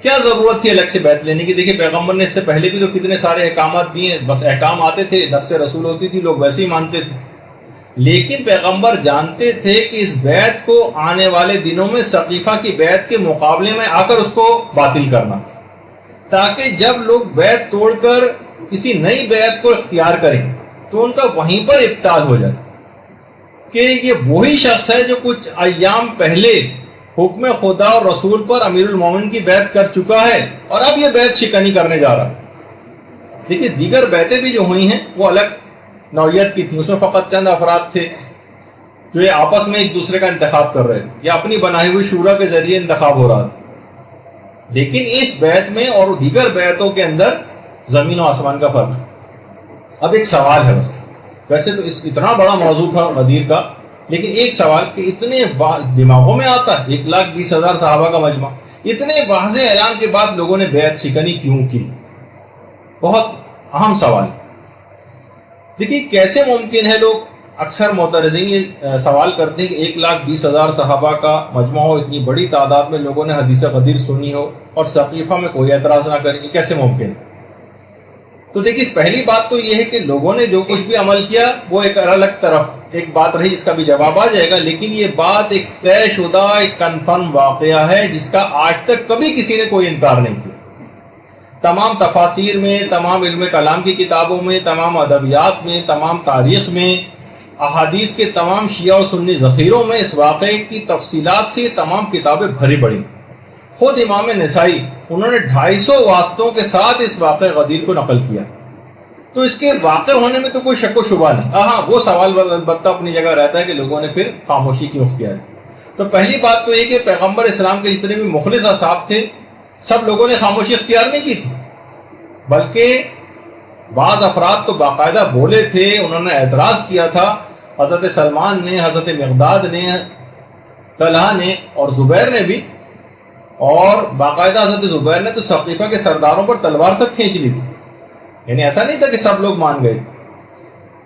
کیا ضرورت تھی الگ سے بیعت لینے کی؟ دیکھیے پیغمبر نے اس سے پہلے بھی تو کتنے سارے احکامات دیے، بس احکام آتے تھے، نص رسول ہوتی تھی، لوگ ویسے ہی مانتے تھے. لیکن پیغمبر جانتے تھے کہ اس بیعت کو آنے والے دنوں میں ثقیفہ کی بیعت کے مقابلے میں آ کر اس کو باطل کرنا، تاکہ جب لوگ بیعت توڑ کر کسی نئی بیعت کو اختیار کریں تو ان کا وہیں پر ابطال ہو جائے کہ یہ وہی شخص ہے جو کچھ ایام پہلے حکم خدا اور رسول پر امیر المومن کی بیعت کر چکا ہے اور اب یہ بیعت شکنی کرنے جا رہا. دیکھیے دیگر بیعتیں بھی جو ہوئی ہیں وہ الگ نوعیت کی تھیں، اس میں فقط چند افراد تھے جو یہ آپس میں ایک دوسرے کا انتخاب کر رہے تھے یا اپنی بنائی ہوئی شورا کے ذریعے انتخاب ہو رہا تھا. لیکن اس بیعت میں اور دیگر بیعتوں کے اندر زمین و آسمان کا فرق ہے. اب ایک سوال ہے، بس ویسے تو اتنا بڑا موضوع تھا غدیر کا، لیکن ایک سوال کہ اتنے دماغوں میں آتا ہے 1,20,000 صحابہ کا مجمع، اتنے واضح اعلان کے بعد لوگوں نے بیعت شکنی کیوں کی؟ بہت اہم سوال. دیکھیے کیسے ممکن ہے، لوگ اکثر معترضین یہ سوال کرتے ہیں کہ 1,20,000 صحابہ کا مجمع ہو، اتنی بڑی تعداد میں لوگوں نے حدیث غدیر سنی ہو اور ثقیفہ میں کوئی اعتراض نہ کرے، یہ کیسے ممکن ہے؟ تو دیکھیے پہلی بات تو یہ ہے کہ لوگوں نے جو کچھ بھی عمل کیا وہ ایک الگ طرف ایک بات رہی جس کا بھی جواب آ جائے گا، لیکن یہ بات ایک طے شدہ ایک کنفرم واقعہ ہے جس کا آج تک کبھی کسی نے کوئی انکار نہیں کیا. تمام تفاسیر میں، تمام علم کلام کی کتابوں میں، تمام ادبیات میں، تمام تاریخ میں، احادیث کے تمام شیعہ و سنی ذخیروں میں اس واقعے کی تفصیلات سے تمام کتابیں بھری پڑی. خود امام نسائی انہوں نے 250 واسطوں کے ساتھ اس واقعہ غدیر کو نقل کیا. تو اس کے واقع ہونے میں تو کوئی شک و شبہ نہیں. ہاں وہ سوال البتہ اپنی جگہ رہتا ہے کہ لوگوں نے پھر خاموشی کیوں اختیار کی. تو پہلی بات تو یہ کہ پیغمبر اسلام کے جتنے بھی مخلص اصحاب تھے سب لوگوں نے خاموشی اختیار نہیں کی تھی، بلکہ بعض افراد تو باقاعدہ بولے تھے، انہوں نے اعتراض کیا تھا. حضرت سلمان نے، حضرت مقداد نے، طلحہ نے اور زبیر نے بھی، اور باقاعدہ حضرت زبیر نے تو ثقیفہ کے سرداروں پر تلوار تک کھینچ لی تھی. یعنی ایسا نہیں تھا کہ سب لوگ مان گئے.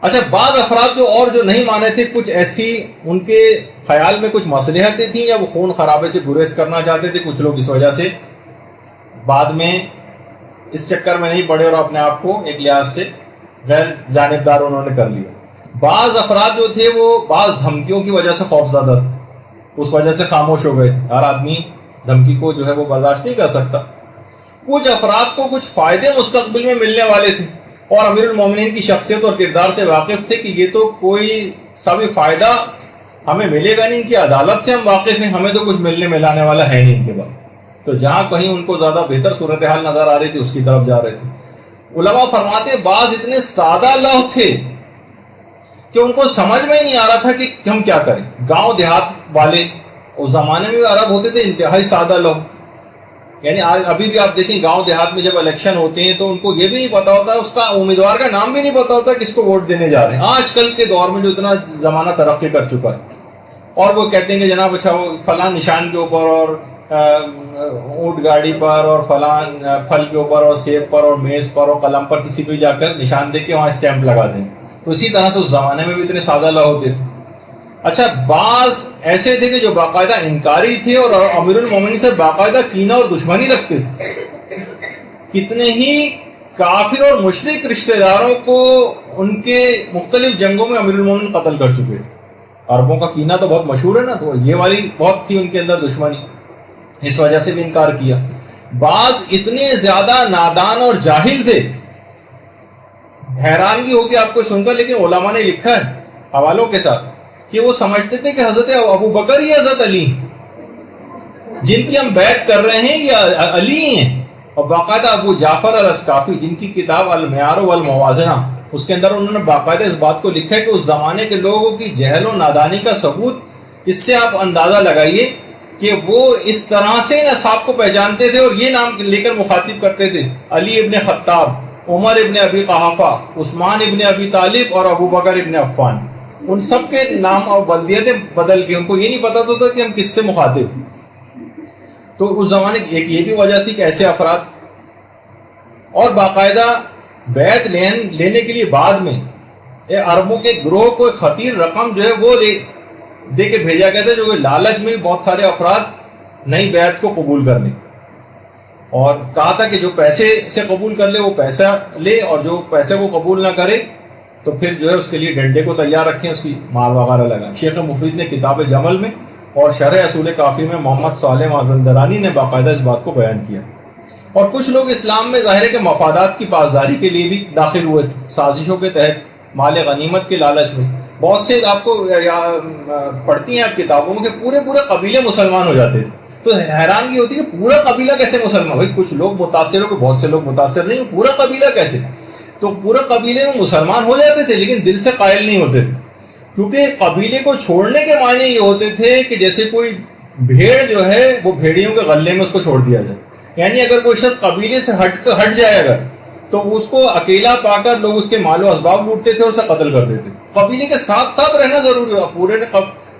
اچھا بعض افراد جو نہیں مانے تھے، کچھ ایسی ان کے خیال میں کچھ مصلحتیں تھیں یا وہ خون خرابے سے گریز کرنا چاہتے تھے. کچھ لوگ اس وجہ سے بعد میں اس چکر میں نہیں پڑے اور اپنے آپ کو ایک لحاظ سے غیر جانبدار انہوں نے کر لیا. بعض افراد جو تھے وہ بعض دھمکیوں کی وجہ سے خوف زدہ تھے، اس وجہ سے خاموش ہو گئے. ہر آدمی دھمکی کو جو ہے وہ برداشت نہیں کر سکتا. کچھ افراد کو کچھ فائدے مستقبل میں ملنے والے تھے اور امیر المومنین کی شخصیت اور کردار سے واقف تھے کہ یہ تو کوئی سا بھی فائدہ ہمیں ملے گا نہیں، ان کی عدالت سے ہم واقف ہیں، ہمیں تو کچھ ملنے ملانے والا ہے نہیں ان کے بعد. تو جہاں کہیں ان کو زیادہ بہتر صورتحال نظر آ رہی تھی اس کی طرف جا رہے تھے. علماء فرماتے بعض اتنے سادہ لوح تھے کہ ان کو سمجھ میں ہی نہیں آ رہا تھا کہ ہم کیا کریں. گاؤں دیہات والے اس زمانے میں عرب ہوتے تھے انتہائی سادہ لوگ. یعنی ابھی بھی آپ دیکھیں گاؤں دیہات میں جب الیکشن ہوتے ہیں تو ان کو یہ بھی نہیں پتا ہوتا، اس کا امیدوار کا نام بھی نہیں پتا ہوتا کس کو ووٹ دینے جا رہے ہیں. آج کل کے دور میں جو اتنا زمانہ ترقی کر چکا ہے اور وہ کہتے ہیں کہ جناب اچھا وہ فلاں نشان کے اوپر اور اونٹ گاڑی پر اور فلاں پھل کے اوپر اور سیب پر اور میز پر اور قلم پر کسی کو جا کر نشان دے کے وہاں اسٹیمپ لگا دیں. تو اسی طرح سے اس زمانے میں بھی اتنے سادہ لوگ ہوتے تھے. اچھا بعض ایسے تھے کہ جو باقاعدہ انکاری تھے اور امیر المومنین سے باقاعدہ کینہ اور دشمنی رکھتے تھے. کتنے ہی کافر اور مشرک رشتہ داروں کو ان کے مختلف جنگوں میں امیر المومنین قتل کر چکے تھے. عربوں کا کینہ تو بہت مشہور ہے نا، تو یہ والی بہت تھی ان کے اندر دشمنی، اس وجہ سے بھی انکار کیا. بعض اتنے زیادہ نادان اور جاہل تھے، حیرانگی ہوگی آپ کو سن کر، لیکن علماء نے لکھا ہے حوالوں کے ساتھ کہ وہ سمجھتے تھے کہ حضرت ابو بکر یا حضرت علی جن کی ہم بیعت کر رہے ہیں یہ علی ہیں. اور باقاعدہ ابو جعفر الاسقافی جن کی کتاب المعیار والموازنہ، اس کے اندر انہوں نے باقاعدہ اس بات کو لکھا ہے کہ اس زمانے کے لوگوں کی جہل و نادانی کا ثبوت اس سے آپ اندازہ لگائیے کہ وہ اس طرح سے ان اصحاب کو پہچانتے تھے اور یہ نام لے کر مخاطب کرتے تھے: علی ابن خطاب، عمر ابن ابی قحافہ، عثمان ابن ابی طالب اور ابو بکر ابن عفان. ان سب کے نام اور بلدیتیں بدل کے ان کو یہ نہیں پتا تھا کہ ہم کس سے مخاطب. تو اس زمانے کی ایک یہ بھی وجہ تھی کہ ایسے افراد، اور باقاعدہ بیعت لینے کے لیے بعد میں عربوں کے گروہ کو ایک خطیر رقم جو ہے وہ دے کے بھیجا گیا تھا، جو کہ لالچ میں بہت سارے افراد نئی بیعت کو قبول کر لیں، اور کہا تھا کہ جو پیسے سے قبول کر لے وہ پیسہ لے، اور جو پیسے کو قبول نہ کرے تو پھر جو ہے اس کے لیے ڈنڈے کو تیار رکھیں، اس کی مال وغیرہ لگائیں. شیخ مفید نے کتاب جمل میں اور شرح اصول کافی میں محمد صالح مازندرانی نے باقاعدہ اس بات کو بیان کیا. اور کچھ لوگ اسلام میں ظاہر ہے کہ مفادات کی پاسداری کے لیے بھی داخل ہوئے تھے، سازشوں کے تحت مال غنیمت کے لالچ میں. بہت سے آپ کو پڑھتی ہیں آپ کتابوں میں کہ پورے قبیلے مسلمان ہو جاتے تھے. تو حیرانگی ہوتی ہے کہ پورا قبیلہ کیسے مسلمان؟ بھائی کچھ لوگ متاثر ہو کہ بہت سے لوگ متاثر نہیں، پورا قبیلہ کیسے؟ تو پورے قبیلے میں مسلمان ہو جاتے تھے لیکن دل سے قائل نہیں ہوتے تھے، کیونکہ قبیلے کو چھوڑنے کے معنی یہ ہوتے تھے کہ جیسے کوئی بھیڑ جو ہے وہ بھیڑیوں کے غلے میں اس کو چھوڑ دیا جائے. یعنی اگر کوئی شخص قبیلے سے ہٹ جائے اگر تو اس کو اکیلا پا کر لوگ اس کے مال و اسباب لوٹتے تھے اور اسے قتل کر دیتے. قبیلے کے ساتھ رہنا ضروری ہوا. پورے نے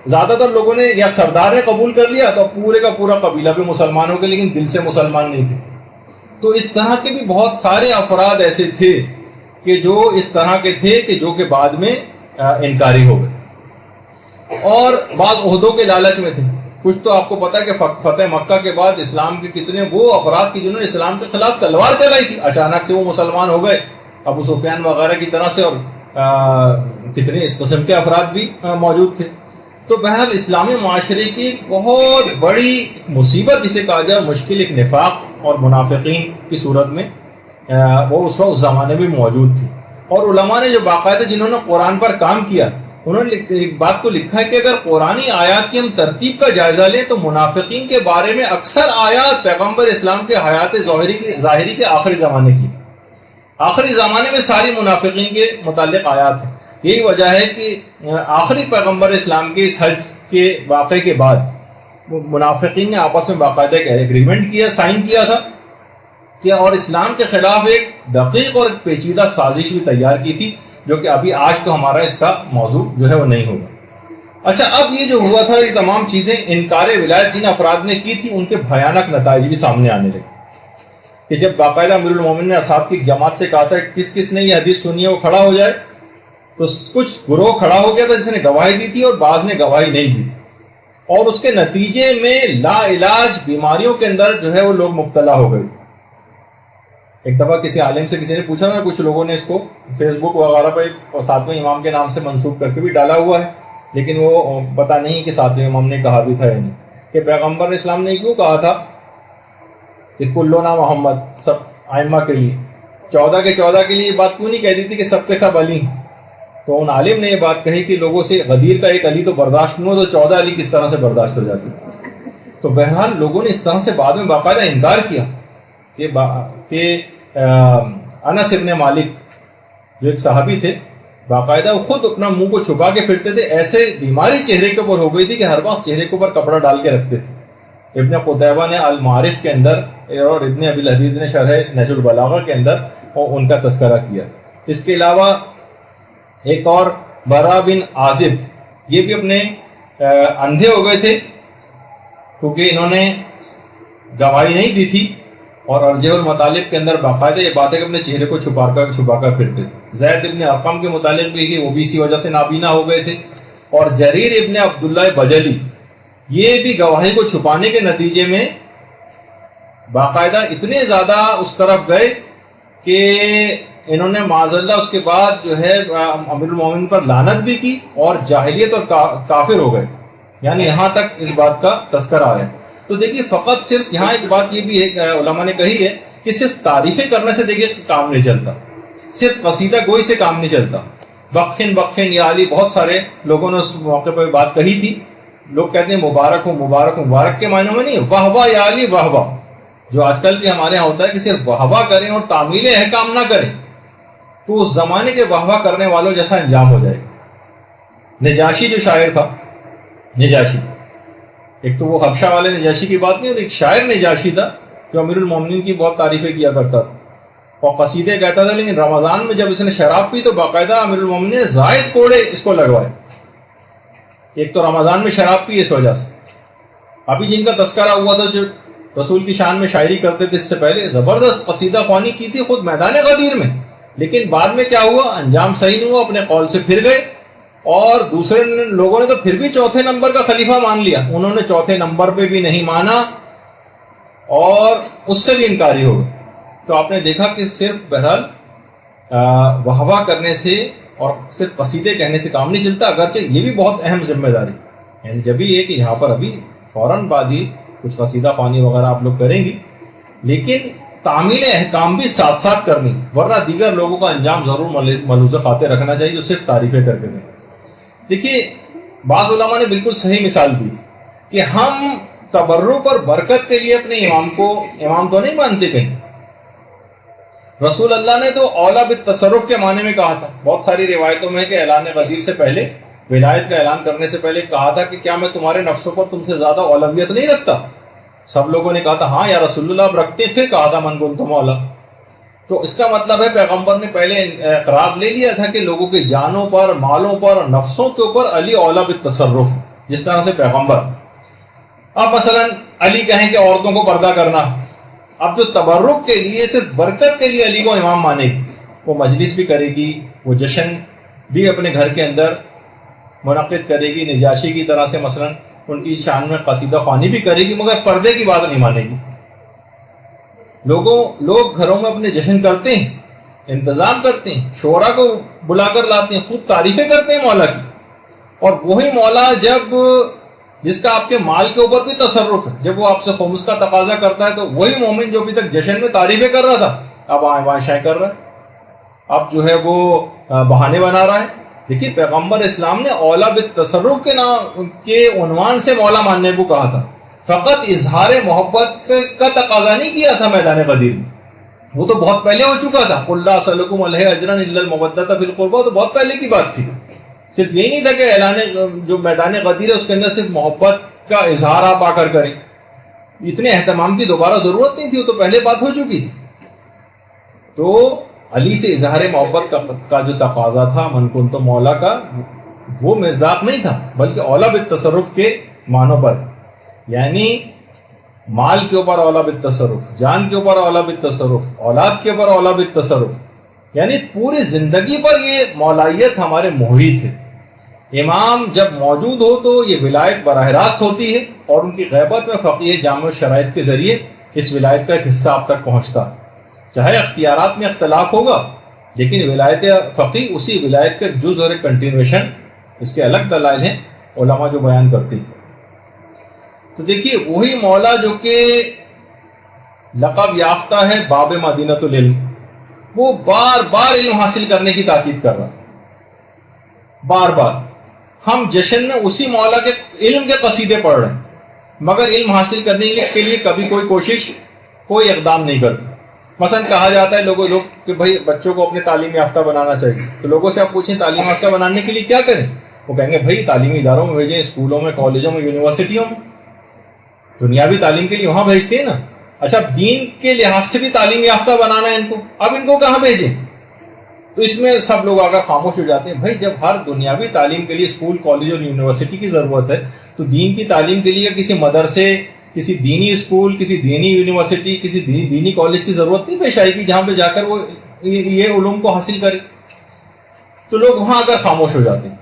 زیادہ تر لوگوں نے یا سردار نے قبول کر لیا تو پورے کا پورا قبیلہ بھی مسلمان ہو گیا لیکن دل سے مسلمان نہیں تھے. تو اس طرح کے بھی بہت سارے افراد ایسے تھے کہ جو اس طرح کے تھے کہ جو کہ بعد میں انکاری ہو گئے، اور بعض عہدوں کے لالچ میں تھے. کچھ تو آپ کو پتا کہ فتح مکہ کے بعد اسلام کے کتنے وہ افراد کی جنہوں نے اسلام کے خلاف تلوار چلائی تھی، اچانک سے وہ مسلمان ہو گئے، ابو سفیان وغیرہ کی طرح سے، اور کتنے اس قسم کے افراد بھی موجود تھے. تو بہرحال اسلامی معاشرے کی ایک بہت بڑی مصیبت جسے کہا جائے، مشکل، ایک نفاق اور منافقین کی صورت میں وہ اس وقت اس زمانے میں موجود تھی. اور علماء نے جو باقاعدہ جنہوں نے قرآن پر کام کیا انہوں نے ایک بات کو لکھا ہے کہ اگر قرآنی آیات کی ہم ترتیب کا جائزہ لیں تو منافقین کے بارے میں اکثر آیات پیغمبر اسلام کے حیات ظاہری کے آخری زمانے کی، آخری زمانے میں ساری منافقین کے متعلق آیات ہیں. یہی وجہ ہے کہ آخری پیغمبر اسلام کے اس حج کے واقعے کے بعد منافقین نے آپس میں باقاعدہ ایک ایگریمنٹ کیا، سائن کیا تھا کہ، اور اسلام کے خلاف ایک دقیق اور پیچیدہ سازش بھی تیار کی تھی، جو کہ ابھی آج تو ہمارا اس کا موضوع جو ہے وہ نہیں ہوگا. اچھا، اب یہ جو ہوا تھا یہ تمام چیزیں انکار ولایت جن افراد نے کی تھی ان کے بھیانک نتائج بھی سامنے آنے لگے. کہ جب باقاعدہ امیر المومنین نے اصحاب کی جماعت سے کہا تھا کس کس نے یہ حدیث سنی ہے وہ کھڑا ہو جائے، تو کچھ گروہ کھڑا ہو گیا تھا جس نے گواہی دی تھی اور بعض نے گواہی نہیں دی تھی، اور اس کے نتیجے میں لا علاج بیماریوں کے اندر جو ہے وہ لوگ مبتلا ہو گئے. ایک دفعہ کسی عالم سے کسی نے پوچھا تھا، کچھ لوگوں نے اس کو فیس بک وغیرہ پہ ساتویں امام کے نام سے منسوب کر کے بھی ڈالا ہوا ہے، لیکن وہ پتہ نہیں کہ ساتویں امام نے کہا بھی تھا یا نہیں، کہ پیغمبر اسلام نے کیوں کہا تھا کہ کلنا محمد، سب ائمہ کے لیے 14 کے 14 کے لیے یہ بات کیوں نہیں کہہ دی تھی کہ سب کے سب علی. تو ان عالم نے یہ بات کہی کہ لوگوں سے غدیر کا ایک علی تو برداشت نہیں ہو تو 14 علی کس طرح سے برداشت ہو جاتی. تو بہرحال لوگوں نے اس طرح سے بعد میں باقاعدہ انکار کیا کہ انس ابن مالک جو ایک صحابی تھے، باقاعدہ وہ خود اپنا منہ کو چھپا کے پھرتے تھے، ایسے بیماری چہرے کے اوپر ہو گئی تھی کہ ہر وقت چہرے کے اوپر کپڑا ڈال کے رکھتے تھے. ابن قتیبہ نے المعارف کے اندر اور ابن ابی الحدید نے شرح نہج البلاغہ کے اندر ان کا تذکرہ کیا. اس کے علاوہ ایک اور برا بن عازب، یہ بھی اپنے اندھے ہو گئے تھے کیونکہ انہوں نے گواہی نہیں دی تھی، اور ارجح المطالب کے اندر باقاعدہ یہ بات ہے کہ اپنے چہرے کو چھپا کر پھرتے تھے. زید ابن ارقم کے متعلق بھی وہ بھی اسی وجہ سے نابینا ہو گئے تھے. اور جریر ابن عبداللہ بجلی، یہ بھی گواہی کو چھپانے کے نتیجے میں باقاعدہ اتنے زیادہ اس طرف گئے کہ انہوں نے معاذ اللہ اس کے بعد جو ہے امیر المومنین پر لعنت بھی کی اور جاہلیت اور کافر ہو گئے. یعنی یہاں تک اس بات کا تذکرہ آیا. تو دیکھیے فقط صرف یہاں ایک بات یہ بھی ہے علماء نے کہی ہے کہ صرف تعریفیں کرنے سے دیکھیے کام نہیں چلتا، صرف قصیدہ گوئی سے کام نہیں چلتا. بخن بخن یا علی، بہت سارے لوگوں نے اس موقع پہ بات کہی تھی. لوگ کہتے ہیں مبارک ہو مبارک ہو، مبارک کے معنی میں نہیں، واہ واہ یا علی واہ واہ، جو آج کل بھی ہمارے یہاں ہوتا ہے کہ صرف واہ واہ کریں اور تعمیل احکام نہ کریں، تو اس زمانے کے واہ واہ کرنے والوں جیسا انجام ہو جائے گا. نجاشی جو شاعر تھا، نجاشی، ایک تو وہ حبشہ والے نجاشی کی بات نہیں، اور ایک شاعر نجاشی تھا جو امیر المومنین کی بہت تعریفیں کیا کرتا تھا اور قصیدے کہتا تھا. لیکن رمضان میں جب اس نے شراب پی تو باقاعدہ امیر المومنین نے زائد کوڑے اس کو لگوائے. ایک تو رمضان میں شراب پی اس وجہ سے. ابھی جن کا تذکرہ ہوا تھا جو رسول کی شان میں شاعری کرتے تھے، اس سے پہلے زبردست قصیدہ خوانی کی تھی خود میدان غدیر میں، لیکن بعد میں کیا ہوا، انجام صحیح نہیں ہوا، اپنے قول سے پھر گئے. اور دوسرے لوگوں نے تو پھر بھی چوتھے نمبر کا خلیفہ مان لیا، انہوں نے چوتھے نمبر پہ بھی نہیں مانا اور اس سے بھی انکاری ہو گئے. تو آپ نے دیکھا کہ صرف بہرحال واہ واہ کرنے سے اور صرف قصیدے کہنے سے کام نہیں چلتا، اگرچہ یہ بھی بہت اہم ذمہ داری، یعنی جب یہ کہ یہاں پر ابھی فوراً بعد ہی کچھ قصیدہ خوانی وغیرہ آپ لوگ کریں گی، لیکن تعمیل احکام بھی ساتھ ساتھ کرنی، ورنہ دیگر لوگوں کا انجام ضرور ملوث خاطر رکھنا چاہیے جو صرف تعریفیں کر کے دیں. دیکھیے بعض علماء نے بالکل صحیح مثال دی کہ ہم تبرک اور برکت کے لیے اپنے امام کو امام تو نہیں مانتے کہیں. رسول اللہ نے تو اولا بالتصرف کے معنی میں کہا تھا. بہت ساری روایتوں میں کہ اعلان غدیر سے پہلے، ولایت کا اعلان کرنے سے پہلے کہا تھا کہ کیا میں تمہارے نفسوں پر تم سے زیادہ اولویت نہیں رکھتا؟ سب لوگوں نے کہا تھا ہاں یا رسول اللہ اب رکھتے. پھر کہا تھا من کنت مولا. تو اس کا مطلب ہے پیغمبر نے پہلے اقرار لے لیا تھا کہ لوگوں کی جانوں پر، مالوں پر اور نفسوں کے اوپر علی اولا بالتصرف، جس طرح سے پیغمبر. اب مثلا علی کہیں کہ عورتوں کو پردہ کرنا، اب جو تبرک کے لیے صرف برکت کے لیے علی کو امام مانے گی، وہ مجلس بھی کرے گی، وہ جشن بھی اپنے گھر کے اندر منعقد کرے گی، نجاشی کی طرح سے مثلا ان کی شان میں قصیدہ خوانی بھی کرے گی، مگر پردے کی بات نہیں مانے گی. لوگ گھروں میں اپنے جشن کرتے ہیں، انتظام کرتے ہیں، شعراء کو بلا کر لاتے ہیں، خوب تعریفیں کرتے ہیں مولا کی. اور وہی مولا جس کا آپ کے مال کے اوپر بھی تصرف ہے، جب وہ آپ سے خمس کا تقاضا کرتا ہے تو وہی مومن جو ابھی تک جشن میں تعریفیں کر رہا تھا اب آئیں بائیں شائیں کر رہا ہے، اب جو ہے وہ بہانے بنا رہا ہے. دیکھیے پیغمبر اسلام نے اولا بالتصرف کے عنوان سے مولا ماننے کو کہا تھا، فقط اظہار محبت کا تقاضا نہیں کیا تھا میدان غدیر میں. وہ تو بہت پہلے ہو چکا تھا، قل لا اسألکم علیہ اجرا الا المودۃ فی القربى، تو بہت پہلے کی بات تھی. صرف یہی نہیں تھا کہ اعلان جو میدان غدیر ہے اس کے اندر صرف محبت کا اظہار آپ آ کر کریں، اتنے اہتمام کی دوبارہ ضرورت نہیں تھی، وہ تو پہلے بات ہو چکی تھی. تو علی سے اظہار محبت کا جو تقاضا تھا من کنت مولا کا، وہ مصداق نہیں تھا بلکہ اولا بالتصرف کے معنوں پر، یعنی مال کے اوپر اولا بالتصرف، جان کے اوپر اولا بالتصرف، اولاد کے اوپر اولا بالتصرف، یعنی پوری زندگی پر یہ مولائیت ہمارے محیط ہے. امام جب موجود ہو تو یہ ولایت براہ راست ہوتی ہے، اور ان کی غیبت میں فقیہ جامع شرائط کے ذریعے اس ولایت کا ایک حصہ آپ تک پہنچتا. چاہے اختیارات میں اختلاف ہوگا لیکن ولایت فقیہ اسی ولایت کا جز اور ایک کنٹینویشن، اس کے الگ دلائل ہیں علماء جو بیان کرتے ہیں. تو دیکھیے وہی مولا جو کہ لقب یافتہ ہے باب مدینۃ العلم، وہ بار بار علم حاصل کرنے کی تاکید کر رہا ہے، بار بار. ہم جشن میں اسی مولا کے علم کے قصیدے پڑھ رہے ہیں، مگر علم حاصل کرنے کے لیے کبھی کوئی کوشش، کوئی اقدام نہیں کرتے. مثلا کہا جاتا ہے لوگ کہ بھائی بچوں کو اپنے تعلیم یافتہ بنانا چاہیے، تو لوگوں سے آپ پوچھیں تعلیم یافتہ بنانے کے لیے کیا کریں، وہ کہیں گے بھائی تعلیمی اداروں میں بھیجیں، اسکولوں میں، کالجوں میں، یونیورسٹیوں میں. دنیاوی تعلیم کے لیے وہاں بھیجتے ہیں نا. اچھا دین کے لحاظ سے بھی تعلیم یافتہ بنانا ہے ان کو، اب ان کو کہاں بھیجیں؟ تو اس میں سب لوگ اگر خاموش ہو جاتے ہیں. بھائی جب ہر دنیاوی تعلیم کے لیے اسکول، کالج اور یونیورسٹی کی ضرورت ہے تو دین کی تعلیم کے لیے کسی مدرسے، کسی دینی اسکول، کسی دینی یونیورسٹی، کسی دینی کالج کی ضرورت نہیں پیش آئے گی جہاں پہ جا کر وہ یہ علوم کو حاصل کرے. تو لوگ وہاں اگر خاموش ہو جاتے ہیں.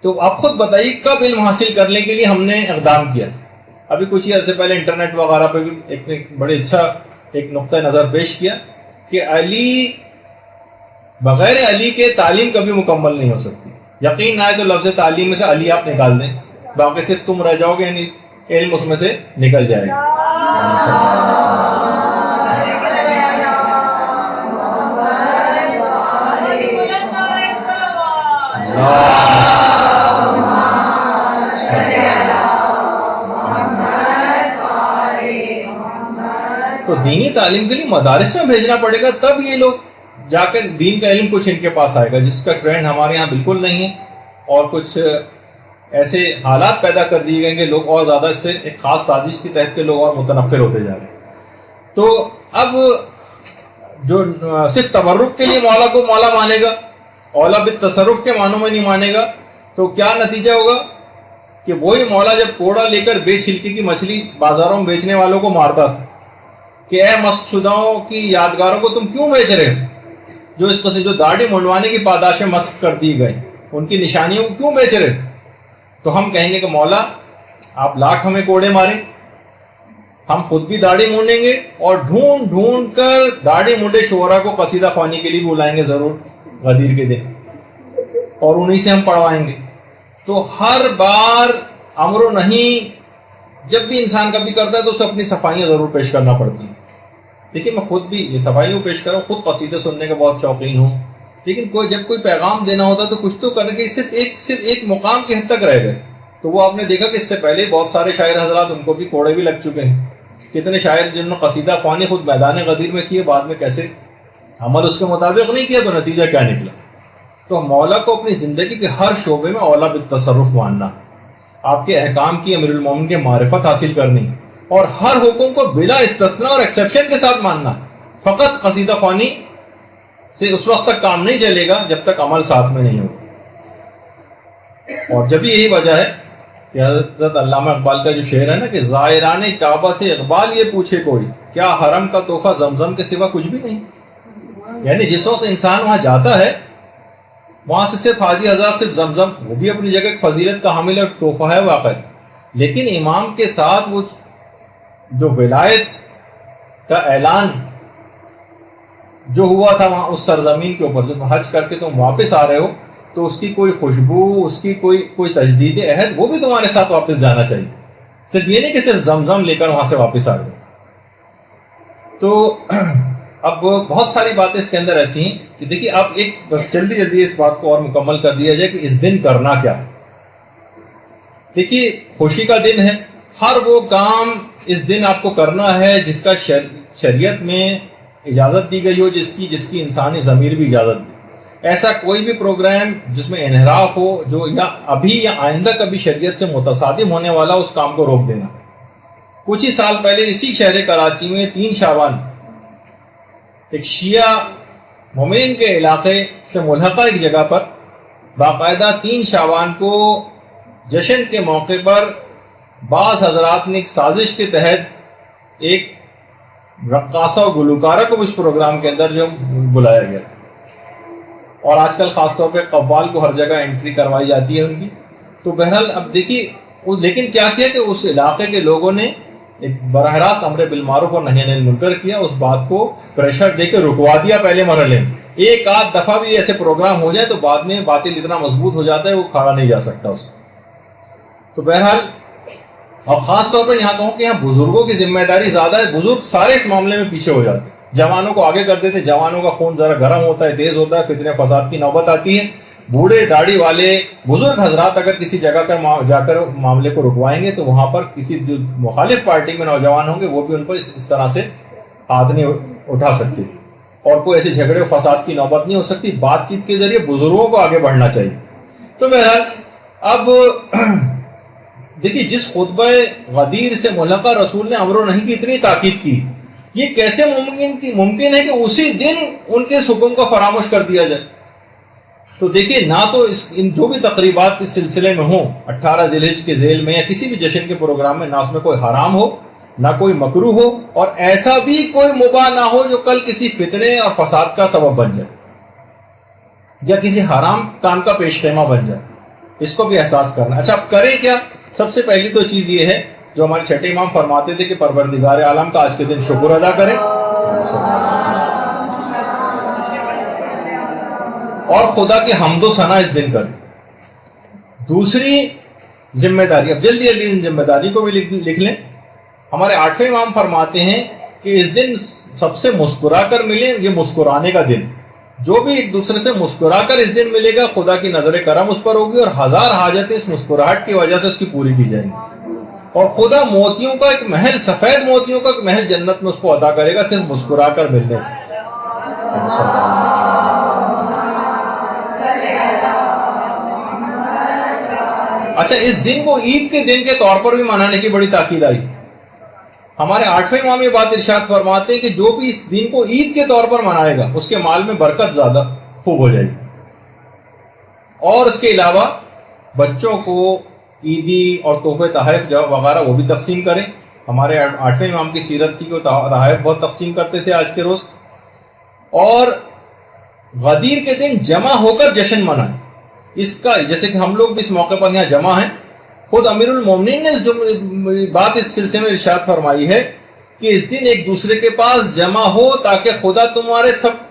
تو آپ خود بتائیے کب علم حاصل کرنے کے لیے ہم نے اقدام کیا؟ ابھی کچھ ہی عرصے پہلے انٹرنیٹ وغیرہ پہ بھی ایک بڑے اچھا ایک نقطہ نظر پیش کیا کہ علی، بغیر علی کے تعلیم کبھی مکمل نہیں ہو سکتی. یقین نہ آئے تو لفظ تعلیم میں سے علی آپ نکال دیں، باقی صرف تم رہ جاؤ گے، یعنی علم اس میں سے نکل جائے گا. تو دینی تعلیم کے لیے مدارس میں بھیجنا پڑے گا، تب یہ لوگ جا کر دین کا علم کچھ ان کے پاس آئے گا، جس کا ٹرینڈ ہمارے یہاں بالکل نہیں ہے. اور کچھ ایسے حالات پیدا کر دیے گئے کہ لوگ اور زیادہ اس سے ایک خاص سازش کے تحت کے لوگ اور متنفر ہوتے جا رہے ہیں. تو اب جو صرف تبرک کے لیے مولا کو مولا مانے گا، اولا بالتصرف کے معنوں میں نہیں مانے گا، تو کیا نتیجہ ہوگا کہ وہی مولا جب کوڑا لے کر بے چھلکے کی مچھلی بازاروں میں بیچنے والوں کو مارتا تھا کہ اے مست شداؤں کی یادگاروں کو تم کیوں بیچ رہے ہو، جو اس قسم جو داڑھی منڈوانے کی پاداشیں مسخ کر دی گئی ان کی نشانیوں کو کیوں بیچ رہے ہو؟ تو ہم کہیں گے کہ مولا آپ لاکھ ہمیں کوڑے مارے، ہم خود بھی داڑھی مونڈیں گے اور ڈھونڈ ڈھونڈ کر داڑھی مونڈے شعرا کو قصیدہ خوانی کے لیے بلائیں گے ضرور غدیر کے دن، اور انہی سے ہم پڑھوائیں گے. تو ہر بار امر و نہیں جب بھی انسان کبھی کرتا ہے تو اسے اپنی صفائیاں ضرور پیش کرنا پڑتی ہیں. دیکھیے میں خود بھی یہ صفائیوں پیش کروں، خود قصیدے سننے کا بہت شوقین ہوں، لیکن جب کوئی پیغام دینا ہوتا تو کچھ تو کرنے کے صرف ایک مقام کی حد تک رہ گئے. تو وہ آپ نے دیکھا کہ اس سے پہلے بہت سارے شاعر حضرات ان کو بھی کوڑے بھی لگ چکے ہیں. کتنے شاعر جنہوں نے قصیدہ خوانی خود میدان غدیر میں کیے، بعد میں کیسے عمل اس کے مطابق نہیں کیا تو نتیجہ کیا نکلا. تو مولا کو اپنی زندگی کے ہر شعبے میں اولا بالتصرف ماننا، آپ کے احکام کی امیر المومن کے معرفت حاصل کرنی، اور ہر حکم کو بلا استثناء اور ایکسیپشن کے ساتھ ماننا. فقط قصیدہ خوانی سے اس وقت تک کام نہیں چلے گا جب تک عمل ساتھ میں نہیں ہوگا. اور جب یہی وجہ ہے کہ حضرت علامہ اقبال کا جو شعر ہے نا کہ زائران کعبہ سے اقبال یہ پوچھے کوئی کیا حرم کا تحفہ زمزم کے سوا کچھ بھی نہیں. یعنی جس وقت انسان وہاں جاتا ہے وہاں سے صرف حاجی حضرات صرف زمزم، وہ بھی اپنی جگہ فضیلت کا حامل اور تحفہ ہے واقع، لیکن امام کے ساتھ وہ جو ولایت کا اعلان جو ہوا تھا وہاں اس سرزمین کے اوپر، جب حج کر کے تم واپس آ رہے ہو تو اس کی کوئی خوشبو، اس کی کوئی تجدید عہد وہ بھی تمہارے ساتھ واپس جانا چاہیے. صرف یہ نہیں کہ صرف زمزم لے کر وہاں سے واپس آ گئے. تو اب بہت ساری باتیں اس کے اندر ایسی ہیں کہ دیکھیے آپ ایک بس جلدی اس بات کو اور مکمل کر دیا جائے کہ اس دن کرنا کیا. دیکھیے خوشی کا دن ہے، ہر وہ کام اس دن آپ کو کرنا ہے جس کا شریعت میں اجازت دی گئی ہو، جس کی انسانی ضمیر بھی اجازت دی. ایسا کوئی بھی پروگرام جس میں انحراف ہو، جو یا ابھی یا آئندہ کبھی شریعت سے متصادم ہونے والا، اس کام کو روک دینا. کچھ ہی سال پہلے اسی شہر کراچی میں 3 شعبان ایک شیعہ مومن کے علاقے سے ملحقہ ایک جگہ پر باقاعدہ 3 شعبان کو جشن کے موقع پر بعض حضرات نے ایک سازش کے تحت ایک رقاصہ و گلوکارہ کو اس پروگرام کے اندر جو بلایا گیا، اور آج کل خاص طور پہ قوال کو ہر جگہ انٹری کروائی جاتی ہے ان کی. تو بہرحال اب دیکھیے لیکن کیا کیا کہ اس علاقے کے لوگوں نے ایک براہ راست امر بالمعروف اور نہی عن المنکر کیا، اس بات کو پریشر دے کے رکوا دیا پہلے مرحلے میں. ایک آدھ دفعہ بھی ایسے پروگرام ہو جائے تو بعد میں باطل اتنا مضبوط ہو جاتا ہے وہ کھڑا نہیں جا سکتا اس کو. تو بہرحال اب خاص طور پر یہاں کہوں کہ یہاں بزرگوں کی ذمہ داری زیادہ ہے. بزرگ سارے اس معاملے میں پیچھے ہو جاتے ہیں، جوانوں کو آگے کر دیتے. جوانوں کا خون ذرا گرم ہوتا ہے، تیز ہوتا ہے، فتنے فساد کی نوبت آتی ہے. بوڑھے داڑھی والے بزرگ حضرات اگر کسی جگہ پر جا کر معاملے کو رکوائیں گے تو وہاں پر کسی جو مخالف پارٹی میں نوجوان ہوں گے وہ بھی ان پر اس طرح سے ہاتھ نہیں اٹھا سکتے، اور کوئی ایسے جھگڑے و فساد کی نوبت نہیں ہو سکتی. بات چیت کے ذریعے بزرگوں کو آگے بڑھنا چاہیے. تو بہرحال اب دیکھیے جس خطبہ غدیر سے ملحقہ رسول نے امر و نہی کی اتنی تاکید کی، یہ کیسے ممکن ہے کہ اسی دن ان کے اس حکم کو فراموش کر دیا جائے. تو دیکھیے نہ تو ان جو بھی تقریبات اس سلسلے میں ہوں 18 ذی الحجہ کے ذیل میں یا کسی بھی جشن کے پروگرام میں، نہ اس میں کوئی حرام ہو نہ کوئی مکروہ ہو، اور ایسا بھی کوئی مباح نہ ہو جو کل کسی فتنے اور فساد کا سبب بن جائے یا کسی حرام کام کا پیش خیمہ بن جائے. اس کو بھی احساس کرنا. اچھا اب کریں کیا؟ سب سے پہلی تو چیز یہ ہے جو ہمارے چھٹے امام فرماتے تھے کہ پروردگار عالم کا آج کے دن شکر ادا کریں اور خدا کی حمد و ثنا اس دن کریں. دوسری ذمہ داری. اب جلدی جلدی ان ذمہ داری کو بھی لکھ لیں. ہمارے 8ویں امام فرماتے ہیں کہ اس دن سب سے مسکرا کر ملیں, یہ مسکرانے کا دن. جو بھی ایک دوسرے سے مسکرا کر اس دن ملے گا خدا کی نظر کرم اس پر ہوگی اور 1000 حاجتیں اس مسکراہٹ کی وجہ سے اس کی پوری کی جائیں گی. اور خدا موتیوں کا ایک محل, سفید موتیوں کا ایک محل جنت میں اس کو عطا کرے گا صرف مسکرا کر ملنے سے. اچھا, اس دن کو عید کے دن کے طور پر بھی منانے کی بڑی تاکید آئی. ہمارے 8ویں امام یہ بات ارشاد فرماتے ہیں کہ جو بھی اس دن کو عید کے طور پر منائے گا اس کے مال میں برکت زیادہ خوب ہو جائے گی. اور اس کے علاوہ بچوں کو عیدی اور تحفے تحائف وغیرہ وہ بھی تقسیم کریں. ہمارے 8ویں امام کی سیرت تھی کہ وہ تحائف بہت تقسیم کرتے تھے آج کے روز. اور غدیر کے دن جمع ہو کر جشن منائیں. اس کا جیسے کہ ہم لوگ بھی اس موقع پر یہاں جمع ہیں, خود امیر المومنین نے جو بات اس سلسلے میں ارشاد فرمائی ہے کہ اس دن ایک دوسرے کے پاس جمع ہو تاکہ خدا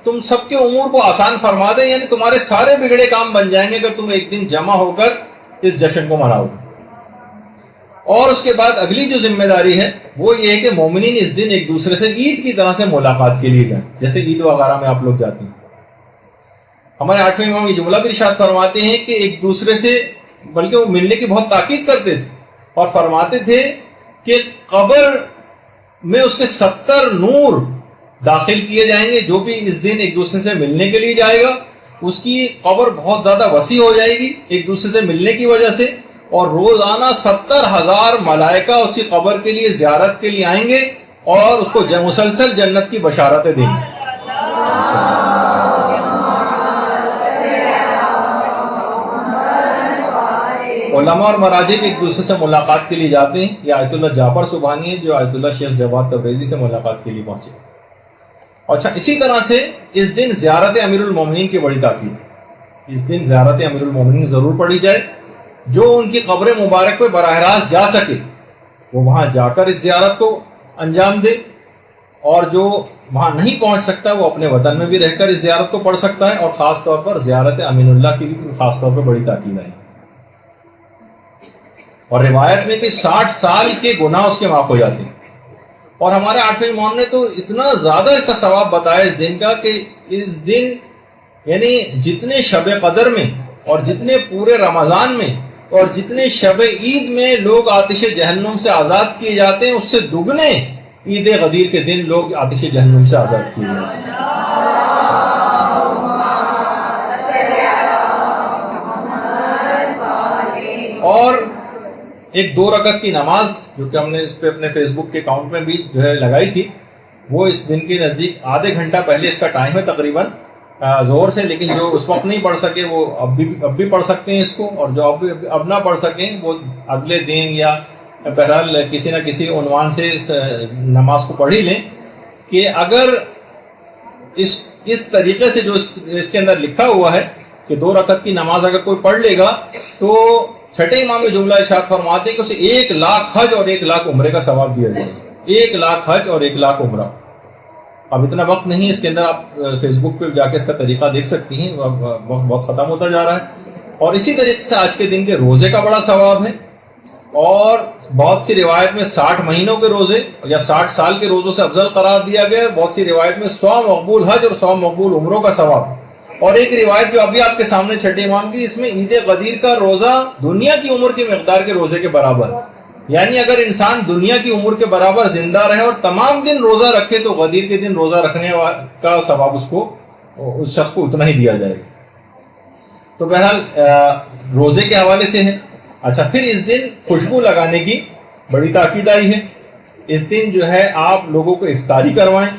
تم سب کے امور کو آسان فرما دے, یعنی تمہارے سارے بگڑے کام بن جائیں گے اگر تم ایک دن جمع ہو کر اس جشن کو مناؤ. اور اس کے بعد اگلی جو ذمہ داری ہے وہ یہ ہے کہ مومنین اس دن ایک دوسرے سے عید کی طرح سے ملاقات کے لیے جائیں, جیسے عید وغیرہ میں آپ لوگ جاتے ہیں. ہمارے 8ویں امام یہ جملہ بھی ارشاد فرماتے ہیں کہ ایک دوسرے سے بلکہ وہ ملنے کی بہت تاکید کرتے تھے اور فرماتے تھے کہ قبر میں اس کے 70 نور داخل کیے جائیں گے. جو بھی اس دن ایک دوسرے سے ملنے کے لیے جائے گا اس کی قبر بہت زیادہ وسیع ہو جائے گی ایک دوسرے سے ملنے کی وجہ سے, اور روزانہ 70,000 ملائکہ اس کی قبر کے لیے زیارت کے لیے آئیں گے اور اس کو مسلسل جنت کی بشارتیں دیں گے. علماء اور مراجع بھی ایک دوسرے سے ملاقات کے لیے جاتے ہیں. یہ آیت اللہ جعفر سبحانی ہے جو آیت اللہ شیخ جواد تبریزی سے ملاقات کے لیے پہنچے. اچھا, اسی طرح سے اس دن زیارت امیر المومنین کی بڑی تاکید ہے. اس دن زیارت امیر المومنین ضرور پڑھی جائے. جو ان کی قبر مبارک پہ براہ راست جا سکے وہ وہاں جا کر اس زیارت کو انجام دے, اور جو وہاں نہیں پہنچ سکتا وہ اپنے وطن میں بھی رہ کر اس زیارت کو پڑھ سکتا ہے. اور خاص طور پر زیارت امین اللہ کی بھی خاص طور پر بڑی تاکید آئی. اور روایت میں کہ 60 سال کے گناہ اس کے معاف ہو جاتے ہیں. اور ہمارے 8ویں امام نے تو اتنا زیادہ اس کا ثواب بتایا اس دن کا کہ اس دن یعنی جتنے شب قدر میں اور جتنے پورے رمضان میں اور جتنے شب عید میں لوگ آتش جہنم سے آزاد کیے جاتے ہیں اس سے دگنے عید غدیر کے دن لوگ آتش جہنم سے آزاد کیے جاتے ہیں. اور ایک 2 رکعت کی نماز جو کہ ہم نے اس پہ اپنے فیس بک کے اکاؤنٹ میں بھی جو ہے لگائی تھی, وہ اس دن کے نزدیک آدھے گھنٹہ پہلے اس کا ٹائم ہے تقریباً زور سے, لیکن جو اس وقت نہیں پڑھ سکے وہ اب بھی پڑھ سکتے ہیں اس کو, اور جو اب نہ پڑھ سکیں وہ اگلے دن یا بہرحال کسی نہ کسی عنوان سے اس نماز کو پڑھ ہی لیں. کہ اگر اس طریقے سے جو اس کے اندر لکھا ہوا ہے کہ 2 رکعت کی نماز اگر کوئی پڑھ لے گا تو 6 امام میں جملہ ارشاد فرماتے ہیں کہ اسے 1 لاکھ حج اور 1 لاکھ عمرے کا ثواب دیا جائے. 1 لاکھ حج اور 1 لاکھ عمرہ. اب اتنا وقت نہیں ہے, اس کے اندر آپ فیس بک پہ جا کے اس کا طریقہ دیکھ سکتی ہیں, وقت بہت ختم ہوتا جا رہا ہے. اور اسی طریقے سے آج کے دن کے روزے کا بڑا ثواب ہے, اور بہت سی روایت میں 60 مہینوں کے روزے یا 60 سال کے روزوں سے افضل قرار دیا گیا ہے. بہت سی روایت میں 100 مقبول حج اور 100 مقبول عمروں کا ثواب. اور ایک روایت جو ابھی آپ کے سامنے 6 امام کی, اس میں عید غدیر کا روزہ دنیا کی عمر کی مقدار کے روزے کے برابر, یعنی اگر انسان دنیا کی عمر کے برابر زندہ رہے اور تمام دن روزہ رکھے تو غدیر کے دن روزہ رکھنے کا ثواب اس شخص کو اتنا ہی دیا جائے گا. تو بہرحال روزے کے حوالے سے ہے. اچھا, پھر اس دن خوشبو لگانے کی بڑی تاکید آئی ہے. اس دن جو ہے آپ لوگوں کو افطاری کروائیں,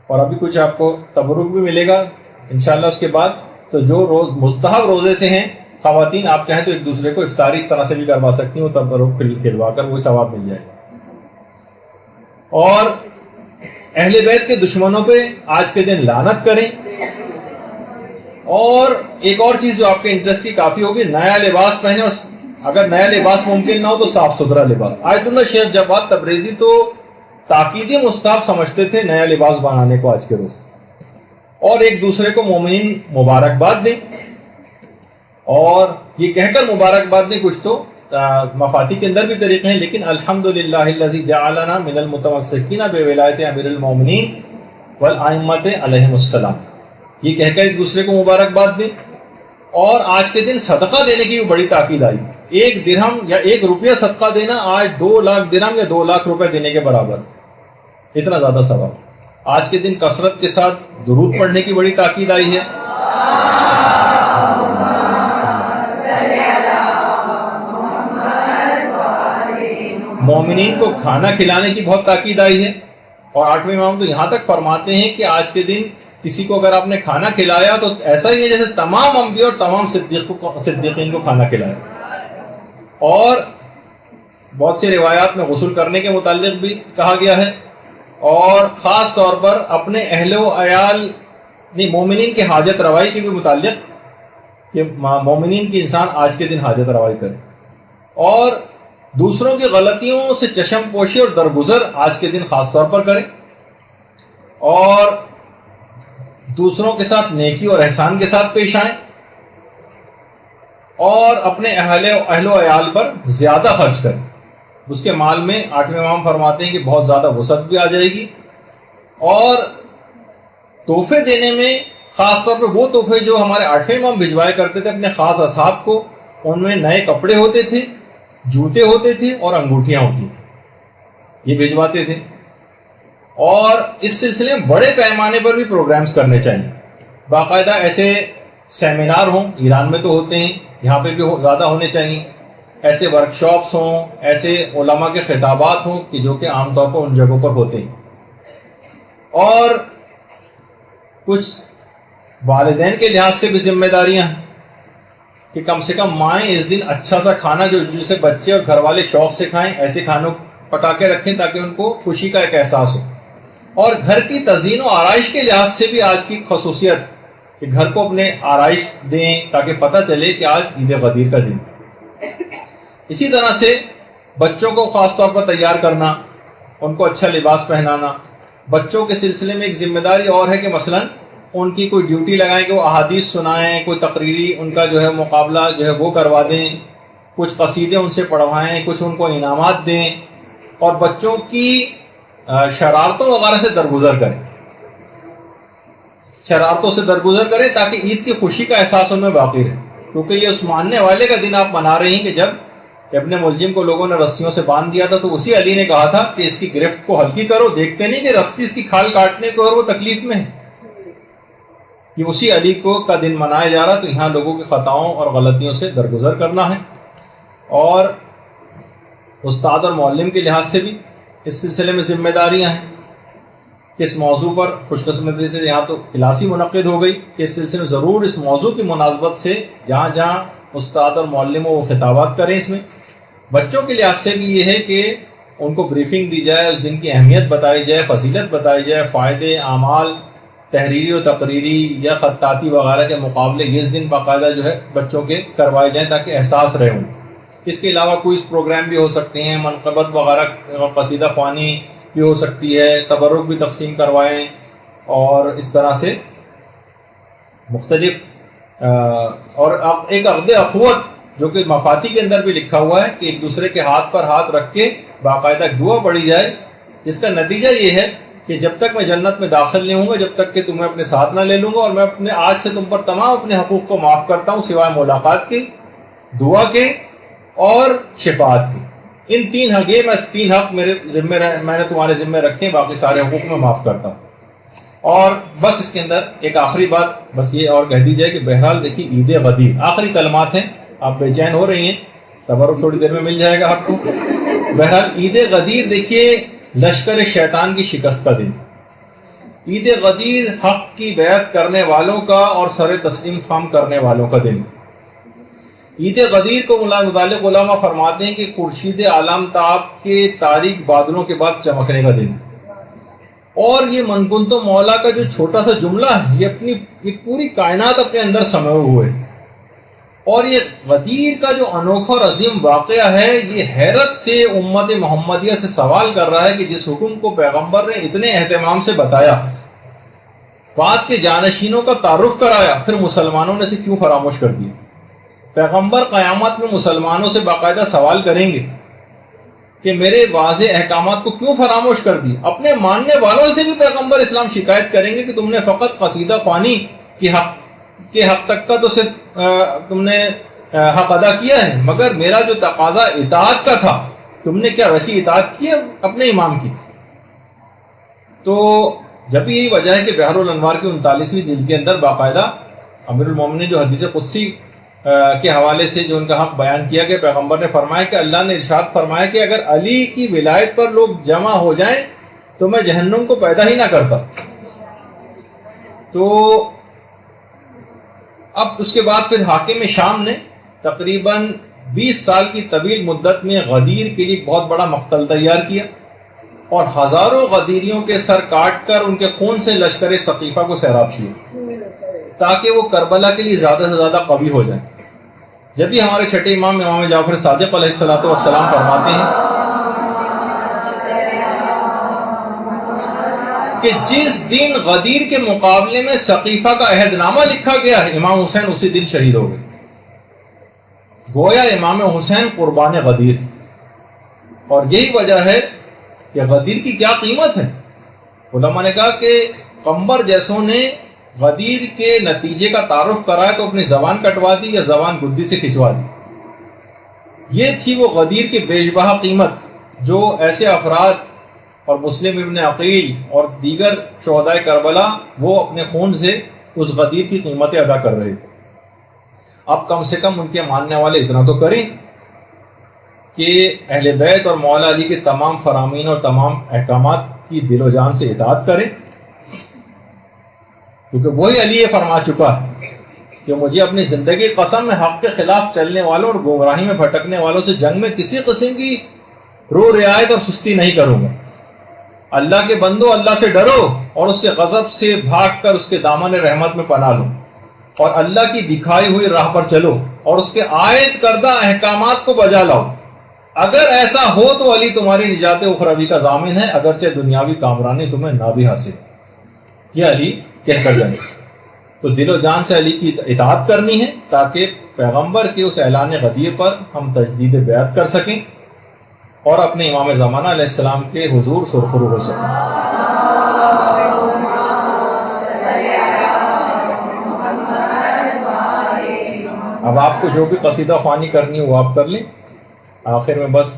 اور ابھی کچھ آپ کو تبرک بھی ملے گا انشاءاللہ اس کے بعد. تو جو مستحب روزے سے ہیں خواتین, آپ چاہیں تو ایک دوسرے کو افطاری اس طرح سے بھی کروا سکتی ہیں, وہ تبرک کھلوا کر وہ ثواب مل جائے گا. اور اہل بیت کے دشمنوں پہ آج کے دن لعنت کریں. اور ایک اور چیز جو آپ کے انٹرسٹ کی کافی ہوگی, نیا لباس پہنے, اور اگر نیا لباس ممکن نہ ہو تو صاف ستھرا لباس. آیت اللہ شیخ جواد تبریزی تو تاکیدی مستحب سمجھتے تھے نیا لباس بنانے کو آج کے روز, اور ایک دوسرے کو مومنین مبارکباد دیں. اور یہ کہہ کر مبارکباد نہیں، کچھ تو مفاتی کے اندر بھی طریقے ہیں، لیکن الحمدللہ الذی جعلنا من المتمسکین بولایت امیر المومنین والائمۃ علیہم السلام، یہ کہہ کر ایک دوسرے کو مبارکباد دیں۔ اور آج کے دن صدقہ دینے کی بھی بڑی تاکید آئی، 1 درہم یا 1 روپیہ صدقہ دینا آج 2 لاکھ درہم یا 2 لاکھ روپے دینے کے برابر، اتنا زیادہ ثواب۔ آج کے دن کثرت کے ساتھ درود پڑھنے کی بڑی تاکید آئی ہے۔ مومنین کو کھانا کھلانے کی بہت تاکید آئی ہے، اور 8ویں امام تو یہاں تک فرماتے ہیں کہ آج کے دن کسی کو اگر آپ نے کھانا کھلایا تو ایسا ہی ہے جیسے تمام انبیاء اور تمام صدیقین کو کھانا کھلایا۔ اور بہت سی روایات میں غسل کرنے کے متعلق بھی کہا گیا ہے، اور خاص طور پر اپنے اہل و عیال مومنین کی حاجت روائی کے بھی متعلق کہ مومنین کی انسان آج کے دن حاجت روائی کرے، اور دوسروں کی غلطیوں سے چشم پوشی اور درگزر آج کے دن خاص طور پر کرے، اور دوسروں کے ساتھ نیکی اور احسان کے ساتھ پیش آئیں، اور اپنے اہل و عیال پر زیادہ خرچ کریں۔ اس کے مال میں 8ویں امام فرماتے ہیں کہ بہت زیادہ وسعت بھی آ جائے گی۔ اور تحفے دینے میں خاص طور پہ وہ تحفے جو ہمارے 8ویں امام بھجوایا کرتے تھے اپنے خاص اصحاب کو، ان میں نئے کپڑے ہوتے تھے، جوتے ہوتے تھے اور انگوٹھیاں ہوتی تھیں، یہ بھجواتے تھے۔ اور اس سلسلے میں بڑے پیمانے پر بھی پروگرامز کرنے چاہیے، باقاعدہ ایسے سیمینار ہوں، ایران میں تو ہوتے ہیں، یہاں پہ بھی زیادہ ہونے چاہیے، ایسے ورکشاپس ہوں، ایسے علماء کے خطابات ہوں کہ جو کہ عام طور پر ان جگہوں پر ہوتے ہیں۔ اور کچھ والدین کے لحاظ سے بھی ذمہ داریاں ہیں کہ کم سے کم مائیں اس دن اچھا سا کھانا جسے بچے اور گھر والے شوق سے کھائیں، ایسے کھانوں پکا کے رکھیں تاکہ ان کو خوشی کا ایک احساس ہو۔ اور گھر کی تزئین و آرائش کے لحاظ سے بھی آج کی خصوصیت کہ گھر کو اپنے آرائش دیں تاکہ پتہ چلے کہ آج عید غدیر کا دن۔ اسی طرح سے بچوں کو خاص طور پر تیار کرنا، ان کو اچھا لباس پہنانا۔ بچوں کے سلسلے میں ایک ذمہ داری اور ہے کہ مثلاً ان کی کوئی ڈیوٹی لگائیں کہ وہ احادیث سنائیں، کوئی تقریری ان کا جو ہے مقابلہ جو ہے وہ کروا دیں، کچھ قصیدے ان سے پڑھوائیں، کچھ ان کو انعامات دیں، اور بچوں کی شرارتوں وغیرہ سے درگزر کریں، شرارتوں سے درگزر کریں تاکہ عید کی خوشی کا احساس ان میں باقی رہے۔ کیونکہ یہ اس ماننے والے کا دن آپ منا رہے ہیں کہ جب ابن ملجم کو لوگوں نے رسیوں سے باندھ دیا تھا تو اسی علی نے کہا تھا کہ اس کی گرفت کو ہلکی کرو، دیکھتے نہیں کہ رسی اس کی کھال کاٹنے کو اور وہ تکلیف میں ہے۔ یہ اسی علی کو کا دن منایا جا رہا، تو یہاں لوگوں کی خطاؤں اور غلطیوں سے درگزر کرنا ہے۔ اور استاد اور معلم کے لحاظ سے بھی اس سلسلے میں ذمہ داریاں ہیں کہ اس موضوع پر خوش قسمتی سے یہاں تو کلاس ہی منعقد ہو گئی کہ اس سلسلے میں ضرور اس موضوع کی مناسبت سے جہاں جہاں استاد اور معلم وہ خطابات کریں۔ اس میں بچوں کے لحاظ سے بھی یہ ہے کہ ان کو بریفنگ دی جائے، اس دن کی اہمیت بتائی جائے، فضیلت بتائی جائے، فائدے، اعمال، تحریری و تقریری یا خطاطی وغیرہ کے مقابلے یہ اس دن باقاعدہ جو ہے بچوں کے کروائے جائیں تاکہ احساس رہے ہوں۔ اس کے علاوہ کوئز پروگرام بھی ہو سکتے ہیں، منقبت وغیرہ قصیدہ خوانی بھی ہو سکتی ہے، تبرک بھی تقسیم کروائیں، اور اس طرح سے مختلف اور ایک عقد اخوت جو کہ مفاتی کے اندر بھی لکھا ہوا ہے کہ ایک دوسرے کے ہاتھ پر ہاتھ رکھ کے باقاعدہ دعا پڑھی جائے، جس کا نتیجہ یہ ہے کہ جب تک میں جنت میں داخل نہیں ہوں گا جب تک کہ تمہیں اپنے ساتھ نہ لے لوں گا، اور میں اپنے آج سے تم پر تمام اپنے حقوق کو معاف کرتا ہوں سوائے ملاقات کے، دعا کے اور شفاعت کے۔ ان 3 حق، یہ بس 3 حق میرے ذمہ میں نے تمہارے ذمہ رکھے، باقی سارے حقوق میں معاف کرتا ہوں۔ اور بس اس کے اندر ایک آخری بات بس یہ اور کہہ دی جائے کہ بہرحال دیکھیے عید غدیر آخری کلمات ہیں، آپ بے چین ہو رہی ہیں، تبرک تھوڑی دیر میں مل جائے گا آپ کو۔ بہرحال عید غدیر دیکھیے لشکر شیطان کی شکست کا دن، عید غدیر حق کی بیعت کرنے والوں کا اور سر تسلیم خم کرنے والوں کا دن۔ عید غدیر کو متعلق علماء فرماتے ہیں کہ خورشید عالم تاب کے تاریک بادلوں کے بعد چمکنے کا دن، اور یہ منگنت مولا کا جو چھوٹا سا جملہ ہے یہ پوری کائنات اپنے اندر سمے ہوئے، اور یہ غدیر کا جو انوکھا اور عظیم واقعہ ہے یہ حیرت سے امت محمدیہ سے سوال کر رہا ہے کہ جس حکم کو پیغمبر نے اتنے اہتمام سے بتایا، بعد کے جانشینوں کا تعارف کرایا، پھر مسلمانوں نے اسے کیوں فراموش کر دیا؟ پیغمبر قیامت میں مسلمانوں سے باقاعدہ سوال کریں گے کہ میرے واضح احکامات کو کیوں فراموش کر دی. اپنے ماننے والوں سے بھی پیغمبر اسلام شکایت کریں گے کہ تم نے فقط قصیدہ خوانی کے حق تک کا تو صرف تم نے حق ادا کیا ہے، مگر میرا جو تقاضا اطاعت کا تھا تم نے کیا ویسی اطاعت کی اپنے امام کی؟ تو جب یہی وجہ ہے کہ بحر الانوار کی 39ویں جلد کے اندر باقاعدہ امیر المومنین جو حدیث قدسی کے حوالے سے جو ان کا حق بیان کیا کہ پیغمبر نے فرمایا کہ اللہ نے ارشاد فرمایا کہ اگر علی کی ولایت پر لوگ جمع ہو جائیں تو میں جہنم کو پیدا ہی نہ کرتا. تو اب اس کے بعد پھر حاکم شام نے تقریباً 20 سال کی طویل مدت میں غدیر کے لیے ایک بہت بڑا مقتل تیار کیا اور ہزاروں غدیریوں کے سر کاٹ کر ان کے خون سے لشکر ثقیفہ کو سیراب کیا تاکہ وہ کربلا کے لیے زیادہ سے زیادہ قوی ہو جائیں. جب بھی ہمارے چھٹے امام جعفر صادق علیہ السلام فرماتے ہیں کہ جس دن غدیر کے مقابلے میں ثقیفہ کا عہد نامہ لکھا گیا ہے امام حسین اسی دن شہید ہو گئے. گویا امام حسین قربان غدیر، اور یہی وجہ ہے کہ غدیر کی کیا قیمت ہے. علماء نے کہا کہ قمبر جیسوں نے غدیر کے نتیجے کا تعارف کرایا تو اپنی زبان کٹوا دی یا زبان گدی سے کھچوا دی. یہ تھی وہ غدیر کی بیش بہا قیمت جو ایسے افراد اور مسلم ابن عقیل اور دیگر شہداء کربلا وہ اپنے خون سے اس غدیر کی قیمتیں ادا کر رہے تھے. اب کم سے کم ان کے ماننے والے اتنا تو کریں کہ اہل بیت اور مولا علی کے تمام فرامین اور تمام احکامات کی دل و جان سے اطاعت کریں، کیونکہ وہی علی یہ فرما چکا ہے کہ مجھے اپنی زندگی قسم میں حق کے خلاف چلنے والوں اور گمراہی میں بھٹکنے والوں سے جنگ میں کسی قسم کی رو رعایت اور سستی نہیں کروں گا. اللہ کے بندو، اللہ سے ڈرو اور اس کے غضب سے بھاگ کر اس کے دامن رحمت میں پناہ لو اور اللہ کی دکھائی ہوئی راہ پر چلو اور اس کے عائد کردہ احکامات کو بجا لاؤ. اگر ایسا ہو تو علی تمہاری نجات اخروی کا ضامن ہے، اگرچہ دنیاوی کامرانی تمہیں نہ بھی حاصل. یہ علی کہہ کر جائے. تو دل و جان سے علی کی اطاعت کرنی ہے تاکہ پیغمبر کے اس اعلان غدیر پر ہم تجدید بیعت کر سکیں اور اپنے امام زمانہ علیہ السلام کے حضور سرخرو ہو سکیں. اب آپ کو جو بھی قصیدہ خوانی کرنی ہے وہ آپ کر لیں. آخر میں بس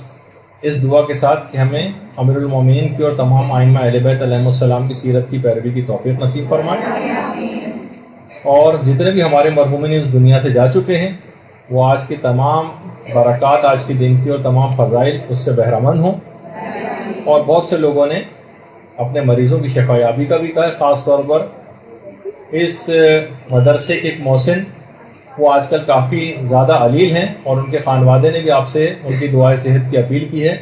اس دعا کے ساتھ کہ ہمیں امیر المومنین کی اور تمام ائمہ اہل بیت علیہم السلام کی سیرت کی پیروی کی توفیق نصیب فرمائے، اور جتنے بھی ہمارے مرحومین اس دنیا سے جا چکے ہیں وہ آج کی تمام برکات، آج کے دن کی اور تمام فضائل اس سے بہرمند ہوں. اور بہت سے لوگوں نے اپنے مریضوں کی شفا یابی کا بھی کہا ہے. خاص طور پر اس مدرسے کے ایک محسن وہ آج کل کافی زیادہ علیل ہیں اور ان کے خانوادے نے بھی آپ سے ان کی دعائے صحت کی اپیل کی ہے،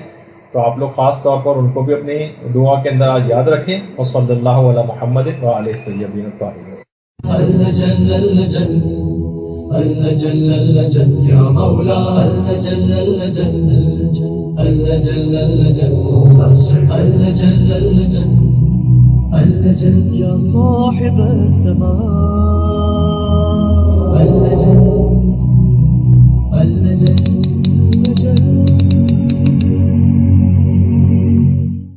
تو آپ لوگ خاص طور پر ان کو بھی اپنی دعا کے اندر آج یاد رکھیں. وصلی اللہ علی محمد وآلہ الطیبین الطاہرین. يا مولا يا صاحب السماء